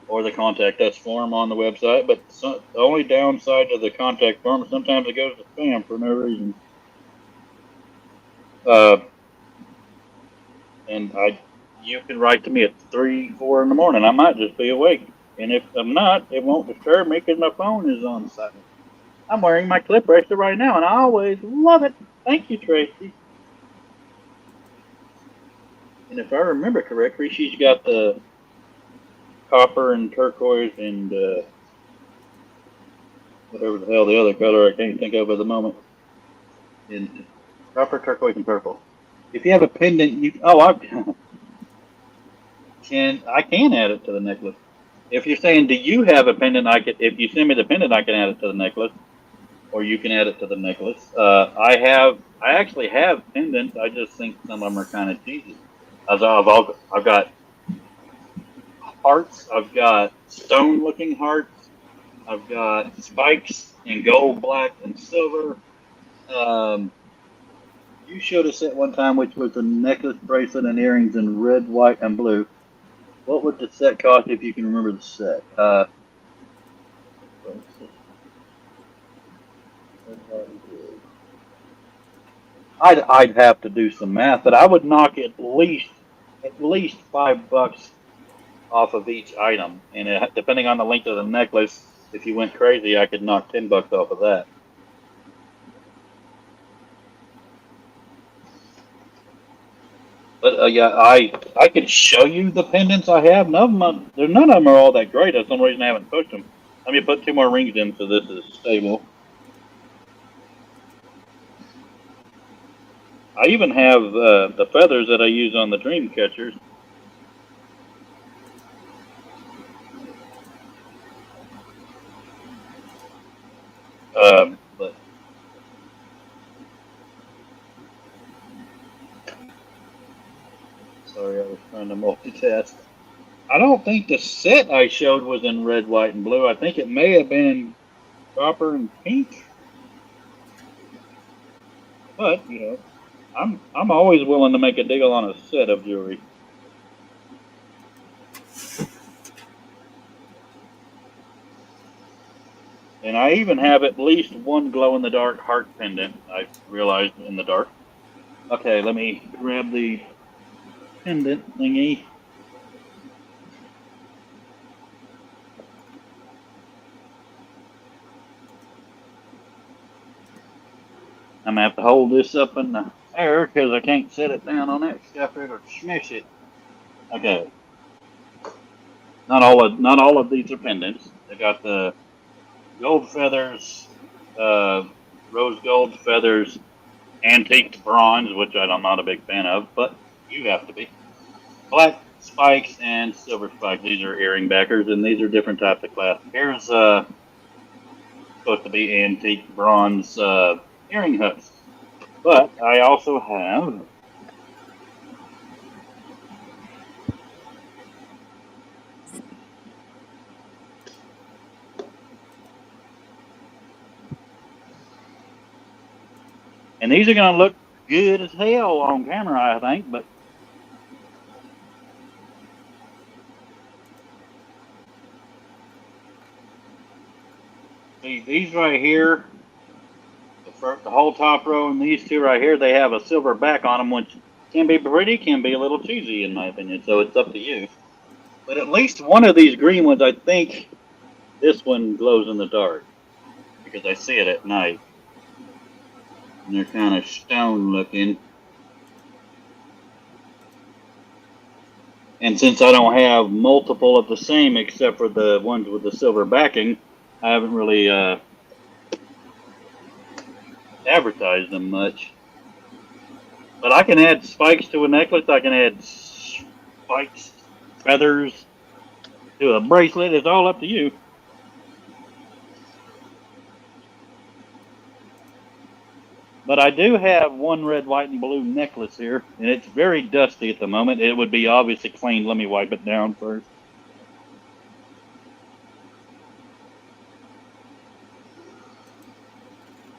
or the contact us form on the website. But the only downside to the contact form is sometimes it goes to spam for no reason. And you can write to me at 3, 4 in the morning. I might just be awake. And if I'm not, it won't disturb me because my phone is on silent. I'm wearing my clip bracelet right now, and I always love it. Thank you, Tracy. And if I remember correctly, she's got the copper and turquoise and whatever the hell the other color I can't think of at the moment. In copper, turquoise, and purple. If you have a pendant, I can add it to the necklace. If you're saying, do you have a pendant? If you send me the pendant, I can add it to the necklace, or you can add it to the necklace. I actually have pendants. I just think some of them are kind of cheesy. I've got hearts. I've got stone-looking hearts. I've got spikes in gold, black, and silver. You showed us at one time, which was a necklace, bracelet, and earrings in red, white, and blue. What would the set cost if you can remember the set? I'd have to do some math, but I would knock at least $5 off of each item, and depending on the length of the necklace, if you went crazy, I could knock $10 off of that. But yeah, I could show you the pendants I have. None of them are all that great. That's the only reason I haven't pushed them. Let me put 2 more rings in so this is stable. I even have the feathers that I use on the dream catchers. But sorry, I was trying to multitask. I don't think the set I showed was in red, white, and blue. I think it may have been copper and pink. But I'm always willing to make a deal on a set of jewelry. And I even have at least one glow-in-the-dark heart pendant, I realized in the dark. Okay, let me grab the pendant thingy. I'm gonna have to hold this up in the air because I can't set it down on that stuff. It'll smash it. Okay. Not all of these are pendants. They got the gold feathers, uh, rose gold feathers, antique bronze, which I'm not a big fan of, but you have to be. Black spikes and silver spikes. These are earring backers, and these are different types of clasp. Here's supposed to be antique bronze earring hooks. But I also have and these are going to look good as hell on camera, I think, but see, these right here, the whole top row and these two right here, they have a silver back on them, which can be pretty, can be a little cheesy in my opinion, so it's up to you. But at least one of these green ones, I think this one glows in the dark because I see it at night. And they're kind of stone looking. And since I don't have multiple of the same except for the ones with the silver backing, I haven't really advertised them much. But I can add spikes to a necklace. I can add spikes, feathers to a bracelet. It's all up to you. But I do have one red, white, and blue necklace here, and it's very dusty at the moment. It would be obviously clean. Let me wipe it down first.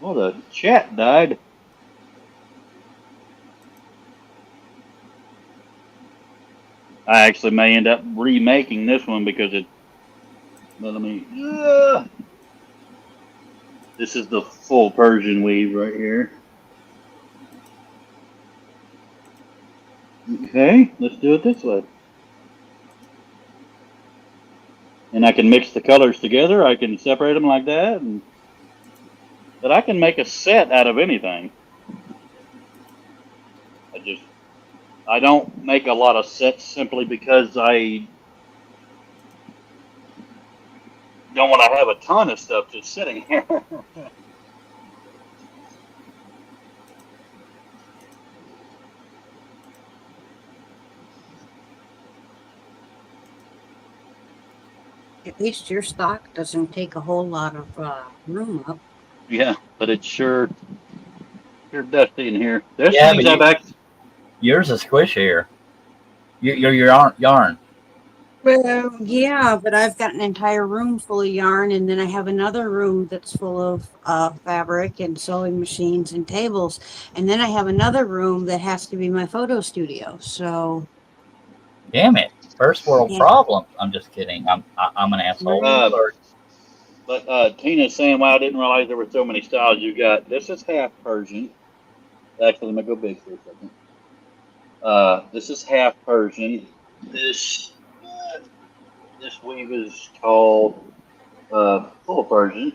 Well, the chat died. I actually may end up remaking this one because it. Let me. This is the full Persian weave right here. Okay, let's do it this way. And I can mix the colors together. I can separate them like that. But I can make a set out of anything. I don't make a lot of sets simply because I don't want to have a ton of stuff just sitting here. At least your stock doesn't take a whole lot of room up. Yeah, but it's sure dusty in here. There's Yeah, things but I've actually. yours is squishier. Your yarn. Well, yeah, but I've got an entire room full of yarn, and then I have another room that's full of fabric and sewing machines and tables, and then I have another room that has to be my photo studio. So, Damn it! First world yeah. problems. I'm just kidding. I'm an asshole. Right. Uh, but Tina's saying, "Wow, I didn't realize there were so many styles you got." This is half Persian. Actually, let me go big for a second. This is half Persian. This this weave is called full Persian.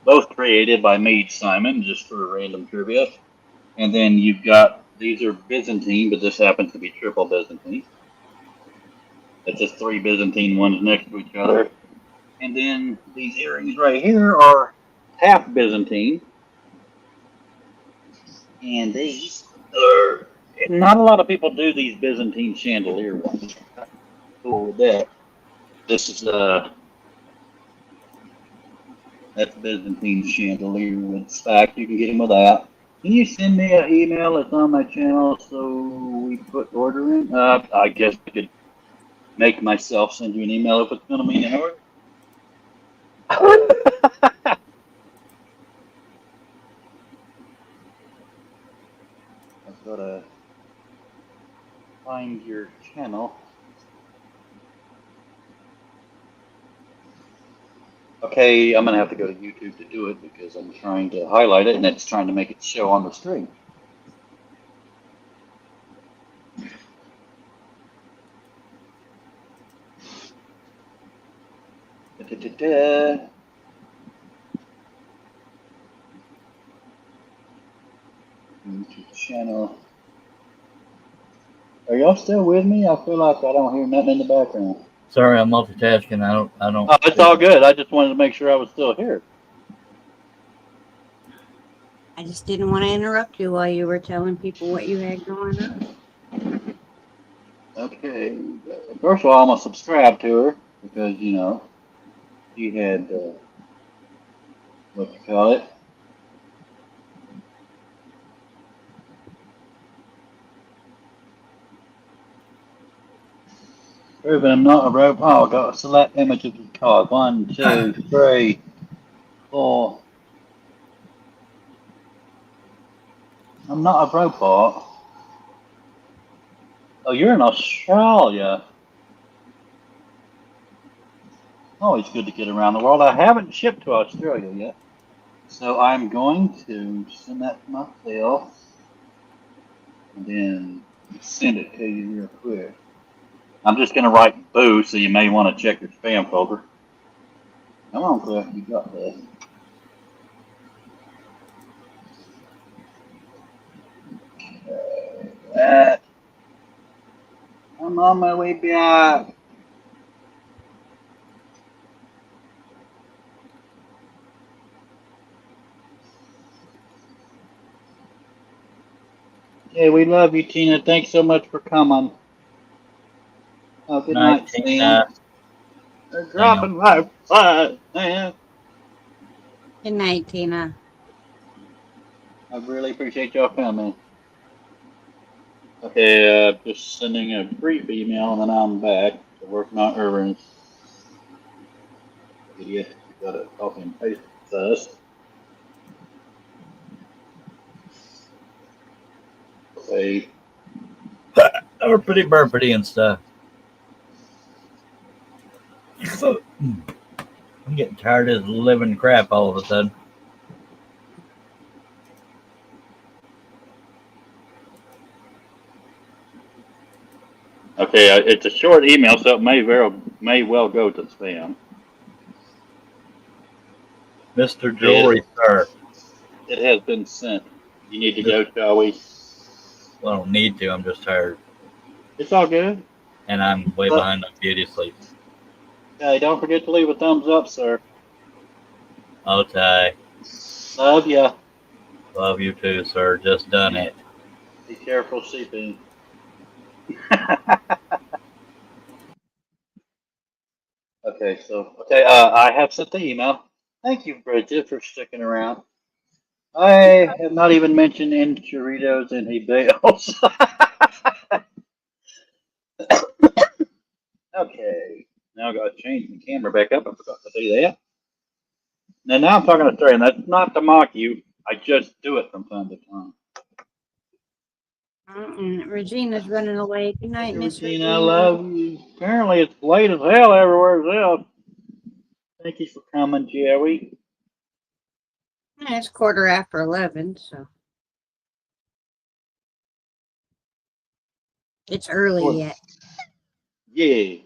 Both created by Mead Simon, just for random trivia. And then you've got these are Byzantine, but this happens to be triple Byzantine. It's just three Byzantine ones next to each other. And then these earrings right here are half Byzantine. And these are not a lot of people do these Byzantine chandelier ones. Cool with that. This is that's Byzantine chandelier with stack. You can get them without. Can you send me an email? It's on my channel, so we put order in. I guess I could make myself send you an email if it's going to be an order. I've got to find your channel. Okay, I'm going to have to go to YouTube to do it because I'm trying to highlight it and it's trying to make it show on the screen. Da-da-da-da. channel. Are y'all still with me? I feel like I don't hear nothing in the background. Sorry, I'm multitasking. I don't. Oh, it's all good. I just wanted to make sure I was still here. I just didn't want to interrupt you while you were telling people what you had going on. Okay. First of all, I'm gonna subscribe to her because she had what you call it. Proven I'm not a robot. Oh, I got to select image of the card. 1, 2, 3, 4. I'm not a robot. Oh, you're in Australia. Always good to get around the world. I haven't shipped to Australia yet. So I'm going to send that to myself and then send it to you real quick. I'm just going to write boo, so you may want to check your spam folder. Come on, Cliff, you got this. I'm on my way back. Hey, we love you, Tina. Thanks so much for coming. Oh, good night, Sam. 19. They're Hang on. dropping like flies, man. Good night, Tina. I really appreciate y'all coming. Okay, just sending a brief email and then I'm back to work my errands. Idiot, you gotta copy and paste it first. Wait. Or pretty burpity and stuff. I'm getting tired of this living crap all of a sudden. Okay, it's a short email, so it may well go to spam. Mr. Jewelry, sir. It has been sent. You need to go, shall we? Well, I don't need to. I'm just tired. It's all good. And I'm way behind on beauty sleep. Hey, don't forget to leave a thumbs up, sir. Okay. Love ya. Love you too, sir. Just done it. Be careful sleeping. Okay, I have sent the email. Thank you, Bridget, for sticking around. I have not even mentioned enchiladas and he bails. Okay, now I got to change the camera back up. I forgot to do that. Now I'm talking to Trey, and that's not to mock you. I just do it from time to time. Regina's running away. Good night, Hey, Miss Regina, I Regina. love you. Apparently it's late as hell everywhere else. Thank you for coming, Jerry. It's 11:15, so it's early yet. Yeah.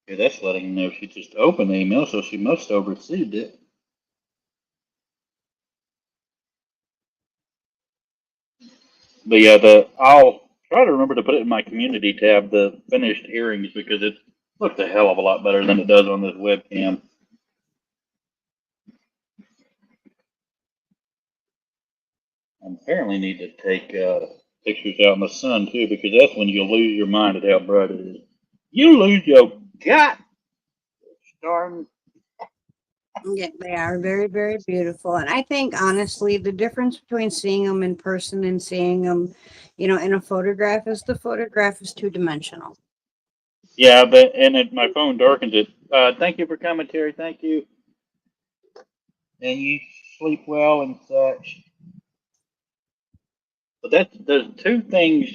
Okay, that's letting me know she just opened the email, so she must have received it. But yeah, I'll try to remember to put it in my community tab, the finished earrings, because it looks a hell of a lot better than it does on this webcam. I apparently need to take pictures out in the sun too, because that's when you'll lose your mind at how bright it is. You lose your god darn. Yeah, they are very, very beautiful. And I think, honestly, the difference between seeing them in person and seeing them, in a photograph is the photograph is two-dimensional. Yeah, but my phone darkens it. Thank you for coming, Terry. Thank you. And you sleep well and such. But there's two things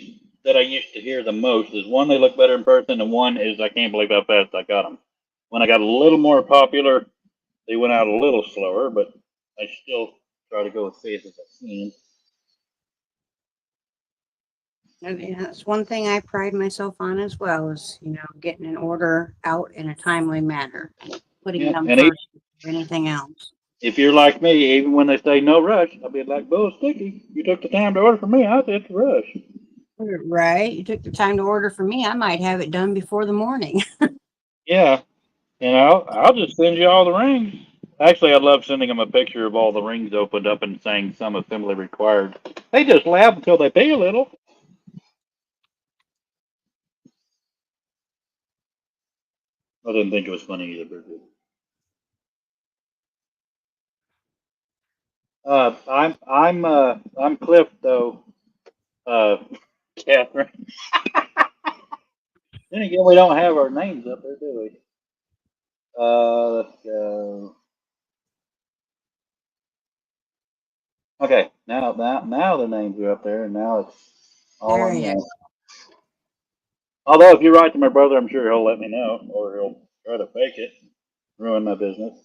that I used to hear the most. Is one, they look better in person, and one is I can't believe how fast I got them. When I got a little more popular, they went out a little slower, but I still try to go as fast as I can. And that's one thing I pride myself on as well is, getting an order out in a timely manner, putting Yeah, them and first before anything else. If you're like me, even when they say no rush, I'll be like, "Bull sticky. You took the time to order for me. I said to rush." Right. You took the time to order for me. I might have it done before the morning. Yeah, and I'll just send you all the rings. Actually, I'd love sending them a picture of all the rings opened up and saying some assembly required. They just laugh until they pay a little. I didn't think it was funny either, Bridget. I'm Cliff though. Uh, Catherine. Then again, we don't have our names up there, do we? Let's go. Okay, now the names are up there, and now it's all There on you there. Although if you write to my brother, I'm sure he'll let me know, or he'll try to fake it, ruin my business.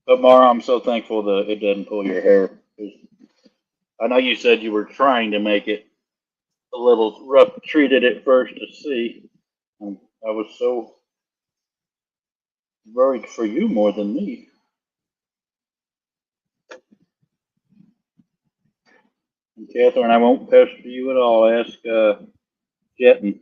But Mara, I'm so thankful that it doesn't pull your hair. 'Cause I know you said you were trying to make it a little rough treated at first to see. I was so worried for you more than me. And Catherine, I won't pester you at all. Ask Jetton.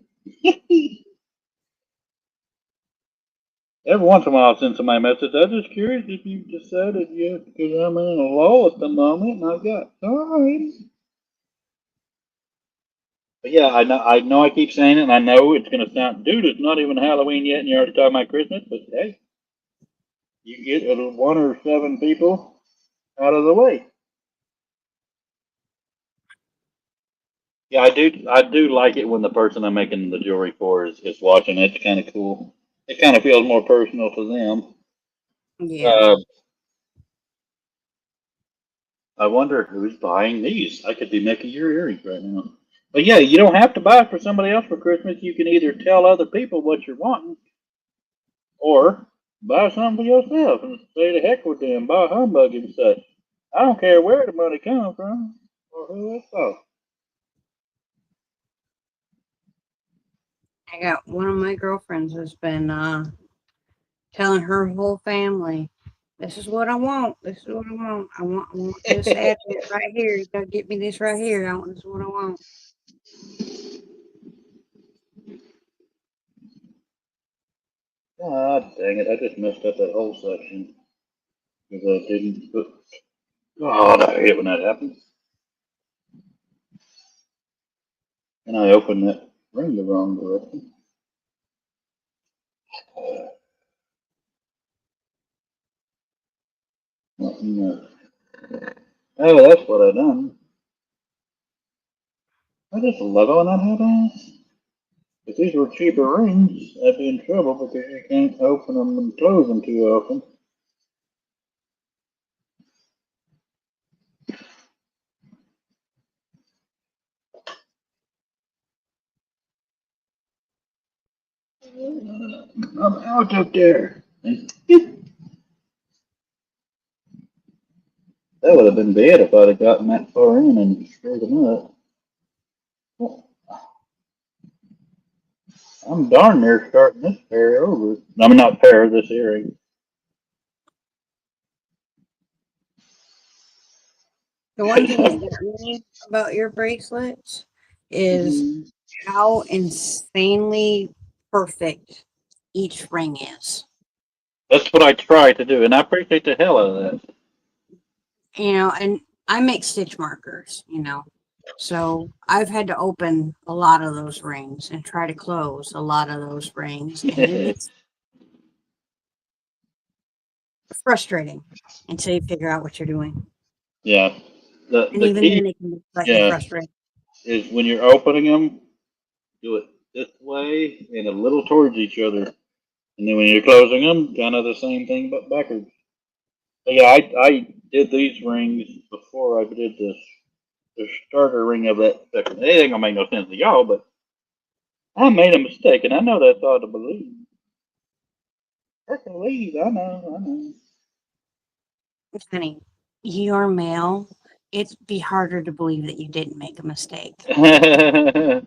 Every once in a while, I'll send somebody a message. I'm just curious if you decided yet, because I'm in a lull at the moment and I've got time. But yeah, I know I keep saying it, and I know it's going to sound, dude, it's not even Halloween yet, and you're already talking about Christmas. But hey, you get one or seven people out of the way. Yeah, I do like it when the person I'm making the jewelry for is watching. It's kind of cool. It kind of feels more personal to them. Yeah. Uh, I wonder who's buying these. I could be making your earrings right now. But yeah, you don't have to buy for somebody else for Christmas. You can either tell other people what you're wanting, or buy something for yourself and say the heck with them, buy humbug and such. I don't care where the money comes from or who it's for. I got one of my girlfriends has been telling her whole family, "This is what I want. This is what I want. I want this address right here. You gotta get me this right here. This is what I want." God dang it, I just messed up that whole section because I didn't put. God, I hate when that happens. And I opened that ring the wrong direction. No. Oh, that's what I done. I just love it when that happens. If these were cheaper rings, I'd be in trouble because you can't open them and close them too often. I'm out up there. That would have been bad if I'd have gotten that far in and screwed them up. I'm darn near starting this pair over. I mean, not pair, this earring. The one thing that got me about your bracelets is Mhm. how insanely perfect each ring is. That's what I try to do, and I appreciate the hell out of that. And I make stitch markers. So I've had to open a lot of those rings and try to close a lot of those rings. And it is frustrating until you figure out what you're doing. Yeah. The And the even key, then, it can be slightly yeah, frustrating. is when you're opening them, do it this way and a little towards each other. And then when you're closing them, kind of the same thing but backwards. But yeah, I did these rings before I did the starter ring of that second. It ain't gonna make no sense to y'all, but I made a mistake, and I know that's hard to believe. Hercules, I Honey, you're male. It'd be harder to believe that you didn't make a mistake. know.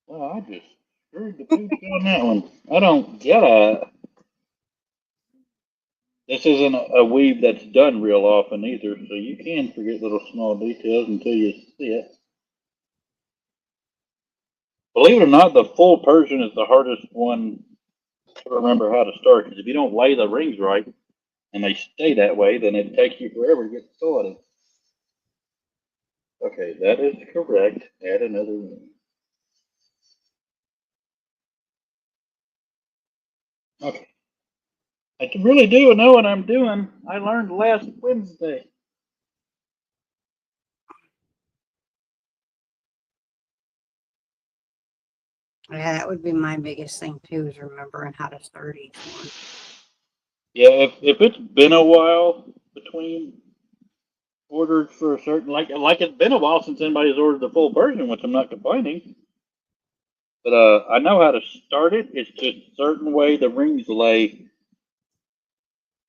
Well, I just Screwed the pooch on that one. I don't get it. This isn't a weave that's done real often either, so you can forget little small details until you see it. Believe it or not, the full Persian is the hardest one to remember how to start, because if you don't lay the rings right and they stay that way, then it takes you forever to get started. Okay, that is correct. Add another ring. Okay. I really do know what I'm doing. I learned last Wednesday. Yeah, that would be my biggest thing too, is remembering how to start each one. Yeah, if it's been a while between orders for a certain, like it's been a while since anybody's ordered the full version, which I'm not complaining. But I know how to start it. It's just a certain way the rings lay.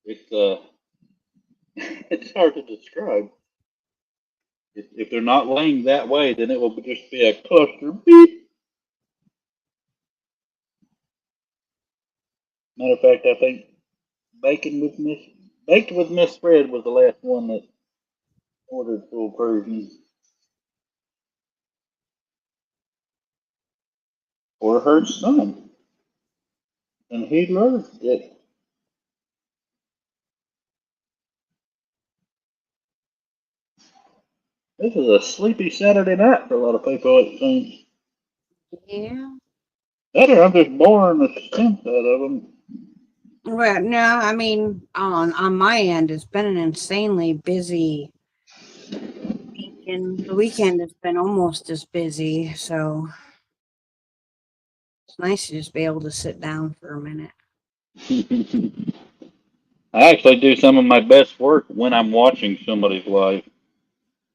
It's it's hard to describe. If they're not laying that way, then it will just be a cluster. Beep. Matter of fact, I think bacon with Miss baked with Miss Fred was the last one that ordered full Persian, or her son, and he loved it. This is a sleepy Saturday night for a lot of people, it seems. Yeah. Better, I'm just boring the sense out of them. Well, no, I mean, on my end, it's been an insanely busy weekend. The weekend has been almost as busy, so it's nice to just be able to sit down for a minute. I actually do some of my best work when I'm watching somebody's live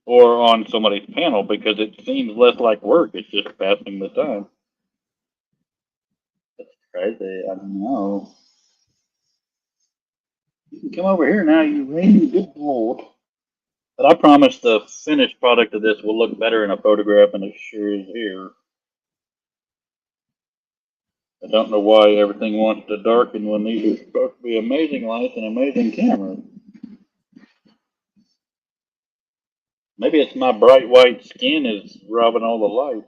or on somebody's panel because it seems less like work. It's just passing the time. That's crazy. I don't know. You can come over here now, you rainy good lord. But I promise the finished product of this will look better in a photograph than it sure is here. I don't know why everything wants to darken when these are supposed to be amazing lights and amazing cameras. Maybe it's my bright white skin is robbing all the light.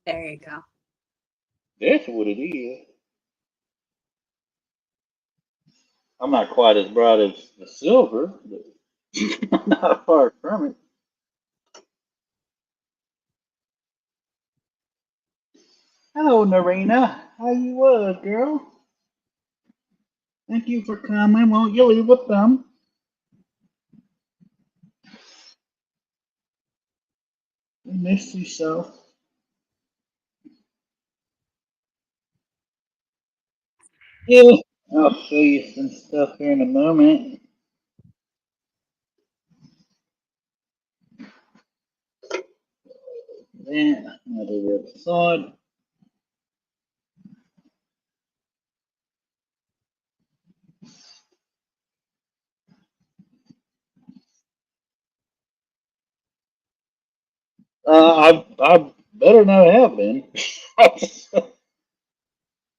There you go. That's what it is. I'm not quite as bright as the silver, but I'm not far from it. Hello, Narina. How you was, girl? Thank you for coming. Won't you leave with them? We missed you so. Yeah. I'll show you some stuff here in a moment. Then I'll do the other side. I better not have been.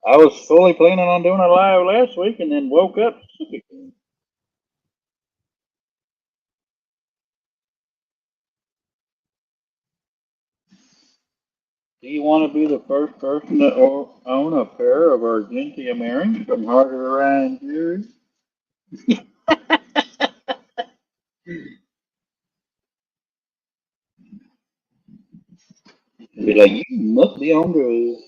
I was fully planning on doing a live last week and then woke up sick again. Do you want to be the first person to own a pair of Argentium earrings from Harder Ryan Jewelry? Be like, you must be on drugs.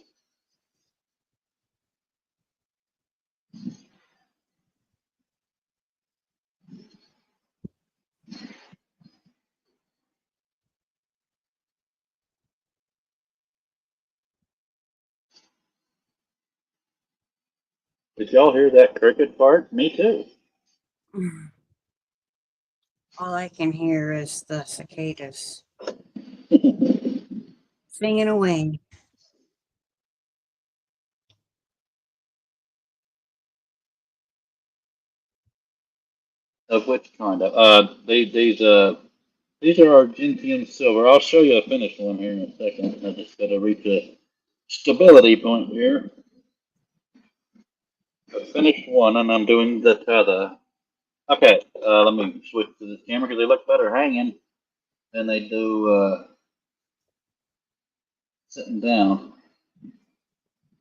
Did y'all hear that cricket fart? Me too. All I can hear is the cicadas singing away. Of which kind of? These are Argentium silver. I'll show you a finished one here in a second. I just gotta reach it. stability point here. I finished one and I'm doing the t'other. Okay, let me switch to this camera because they look better hanging than they do sitting down.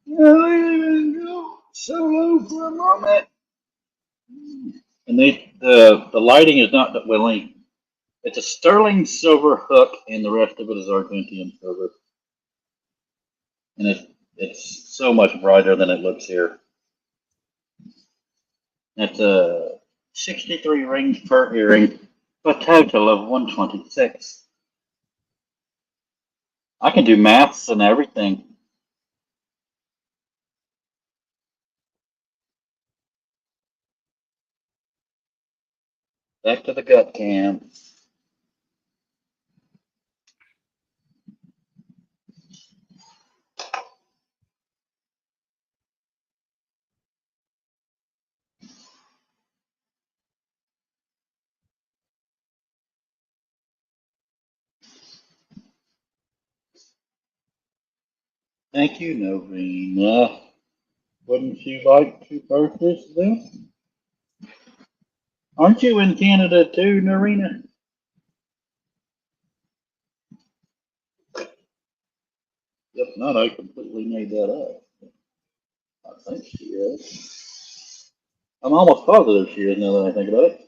Go solo for a moment. And the lighting is not willing. It's a sterling silver hook, and the rest of it is Argentium silver. And it's so much brighter than it looks here. It's a 63 rings per earring, a total of 126. I can do maths and everything. Back to the gut cam. Thank you, Novena. Wouldn't you like to purchase this? Aren't you in Canada too, Norena? If not, I completely made that up. I think she is. I'm almost positive she is now that I think about it.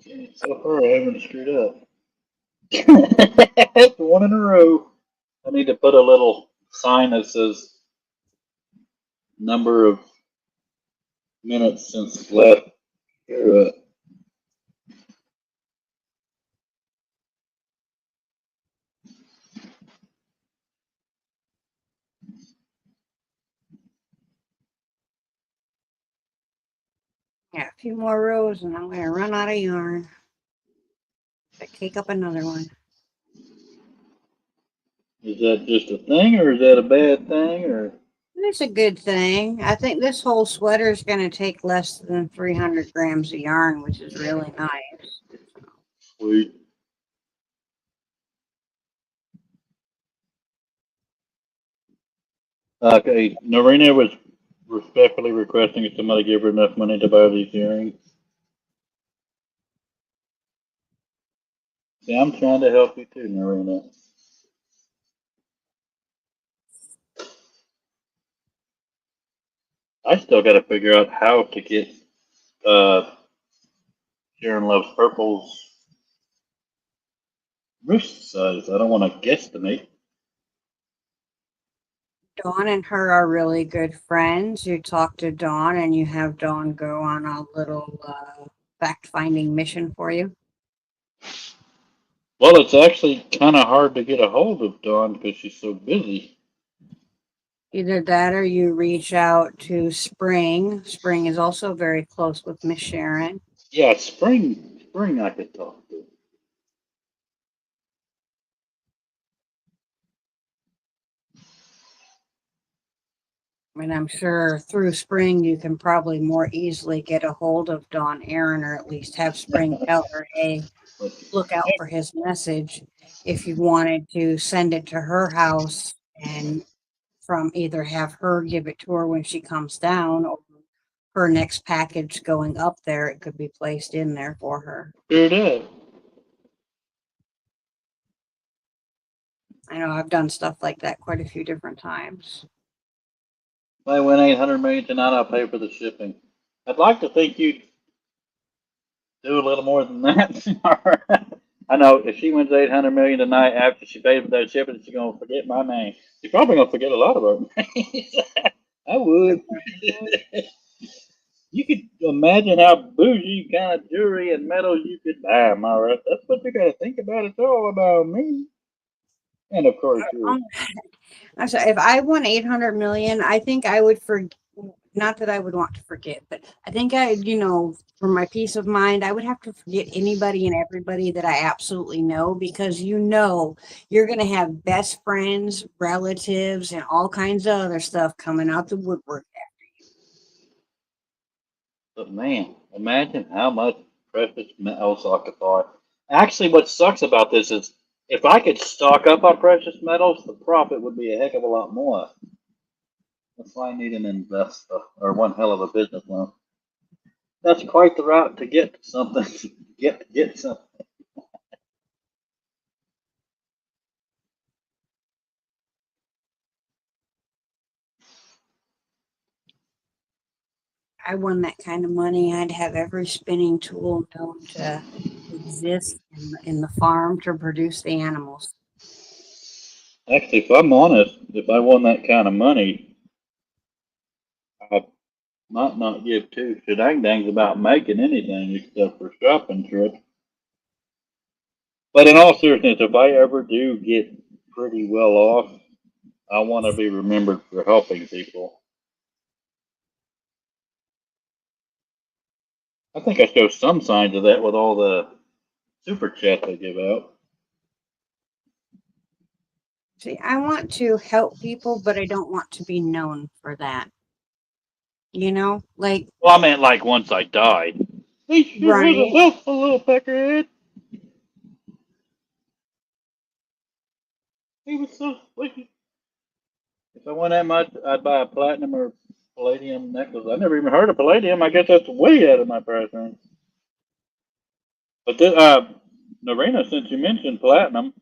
Okay, so far I haven't screwed up. One in a row. I need to put a little sign that says number of minutes since last. Yeah, a few more rows and I'm going to run out of yarn. Take up another one. is that just a thing, or is that a bad thing, or? It's a good thing. I think this whole sweater is going to take less than 300 grams of yarn, which is really nice. Sweet. Okay, Norena was respectfully requesting if somebody give her enough money to buy these earrings. See, I'm trying to help you too, Norena. I still got to figure out how to get Sharon Loves Purple's wrist size. I don't want to guesstimate. Dawn and her are really good friends. You talk to Dawn and you have Dawn go on a little fact-finding mission for you. Well, it's actually kind of hard to get a hold of Dawn because she's so busy. Either that or you reach out to Spring. Spring is also very close with Miss Sharon. Yeah, spring I could talk to. And I'm sure through Spring you can probably more easily get a hold of Dawn Aaron, or at least have Spring tell her, hey, look out for his message. If you wanted to send it to her house and from either have her give it to her when she comes down or her next package going up there, it could be placed in there for her. Sure it is. I know I've done stuff like that quite a few different times. If I win 800 million tonight, I'll pay for the shipping. I'd like to think you'd do a little more than that. I know if she wins 800 million tonight after she pays for that shipping, she's gonna forget my name. She's probably gonna forget a lot of our names. I would. You could imagine how bougie kind of jewelry and metals you could buy, Mara. That's what you gotta think about. It's all about me. And of course, you. I'm sorry, if I won 800 million, I think I would not that I would want to forget, but I think for my peace of mind, I would have to forget anybody and everybody that I absolutely know, because you're going to have best friends, relatives, and all kinds of other stuff coming out the woodwork. But man, imagine how much precious metals I could buy. Actually, what sucks about this is if I could stock up on precious metals, the profit would be a heck of a lot more. That's why I need an investor or one hell of a business loan. That's quite the route to get to something. Get something. I won that kind of money, I'd have every spinning tool known to exist in the farm to produce the animals. Actually, if I'm honest, if I won that kind of money, I might not give two dangs about making anything except for shopping trips. But in all seriousness, if I ever do get pretty well off, I want to be remembered for helping people. I think I show some signs of that with all the super chats I give out. See, I want to help people, but I don't want to be known for that. Like, Well, I meant like once I died. He sure is a right. helpful little peckerhead. He was so sweet. If I won that much, I'd buy a platinum or palladium necklace. I never even heard of palladium. I guess that's way out of my price range. But this, Narina, since you mentioned platinum,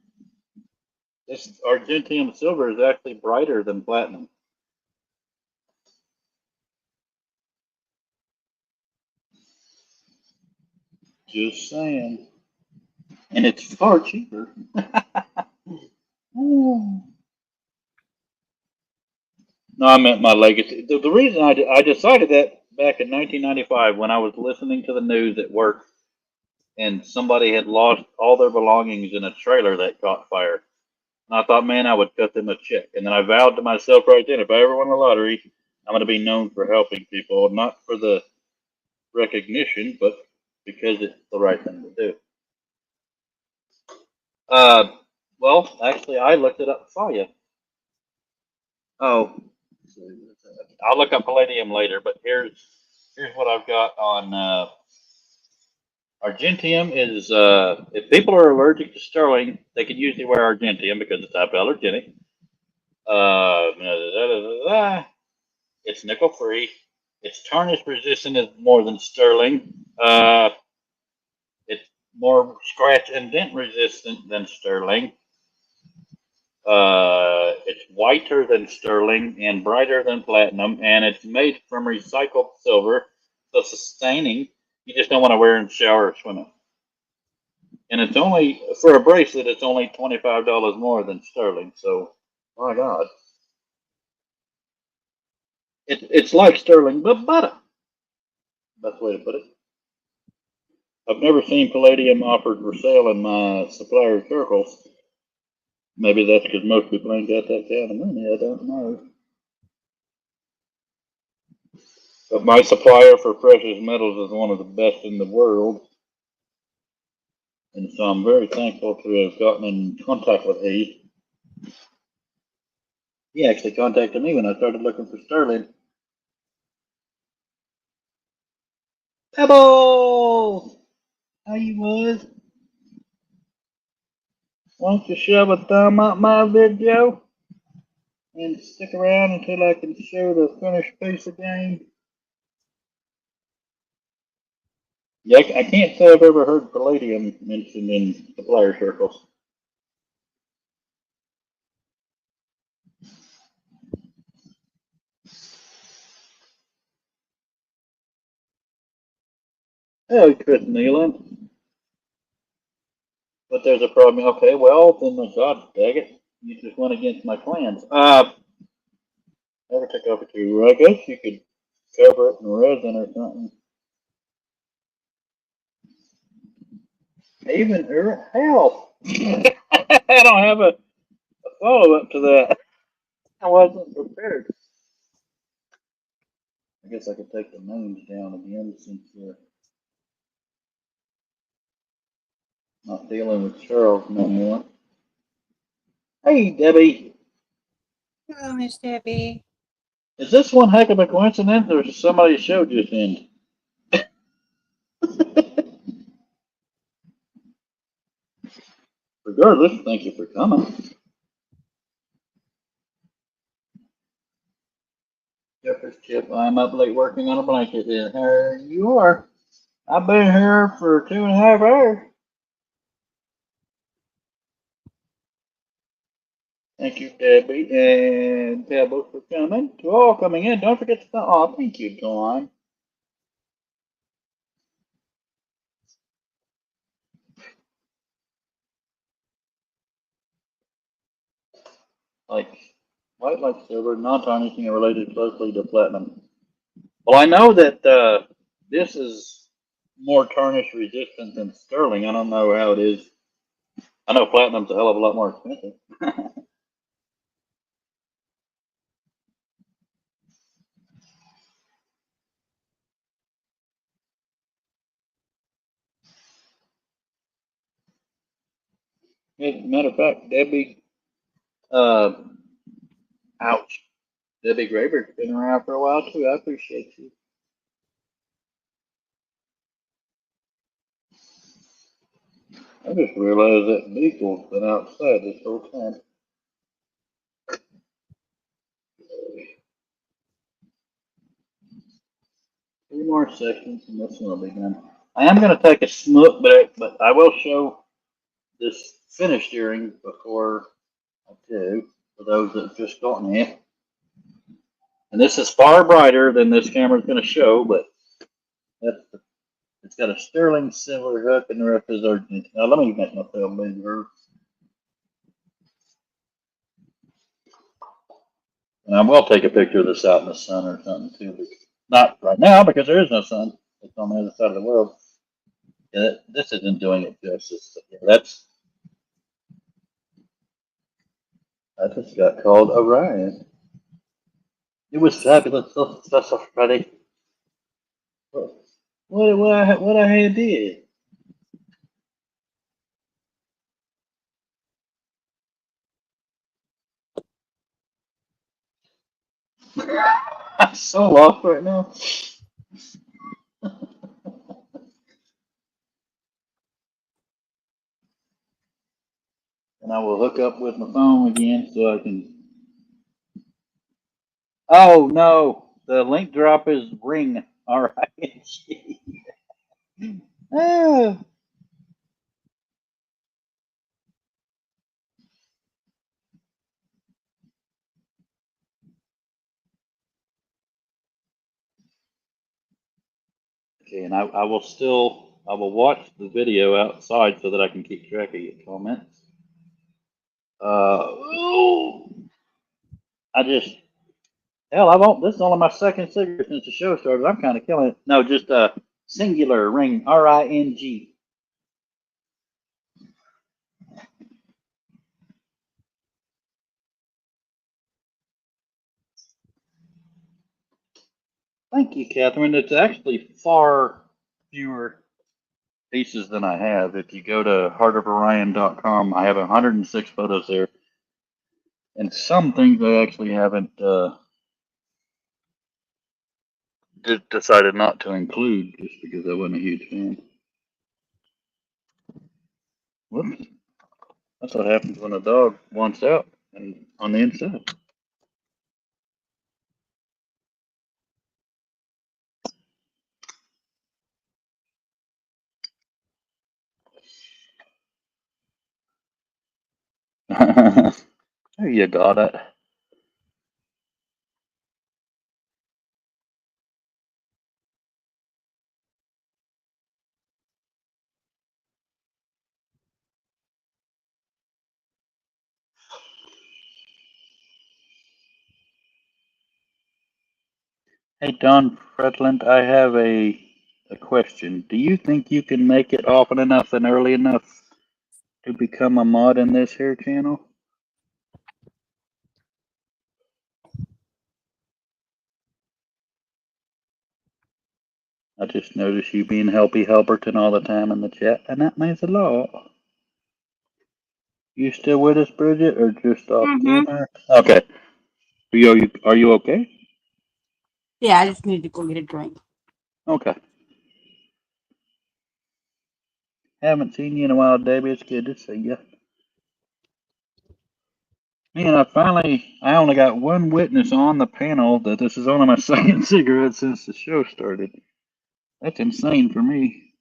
this Argentium silver is actually brighter than platinum. Just saying. And it's far cheaper. No, I meant my legacy. The reason I decided that back in 1995 when I was listening to the news at work and somebody had lost all their belongings in a trailer that caught fire. And I thought, man, I would cut them a check. And then I vowed to myself right then, if I ever win the lottery, I'm going to be known for helping people, not for the recognition, but because it's the right thing to do. Uh, well, actually, I looked it up for you. Oh, I'll look up palladium later, but here's what I've got on Argentium. Is if people are allergic to sterling, they can usually wear Argentium because it's hypoallergenic. It's nickel free. It's tarnish resistant is more than sterling. It's more scratch and dent resistant than sterling. It's whiter than sterling and brighter than platinum, and it's made from recycled silver, so sustaining. You just don't want to wear it in the shower or swimming. And it's only for a bracelet. It's only $25 more than sterling. So, my God, it's like sterling but better. Best way to put it. I've never seen palladium offered for sale in my supplier circles. Maybe that's because most people ain't got that kind of money. I don't know. But my supplier for precious metals is one of the best in the world. And so I'm very thankful to have gotten in contact with he. He actually contacted me when I started looking for sterling. Pebbles! How you was? Why don't you shove a thumb up my video and stick around until I can show the finished piece again? Yeah, I can't say I've ever heard palladium mentioned in supplier circles. Hey, Chris Nealon. But there's a problem. Okay, well, then, God dang it. You just went against my plans. Never took over to. I guess you could cover it in resin or something. Even hell, I don't have a follow up to that. I wasn't prepared. I guess I could take the names down again since we're not dealing with Charles no more. Hey, Debbie. Hello, Miss Debbie. Is this one heck of a coincidence or somebody's show just ended? Regardless, thank you for coming. Jeffers Chip, I'm up late working on a blanket. And here you are. I've been here for 2.5 hours. Thank you, Debbie and Pebbles, for coming. To all coming in, don't forget to come. Oh, thank you, Dawn. Like white, like silver, non-tarnishing, and related closely to platinum. Well, I know that this is more tarnish resistant than sterling. I don't know how it is. I know platinum's a hell of a lot more expensive. As a matter of fact, Debbie, uh, ouch, Debbie Graber's been around for a while too. I appreciate you. I just realized that beagle's been outside this whole time. 3 more seconds and this one will be done. I am going to take a smoke break, but I will show this finished earring before I do, for those that have just gotten it. And this is far brighter than this camera is going to show, but that's the, it's got a sterling silver hook and the rest is Argentine. Now let me make myself bigger. And I will take a picture of this out in the sun or something too. But not right now because there is no sun. It's on the other side of the world. Yeah, this isn't doing it justice. Yeah, I just got called Orion. It was fabulous. That's so Friday. What I had did. I'm so lost right now. And I will hook up with my phone again so I can. Oh no, the link drop is ring. All right. Ah. Okay, and I will watch the video outside so that I can keep track of your comments. I just hell, I won't. This is only my second cigarette since the show started. I'm kind of killing it. No, just singular ring, RING. Thank you, Catherine. It's actually far fewer pieces than I have. If you go to heartoforion.com, I have 106 photos there, and some things I actually haven't decided not to include just because I wasn't a huge fan. Whoops. That's what happens when a dog wants out and on the inside. There you got it. Hey, Don Fredland, I have a question. Do you think you can make it often enough and early enough to become a mod in this here channel? I just noticed you being Helpy Helperton all the time in the chat, and that means a lot. You still with us, Bridget, or just off camera? Okay. Are you okay? Yeah, I just need to go get a drink. Okay. Haven't seen you in a while, Debbie. It's good to see you. Man, I only got one witness on the panel that this is only my second cigarette since the show started. That's insane for me.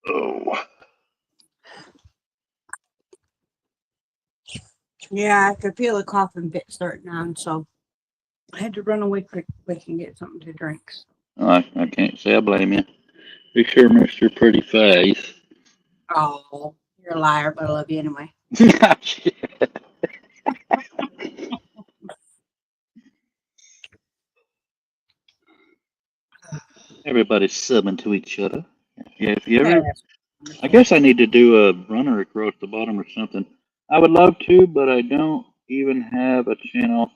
Oh. Yeah, I could feel the coughing bit starting on, so I had to run away quick and get something to drink. I can't say I blame you. Be sure, Mr. Pretty Face. Oh, you're a liar, but I love you anyway. Everybody's subbing to each other. Yeah, if you ever, I guess I need to do a runner across the bottom or something. I would love to, but I don't even have a channel.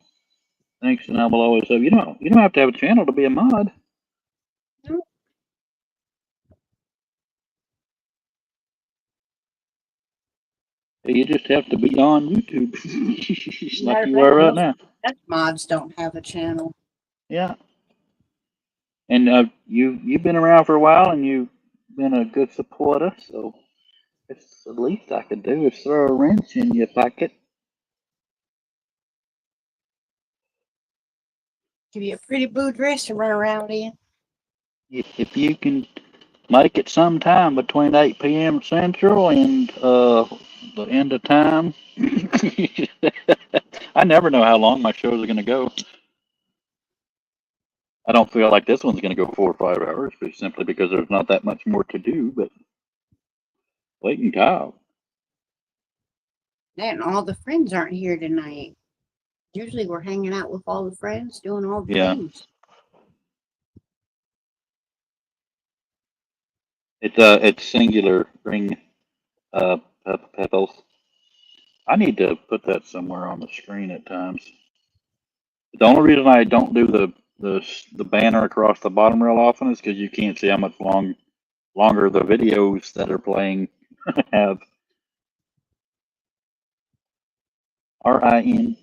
Thanks, and I will always have. You don't have to have a channel to be a mod. You just have to be on YouTube, like you are right now. Mods don't have a channel. Yeah, and you've been around for a while, and you've been a good supporter. So it's the least I could do is throw a wrench in your pocket. Give you a pretty blue dress to run around in. If you can make it sometime between 8 p.m. Central and the end of time. I never know how long my shows are going to go. I don't feel like this one's going to go 4 or 5 hours, simply because there's not that much more to do, but wait and talk. And all the friends aren't here tonight. Usually we're hanging out with all the friends, doing all the things. It's singular ring petals. I need to put that somewhere on the screen at times. The only reason I don't do the banner across the bottom real often is because you can't see how much longer the videos that are playing have. RING.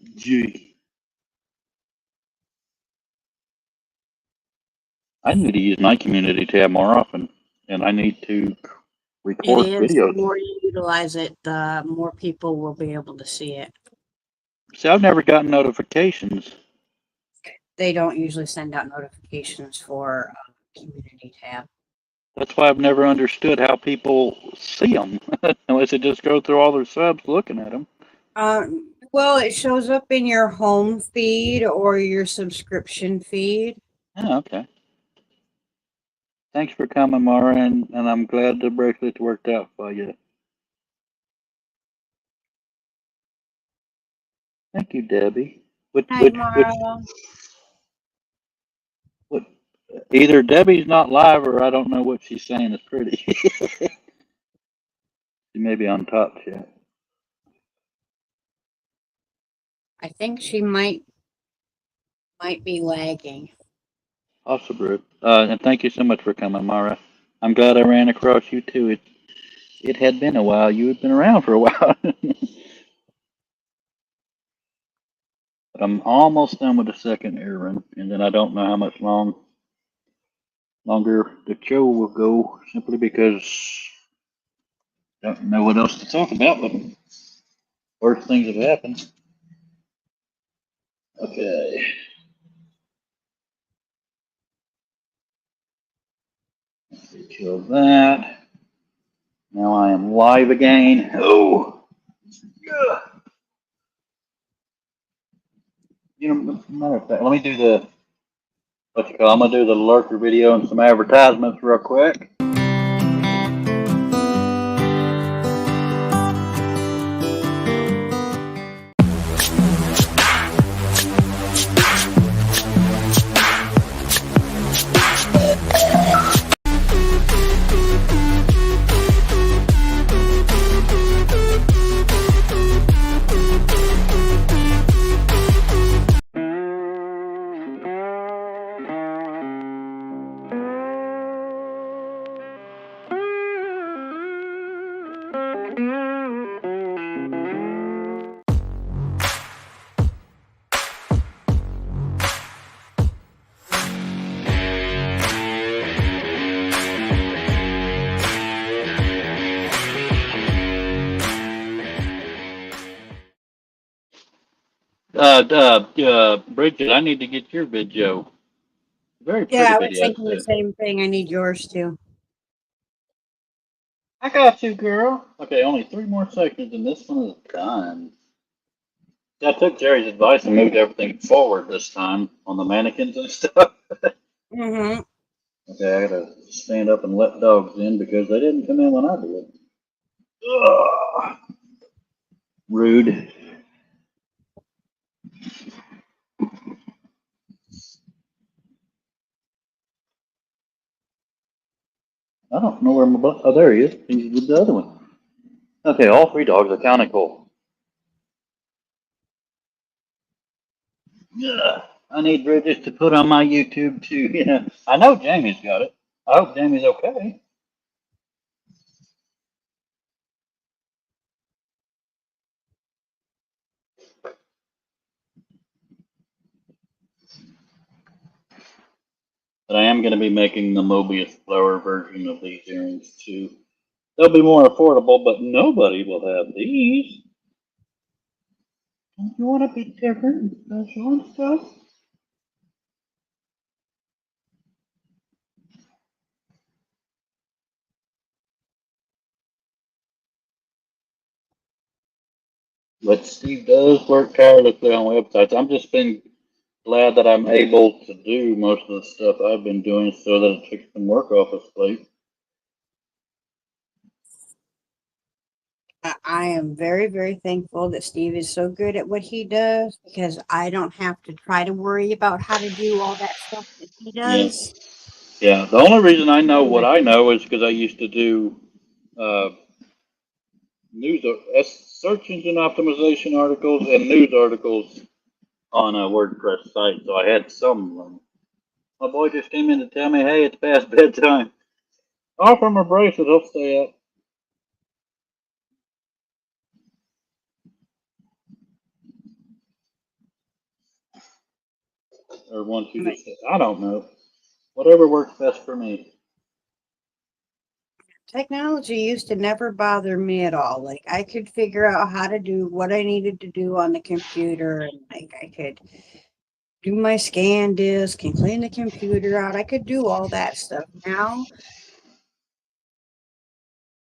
I need to use my community tab more often, and I need to record videos. The more you utilize it, the more people will be able to see it. See, I've never gotten notifications. They don't usually send out notifications for community tab. That's why I've never understood how people see them, unless they just go through all their subs looking at them. Well, it shows up in your home feed or your subscription feed. Oh, okay. Thanks for coming, Mara, and I'm glad the bracelet worked out for you. Thank you, Debbie. Either Debbie's not live or I don't know what she's saying is pretty. She may be on top chat. I think she might be lagging. Awesome, and thank you so much for coming, Mara. I'm glad I ran across you too. It had been a while. You had been around for a while. But I'm almost done with the second errand, and then I don't know how much longer the show will go, simply because I don't know what else to talk about, but worse things have happened. Okay. Kill that. Now I am live again. Oh. Matter of fact, let me do the I'm gonna do the lurker video and some advertisements real quick. Bridget, I need to get your video. Very Yeah, pretty I was videos thinking the too. same thing. I need yours too. I got you, girl. Okay, only 3 more seconds and this one is done. Yeah, I took Jerry's advice and moved everything forward this time on the mannequins and stuff. Mm-hmm. Okay, I gotta stand up and let dogs in because they didn't come in when I did. Ugh, rude. I don't know where my oh, there he is. He's with the other one. Okay, all 3 dogs are counted. Yeah, I need Bridget to put on my YouTube too. Yeah, I know Jamie's got it. I hope Jamie's okay. But I am going to be making the Mobius flower version of these earrings too. They'll be more affordable, but nobody will have these. Don't you want to be different and special and stuff? But Steve does work tirelessly on websites. I'm just been glad that I'm able to do most of the stuff I've been doing so that it takes some work off his plate. I am very, very thankful that Steve is so good at what he does because I don't have to try to worry about how to do all that stuff that he Yeah. does. Yeah. The only reason I know what I know is because I used to do uh, news search engine optimization articles and news articles on a WordPress site, so I had some of them. My boy just came in to tell me, hey, it's past bedtime. Offer him a bracelet, he'll stay up. Or once you Like, just, I don't know. Whatever works best for me. technology used to never bother me at all. Like I could figure out how to do what I needed to do on the computer, and like I could do my scan disk and clean the computer out. I could do all that stuff. Now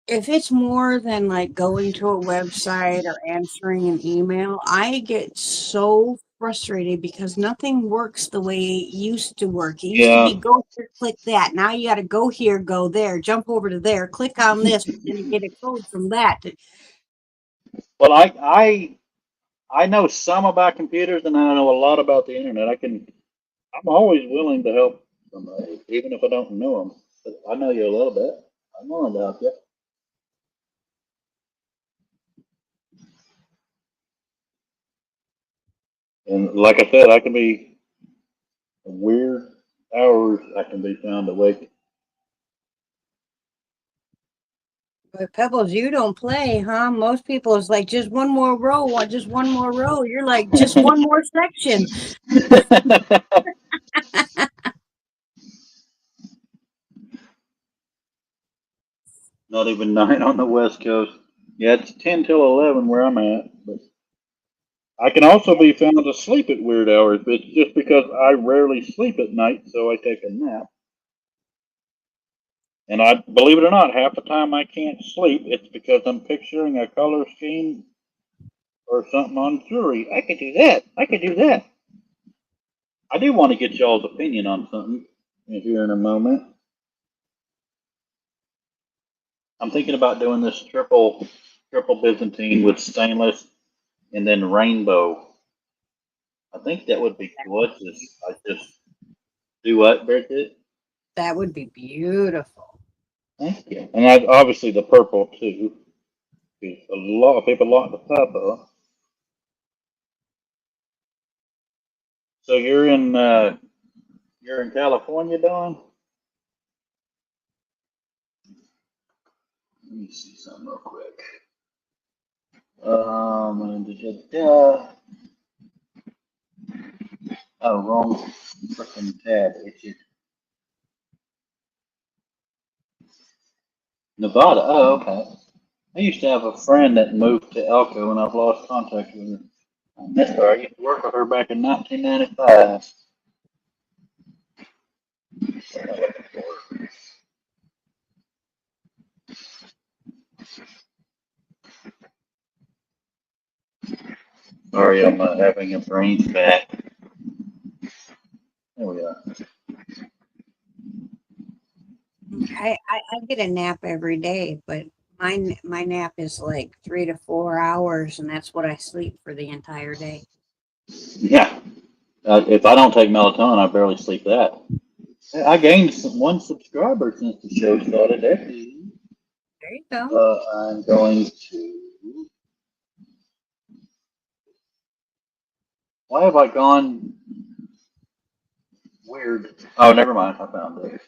if it's more than like going to a website or answering an email, I get so frustrated because nothing works the way it used to work. It used to be Yeah. go here, click that. Now you got to go here, go there, jump over to there, click on this, but then you get a code from that. Well, I know some about computers and I know a lot about the internet. I'm always willing to help somebody, even if I don't know them. But I know you a little bit. I'm willing to help you. And like I said, I can be weird hours. I can be found awake. But Pebbles, you don't play, huh? Most people is like just one more row, just one more row. You're like just one more section. Not even 9 on the West Coast. Yeah, it's 10 till 11 where I'm at. But I can also be found asleep at weird hours, but it's just because I rarely sleep at night, so I take a nap. And I believe it or not, half the time I can't sleep, it's because I'm picturing a color scheme or something on jewelry. I could do that. I could do that. I do want to get y'all's opinion on something here in a moment. I'm thinking about doing this triple Byzantine with stainless and then rainbow. I think that would be cool. I just do what, Bridget? That would be beautiful. Thank you. And I, obviously the purple too, because a lot of people like the purple. So you're in California, Don? Let me see something real quick. Oh, wrong freaking tab. It's in Nevada. Oh, okay. I used to have a friend that moved to Elko, and I've lost contact with her. I missed her. I used to work with her back in 1995. Sorry, I'm having a brain spat. There we are. I get a nap every day, but my nap is like 3 to 4 hours, and that's what I sleep for the entire day. Yeah. If I don't take melatonin, I barely sleep that. I gained one subscriber since the show started. There you go. I'm going to. Why have I gone weird? Oh, never mind. I found it.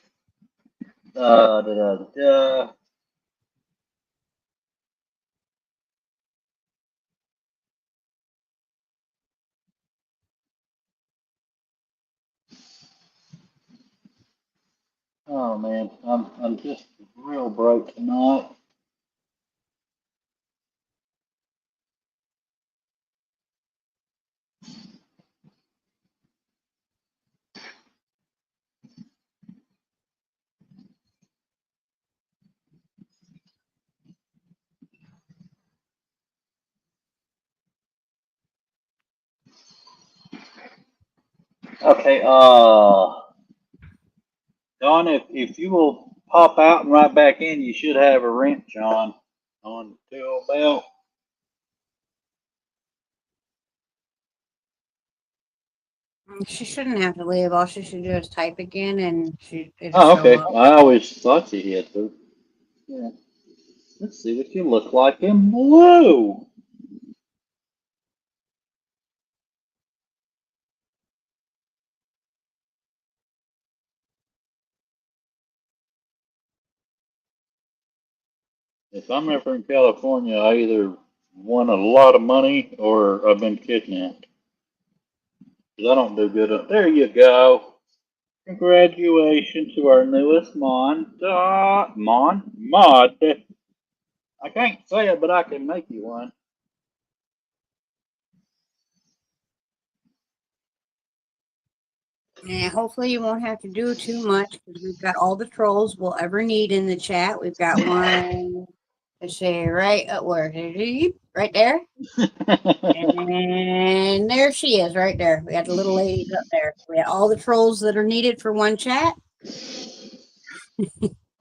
Da, da, da, da. Oh man, I'm just real broke tonight. Okay, Don, if you will pop out and right back in, you should have a wrench on the tool belt. She shouldn't have to leave. All she should do is type again, and it'll Oh, show okay. up. I always thought you had to. Yeah. Let's see what you look like in blue. If I'm ever in California, I either won a lot of money or I've been kidnapped. 'Cause I don't do good. There you go. Congratulations to our newest mod. I can't say it, but I can make you one. And hopefully you won't have to do too much because we've got all the trolls we'll ever need in the chat. We've got one. Let's see, right where? Right there. And there she is, right there. We got the little ladies up there. We got all the trolls that are needed for one chat.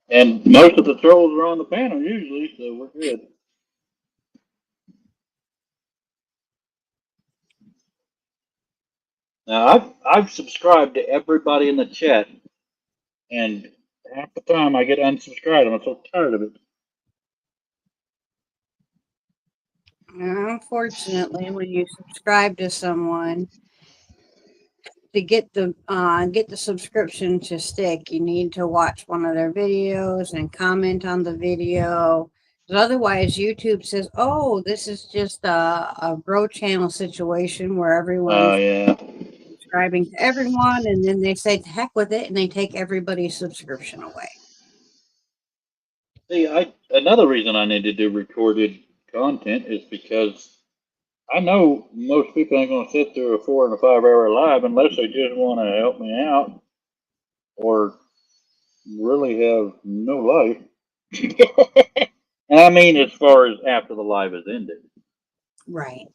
And most of the trolls are on the panel usually, so we're good. Now I've subscribed to everybody in the chat, and half the time I get unsubscribed. I'm so tired of it. Unfortunately, when you subscribe to someone, to get the subscription to stick, you need to watch one of their videos and comment on the video. 'Cause otherwise, YouTube says, "Oh, this is just a bro channel situation where Oh everyone's yeah. subscribing to everyone," and then they say, "To heck with it," and they take everybody's subscription away. See, another reason I need to do recorded content is because I know most people ain't gonna sit through a 4 and a 5 hour live unless they just want to help me out or really have no life. And I mean, as far as after the live is ended. Right.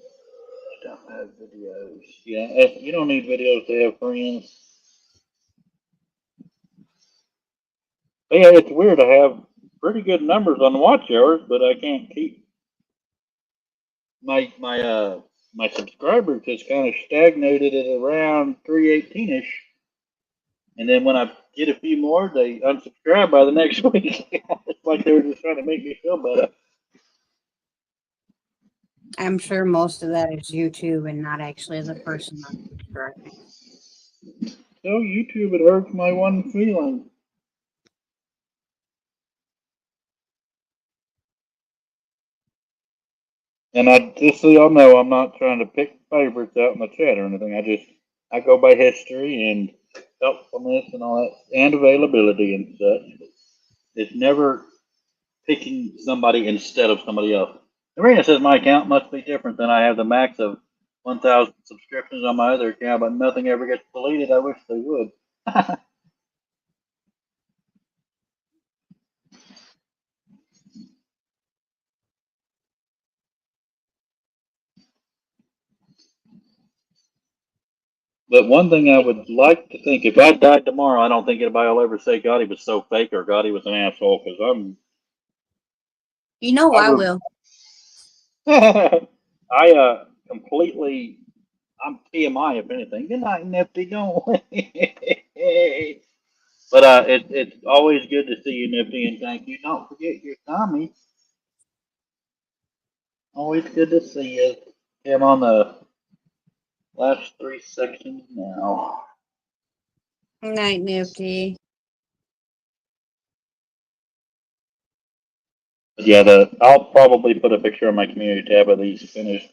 I don't have videos. Yeah, you don't need videos to have friends. But yeah, it's weird. I have pretty good numbers on the watch hours, but I can't keep my subscribers just kind of stagnated at around 318 ish. And then when I get a few more, they unsubscribe by the next week. It's like they were just trying to make me feel better. I'm sure most of that is YouTube and not actually the person unsubscribing. So YouTube, it hurts my one feeling. And just so y'all know, I'm not trying to pick favorites out in the chat or anything. I go by history and helpfulness and all that, and availability and such. It's never picking somebody instead of somebody else. Marina says my account must be different than I have the max of 1,000 subscriptions on my other account, but nothing ever gets deleted. I wish they would. But one thing I would like to think, if I died tomorrow, I don't think anybody will ever say God he was so fake or God he was an asshole, because You know I I will. I completely, I'm TMI if anything. Good night, Nifty. Don't. But it's always good to see you, Nifty, and thank you. Don't forget your Tommy. Always good to see you. I'm on the last 3 sections now. Night, Nifty. But yeah, I'll probably put a picture on my community tab of these finished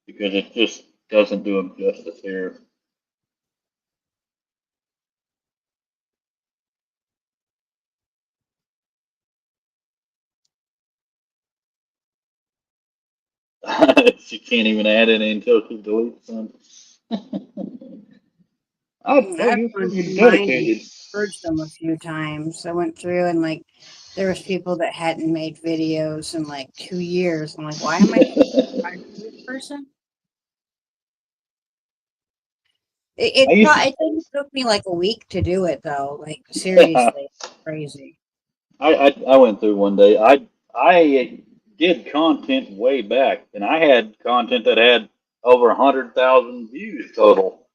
because it just doesn't do them justice here. She can't even add it until she deletes them. Oh, I've you're gone pretty through mine and dedicated. purged them a few times. I went through and like there was people that hadn't made videos in like 2 years. I'm like, why am I subscribed to this person? I used to, It didn't took me like a week to do it though. Like seriously, crazy. I went through one day. I did content way back, and I had content that had over 100,000 views total,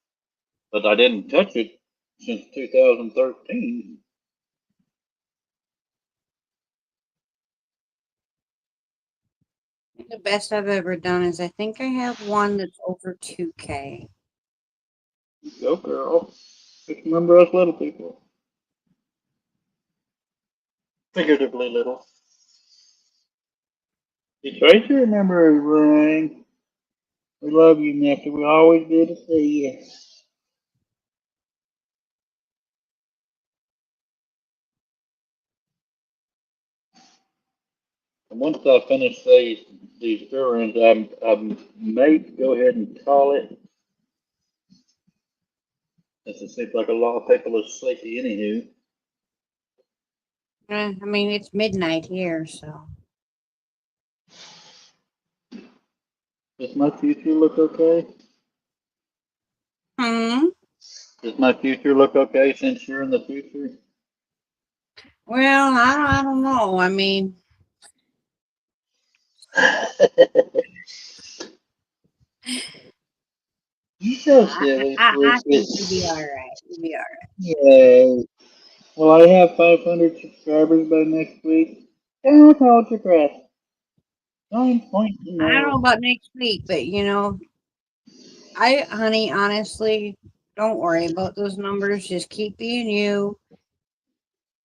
but I didn't touch it since 2013. The best I've ever done is I think I have one that's over 2K. Go girl. Just remember us little people. Figuratively little. You try to remember everything. We love you, Nifty. We always good to see you. And once I finish these drawings, I may go ahead and call it. Since it seems like a lot of people are sleepy anywho. I mean, it's midnight here, so. Does my future look okay? Hmm. Does my future look okay since you're in the future? Well, I don't know. I mean, You so silly, I Switch. think you'll be all right. You'll be all Yay. Will I have 500 subscribers by next week? Don't hold your breath. I'm pointing right. I don't know no. about next week, but honey, honestly, don't worry about those numbers. Just keep being you.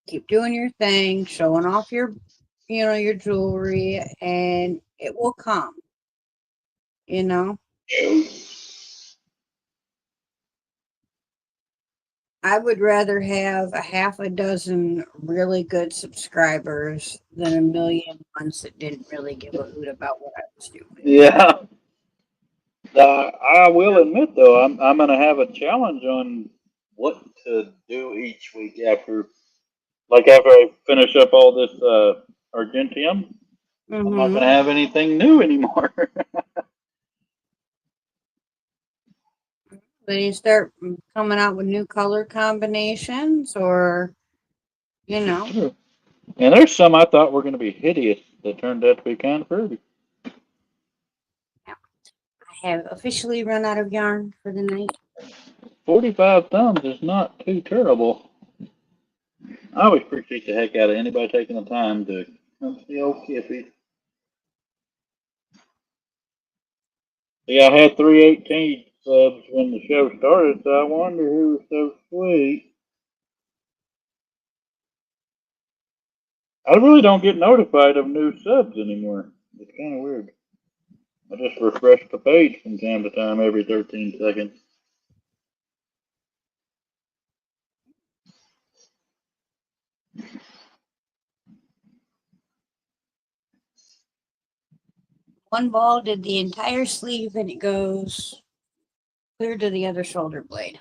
Keep doing your thing, showing off your jewelry, and it will come. You know, I would rather have a half a dozen really good subscribers than a million ones that didn't really give a hoot about what I was doing. Yeah. I will admit though, I'm gonna have a challenge on what to do each week after I finish up all this Argentium. I'm not Mm-hmm. gonna have anything new anymore. Then you start coming out with new color combinations, or you This is know, true. And there's some I thought were gonna be hideous that turned out to be kind of pretty. I have officially run out of yarn for the night. 45 thumbs is not too terrible. I always appreciate the heck out of anybody taking the time to come see old Kippy. Yeah, I had 318 subs when the show started, so I wonder who was so sweet. I really don't get notified of new subs anymore. It's kind of weird. I just refresh the page from time to time every 13 seconds. One ball did the entire sleeve, and it goes clear to the other shoulder blade.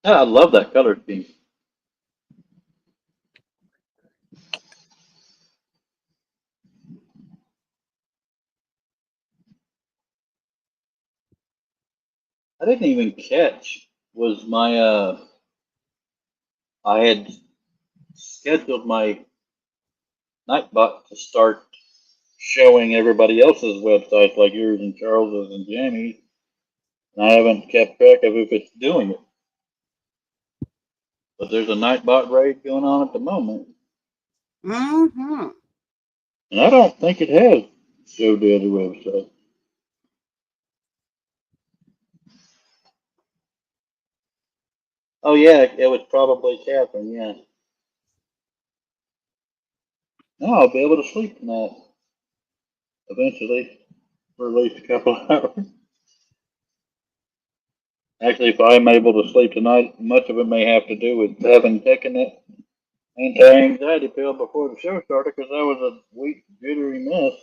Yeah, I love that color scheme. I didn't even catch was my I had scheduled my Nightbot to start showing everybody else's websites like yours and Charles's and Jamie's, and I haven't kept track of if it's doing it. But there's a Nightbot raid going on at the moment, Mm-hmm. and I don't think it has showed the other website. Oh yeah, it was probably Catherine. Yeah. Now I'll be able to sleep tonight eventually for at least a couple of hours. Actually, if I'm able to sleep tonight, much of it may have to do with having taken that anti-anxiety pill before the show started because I was a weak, jittery mess.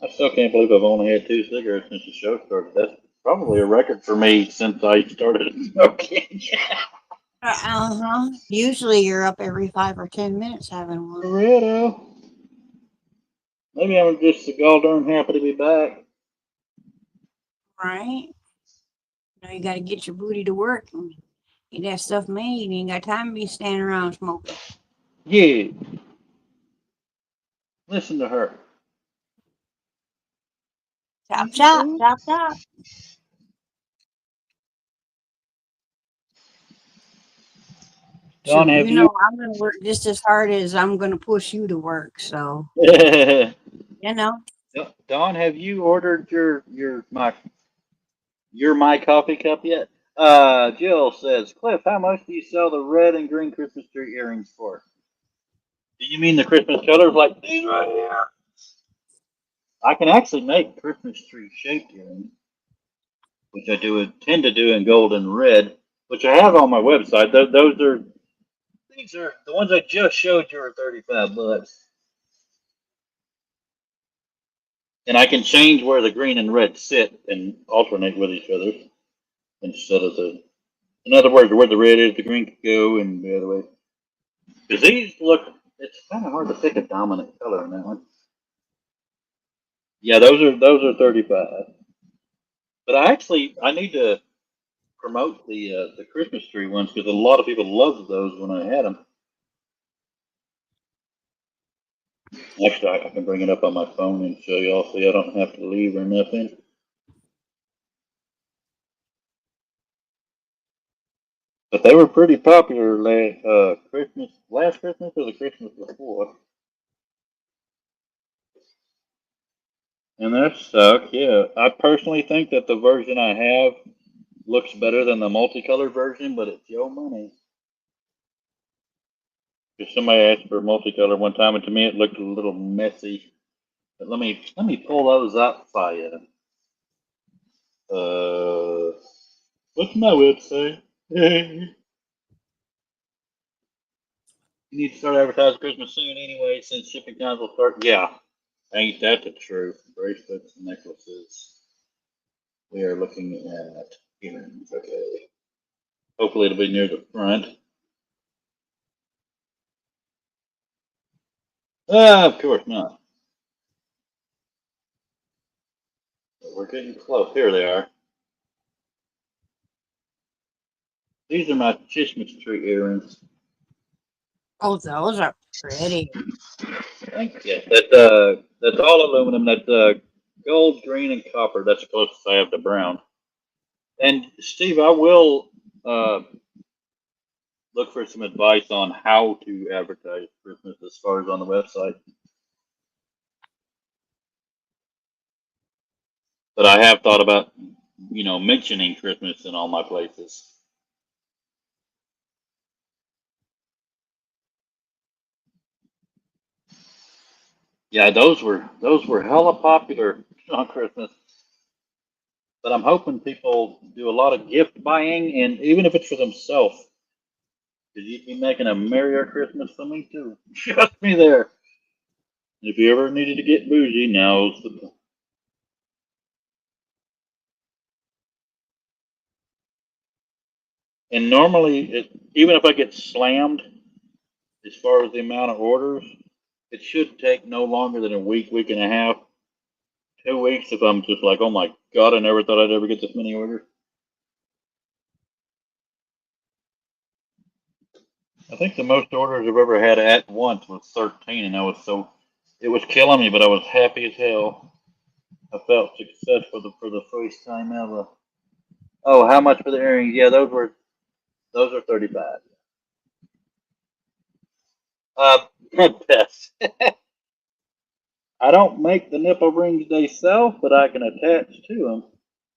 I still can't believe I've only had 2 cigarettes since the show started. That's probably a record for me since I started smoking. Uh-huh. Usually you're up every 5 or 10 minutes having one. Burrito. Maybe I'm just so goddamn happy to be back. Right? Now you got to get your booty to work and get that stuff made. You ain't got time to be standing around smoking. Yeah, listen to her. Chop, chop, chop, chop. Don, Shoot, have you you? know I'm going to work just as hard as I'm going to push you to work. So, you know. Don, have you ordered your my coffee cup yet? Jill says, Cliff, how much do you sell the red and green Christmas tree earrings for? Do you mean the Christmas colors like these right here? I can actually make Christmas tree shaped earrings, which I do tend to do in gold and red, which I have on my website. Those are these are the ones I just showed you are $35, and I can change where the green and red sit and alternate with each other instead of the. In other words, where the red is, the green could go, and the other way. Because these look, it's kind of hard to pick a dominant color in that one. Yeah, those are 35. But I need to promote the Christmas tree ones because a lot of people loved those when I had them. Actually, I can bring it up on my phone and show y'all, so I don't have to leave or nothing. But they were pretty popular last Christmas or the Christmas before. And they're stuck. Yeah, I personally think that the version I have looks better than the multicolored version, but it's your money. Because somebody asked for multicolor one time, and to me it looked a little messy. But let me pull those up for you. What's my website? You need to start advertising Christmas soon anyway, since shipping times will start. Yeah, ain't that the truth? Bracelets and necklaces. We are looking at earrings. Okay. Hopefully it'll be near the front. Of course not. But we're getting close. Here they are. These are my Christmas tree earrings. Oh, those are pretty. Thank you. That's all aluminum. That's gold, green, and copper. That's the closest I have to brown. And Steve, I will look for some advice on how to advertise Christmas as far as on the website. But I have thought about, mentioning Christmas in all my places. Yeah, those were hella popular on Christmas. But I'm hoping people do a lot of gift buying, and even if it's for themselves, because you'd be making a merrier Christmas for me too. Trust me there. If you ever needed to get bougie, now's the. And normally, even if I get slammed as far as the amount of orders, it should take no longer than a week, week and a half, 2 weeks if I'm just like, oh my God, I never thought I'd ever get this many orders. I think the most orders I've ever had at once was 13, and it was killing me, but I was happy as hell. I felt successful for the first time ever. Oh, how much for the earrings? Yeah, those are 35. Uh, best. I don't make the nipple rings themselves, but I can attach to them.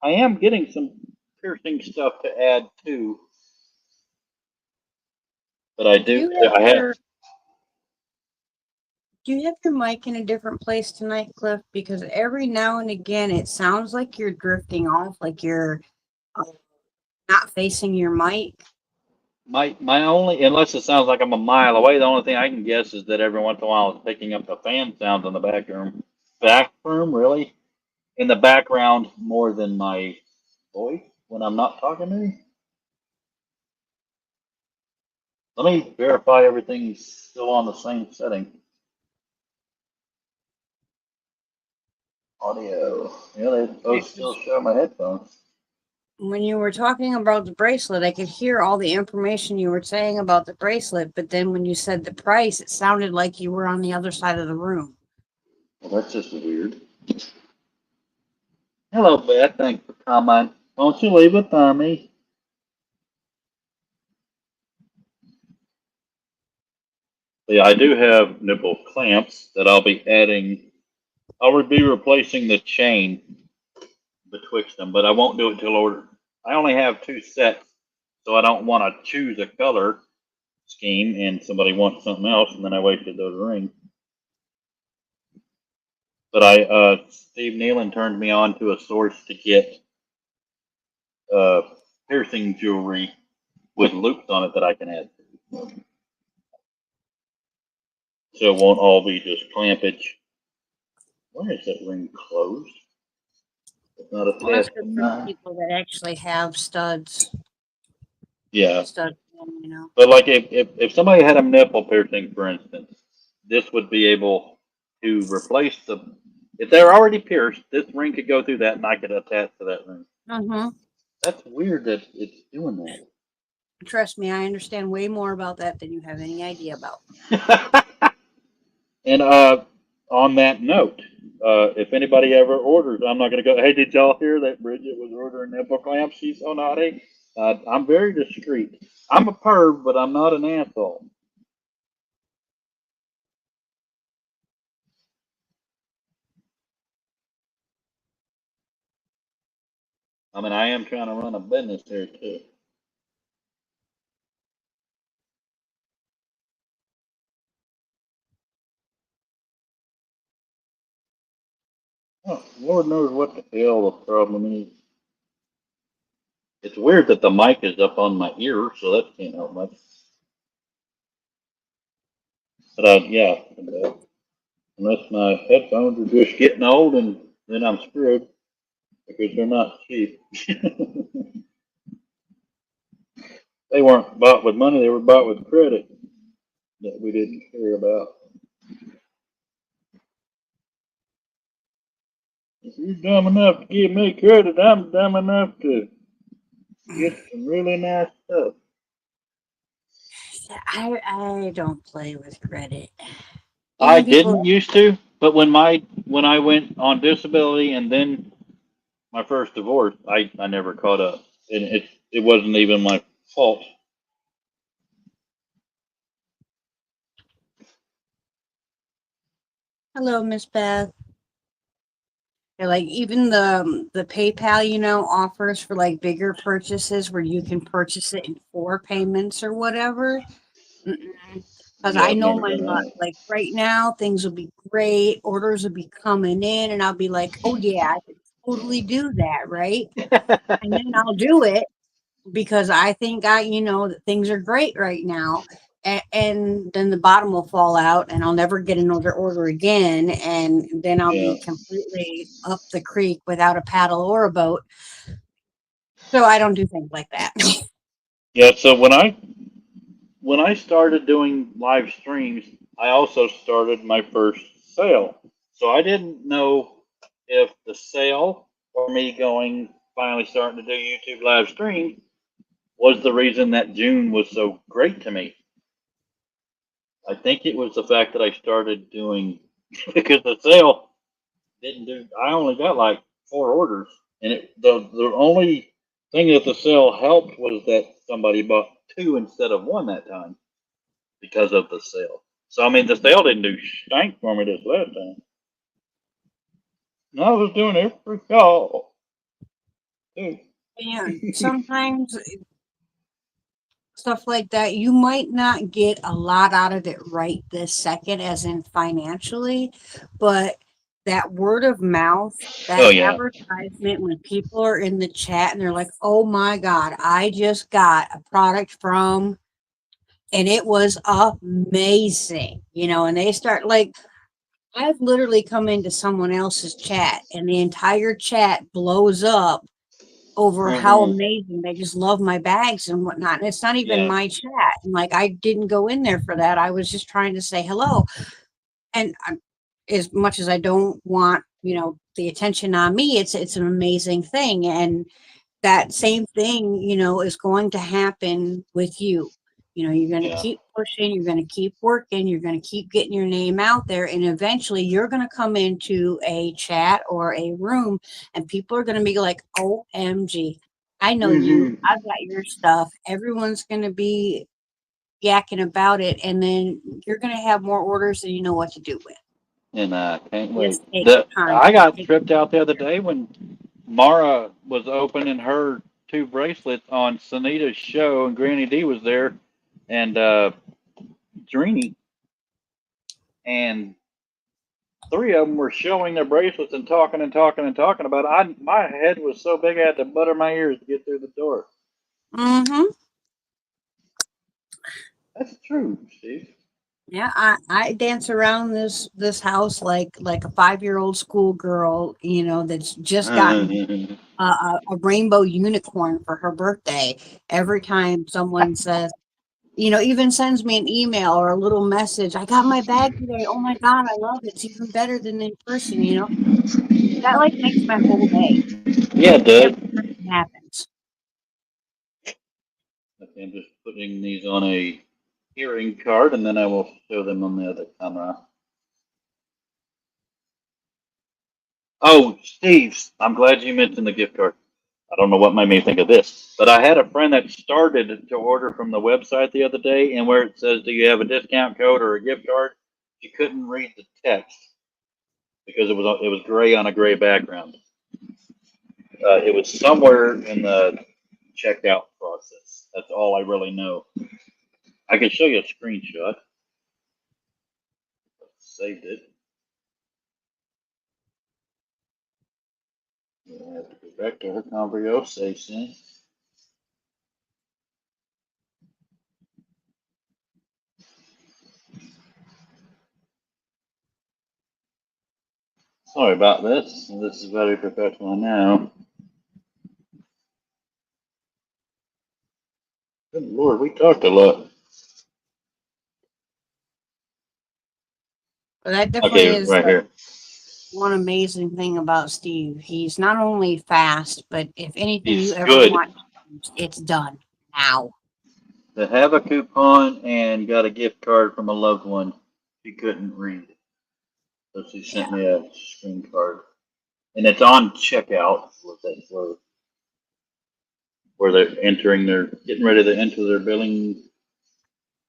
I am getting some piercing stuff to add too, but I Do do. you have I have. your Do you have your mic in a different place tonight, Cliff? Because every now and again it sounds like you're drifting off, like you're uh, not facing your mic. My only, unless it sounds like I'm a mile away, the only thing I can guess is that every once in a while it's picking up the fan sounds in the back room. Back room, really? In the background more than my voice when I'm not talking to you? Let me verify everything's still on the same setting. Audio. Yeah, they both still show my headphones. When you were talking about the bracelet, I could hear all the information you were saying about the bracelet, but then when you said the price, it sounded like you were on the other side of the room. Well, that's just weird. Hello, Beth. Thanks for coming. Won't you leave with Tommy? Yeah, I do have nipple clamps that I'll be adding. I'll be replacing the chain betwixt them, but I won't do it till order. I only have 2 sets, so I don't want to choose a color scheme and somebody wants something else, and then I wasted those rings. But Steve Nealon turned me on to a source to get uh, piercing jewelry with loops on it that I can add. So it won't all be just clampage. Why is that ring closed? It's not Well, that's attached good to for mine. people that actually have studs. Yeah. Studs, you know. But like if somebody had a nipple piercing, for instance, this would be able to replace the. If they're already pierced, this ring could go through that, and I could attach to that ring. Mm-hmm. That's weird that it's doing Trust me, I understand way more about that than you have any idea about. that. And on that note, if anybody ever orders, I'm not going to go. Hey, did y'all hear that Bridget was ordering nipple clamps? She's so naughty. I'm very discreet. I'm a perv, but I'm not an asshole. I mean, I am trying to run a business here too. Oh, Lord knows what the hell the problem is. It's weird that the mic is up on my ear, so that can't help much. But yeah, unless my headphones are just getting old, and then I'm screwed because they're not cheap. They weren't bought with money; they were bought with credit that we didn't care about. If you're dumb enough to give me credit, I'm dumb enough to get some really nice stuff. I don't play with credit. I Even people. didn't used to, but when I went on disability and then my first divorce, I never caught up, and it wasn't even my fault. Hello, Miss Beth. Yeah, like even the PayPal, offers for like bigger purchases where you can purchase it in 4 payments or whatever. Because Yeah, I I've know never my done luck. that. Like right now, things will be great. Orders will be coming in, and I'll be like, "Oh yeah, totally do that, right? And then I'll do it because I think that things are great right now. And then the bottom will fall out and I'll never get another order again. And then I'll Yeah. be completely up the creek without a paddle or a boat. So I don't do things like that. Yeah. So when I started doing live streams, I also started my first sale. So I didn't know if the sale or me going finally starting to do YouTube live stream was the reason that June was so great to me. I think it was the fact that I started doing because the sale didn't do. I only got like 4 orders, and the only thing that the sale helped was that somebody bought 2 instead of 1 that time because of the sale. So I mean, the sale didn't do stank for me this last time. And I was doing it for y'all too. And sometimes stuff like that, you might not get a lot out of it right this second, as in financially, but that word of mouth, Oh that yeah, advertisement, when people are in the chat and they're like, oh my God, I just got a product from, and it was amazing, and they start like, I've literally come into someone else's chat and the entire chat blows up over how hmm amazing they just love my bags and whatnot. And it's not even yeah, my chat. And like, I didn't go in there for that. I was just trying to say hello. And as much as I don't want, the attention on me, it's an amazing thing. And that same thing, is going to happen with you. You're going to yeah, keep pushing, you're going to keep working, you're going to keep getting your name out there. And eventually you're going to come into a chat or a room and people are going to be like, OMG, I know you. hmm I've got your stuff. Everyone's going to be yakking about it. And then you're going to have more orders than you know what to do with. and I can't wait. Just takes The time. I got It tripped out the other day when Mara was opening her 2 bracelets on Sunita's show, and Granny D was there, and Drini, and 3 of them were showing their bracelets and talking and talking and talking about it. My head was so big I had to butter my ears to get through the door. mm-hmm. That's true, Steve. Yeah, I dance around this house like a 5-year-old schoolgirl, that's just gotten a rainbow unicorn for her birthday. Every time someone says, even sends me an email or a little message, I got my bag today. Oh my God, I love it. It's even better than in person. That like makes my whole day Yeah, it does. every time it happens. Okay, I'm just putting these on a hearing card, and then I will show them on the other camera. Oh, Steve, I'm glad you mentioned the gift card. I don't know what made me think of this, but I had a friend that started to order from the website the other day, and where it says, "Do you have a discount code or a gift card?" She couldn't read the text because it was gray on a gray background. It was somewhere in the checkout process. That's all I really know. I can show you a screenshot. Saved it. I have to go back to her conversation. Sorry about this. This is very professional now. Good Lord, we talked a lot. But that definitely Okay, is right here. one amazing thing about Steve. He's not only fast, but if anything you He's ever good. want, it's done now. To have a coupon and got a gift card from a loved one she couldn't read. So she Yeah. sent me a screen card. And it's on checkout where they're getting ready to enter their billing.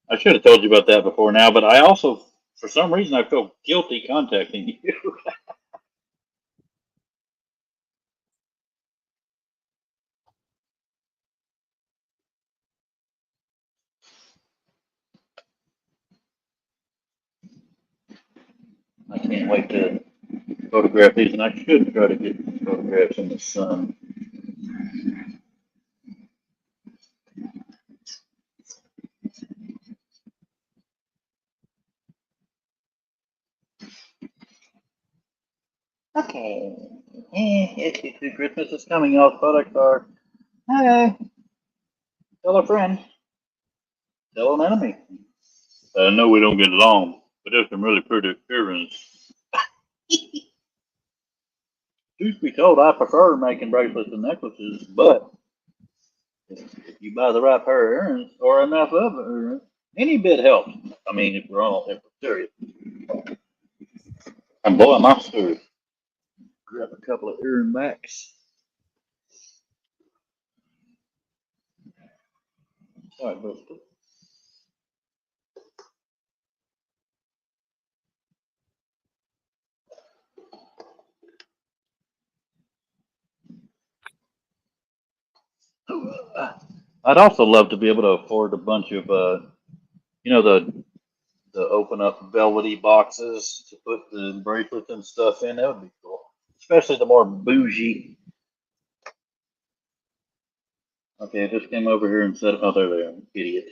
I should have told you about that before now, but I also, for some reason, I feel guilty contacting you. I can't wait to photograph these, and I should try to get photographs in the sun. Okay. Christmas is coming. Y'all's products are, hey, tell a friend, tell an enemy. I know we don't get along, but there's some really pretty earrings. Truth be told, I prefer making bracelets and necklaces, but if you buy the right pair of earrings or enough of earrings, any bit helps. I mean, if we're serious. I'm blowing my story. Grab a couple of earring backs. Sorry, bro. I'd also love to be able to afford a bunch of, the open up velvety boxes to put the bracelets and stuff in. That would be cool, especially the more bougie. Okay, I just came over here and said, oh, there they are, idiot.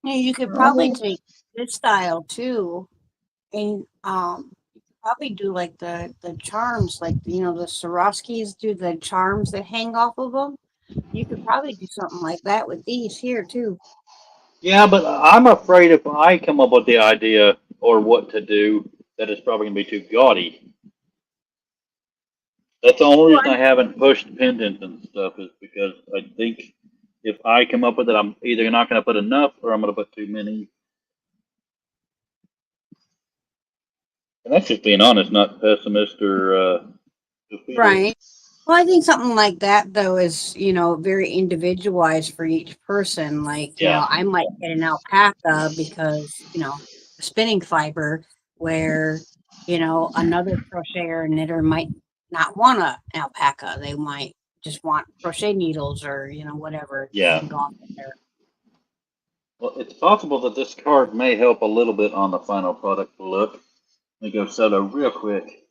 Yeah, you could probably take this style too, and you could probably do like the charms, like the Swarovskis do the charms that hang off of them. You could probably do something like that with these here too. Yeah, but I'm afraid if I come up with the idea or what to do, that it's probably gonna be too gaudy. That's the only reason I haven't pushed pendants and stuff is because I think if I come up with it, I'm either not gonna put enough or I'm gonna put too many. And that's just being honest, not pessimist or defeated. Right. Well, I think something like that though is, very individualized for each person. Like, Yeah, I might get an alpaca because, spinning fiber where, another crocheter and knitter might not want an alpaca. They might just want crochet needles or, whatever to yeah. hang off of there. Well, it's possible that this card may help a little bit on the final product look. Let me go solo real quick.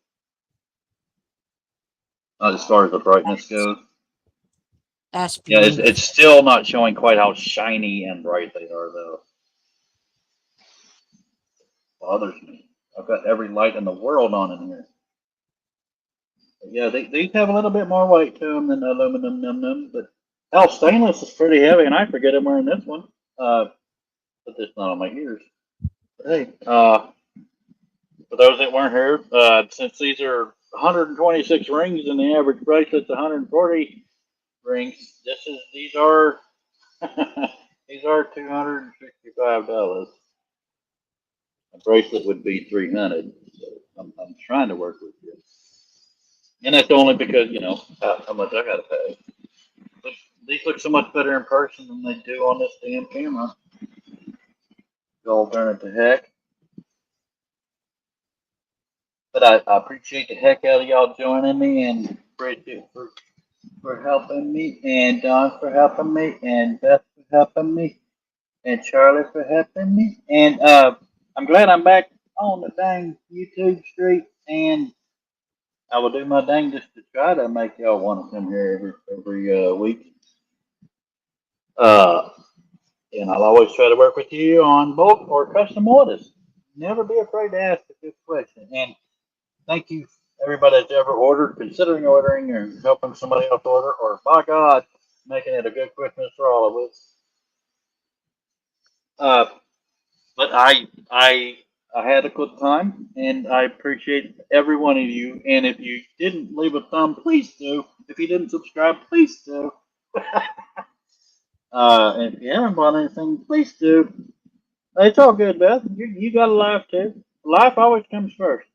As far as the brightness goes. That's Yeah, it's beautiful. still not showing quite how shiny and bright they are, though. Bothers me. I've got every light in the world on in here. But yeah, these have a little bit more weight to them than the aluminum num-num, but hell, stainless is pretty heavy, and I forget I'm wearing this one. Put this not on my ears. But hey, for those that weren't here, since these are 126 rings and the average bracelet's 140 rings, these are these are $265. A bracelet would be 300. So I'm trying to work with you, and that's only because how much I got to pay. But these look so much better in person than they do on this damn camera. Y'all turn it to heck. But I appreciate the heck out of y'all joining me, and appreciate for helping me, and Don for helping me, and Beth for helping me, and Charlie for helping me. And I'm glad I'm back on the dang YouTube street, and I will do my dangest to try to make y'all want to come here every week. Uh, and I'll always try to work with you on bulk or custom orders. Never be afraid to ask a good question. And thank you, everybody that's ever ordered, considering ordering, or helping somebody else order, or by God, making it a good Christmas for all of us. Uh, but I had a good time, and I appreciate every one of you. And if you didn't leave a thumb, please do. If you didn't subscribe, please do. And if you haven't bought anything, please do. It's all good, Beth. You got a life too. Life always comes first.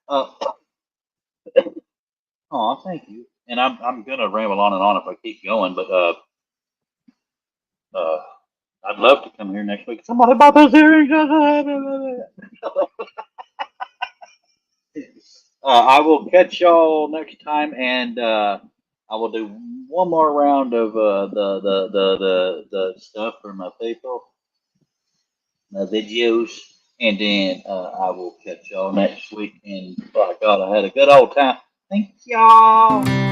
Uh, oh, thank you. And I'm gonna ramble on and on if I keep going, but uh, I'd love to come here next week. Somebody bought those earrings. I will catch y'all next time, and I will do one more round of the stuff for my people, my videos, and then I will catch y'all next week. And by God, I had a good old time. Thank y'all.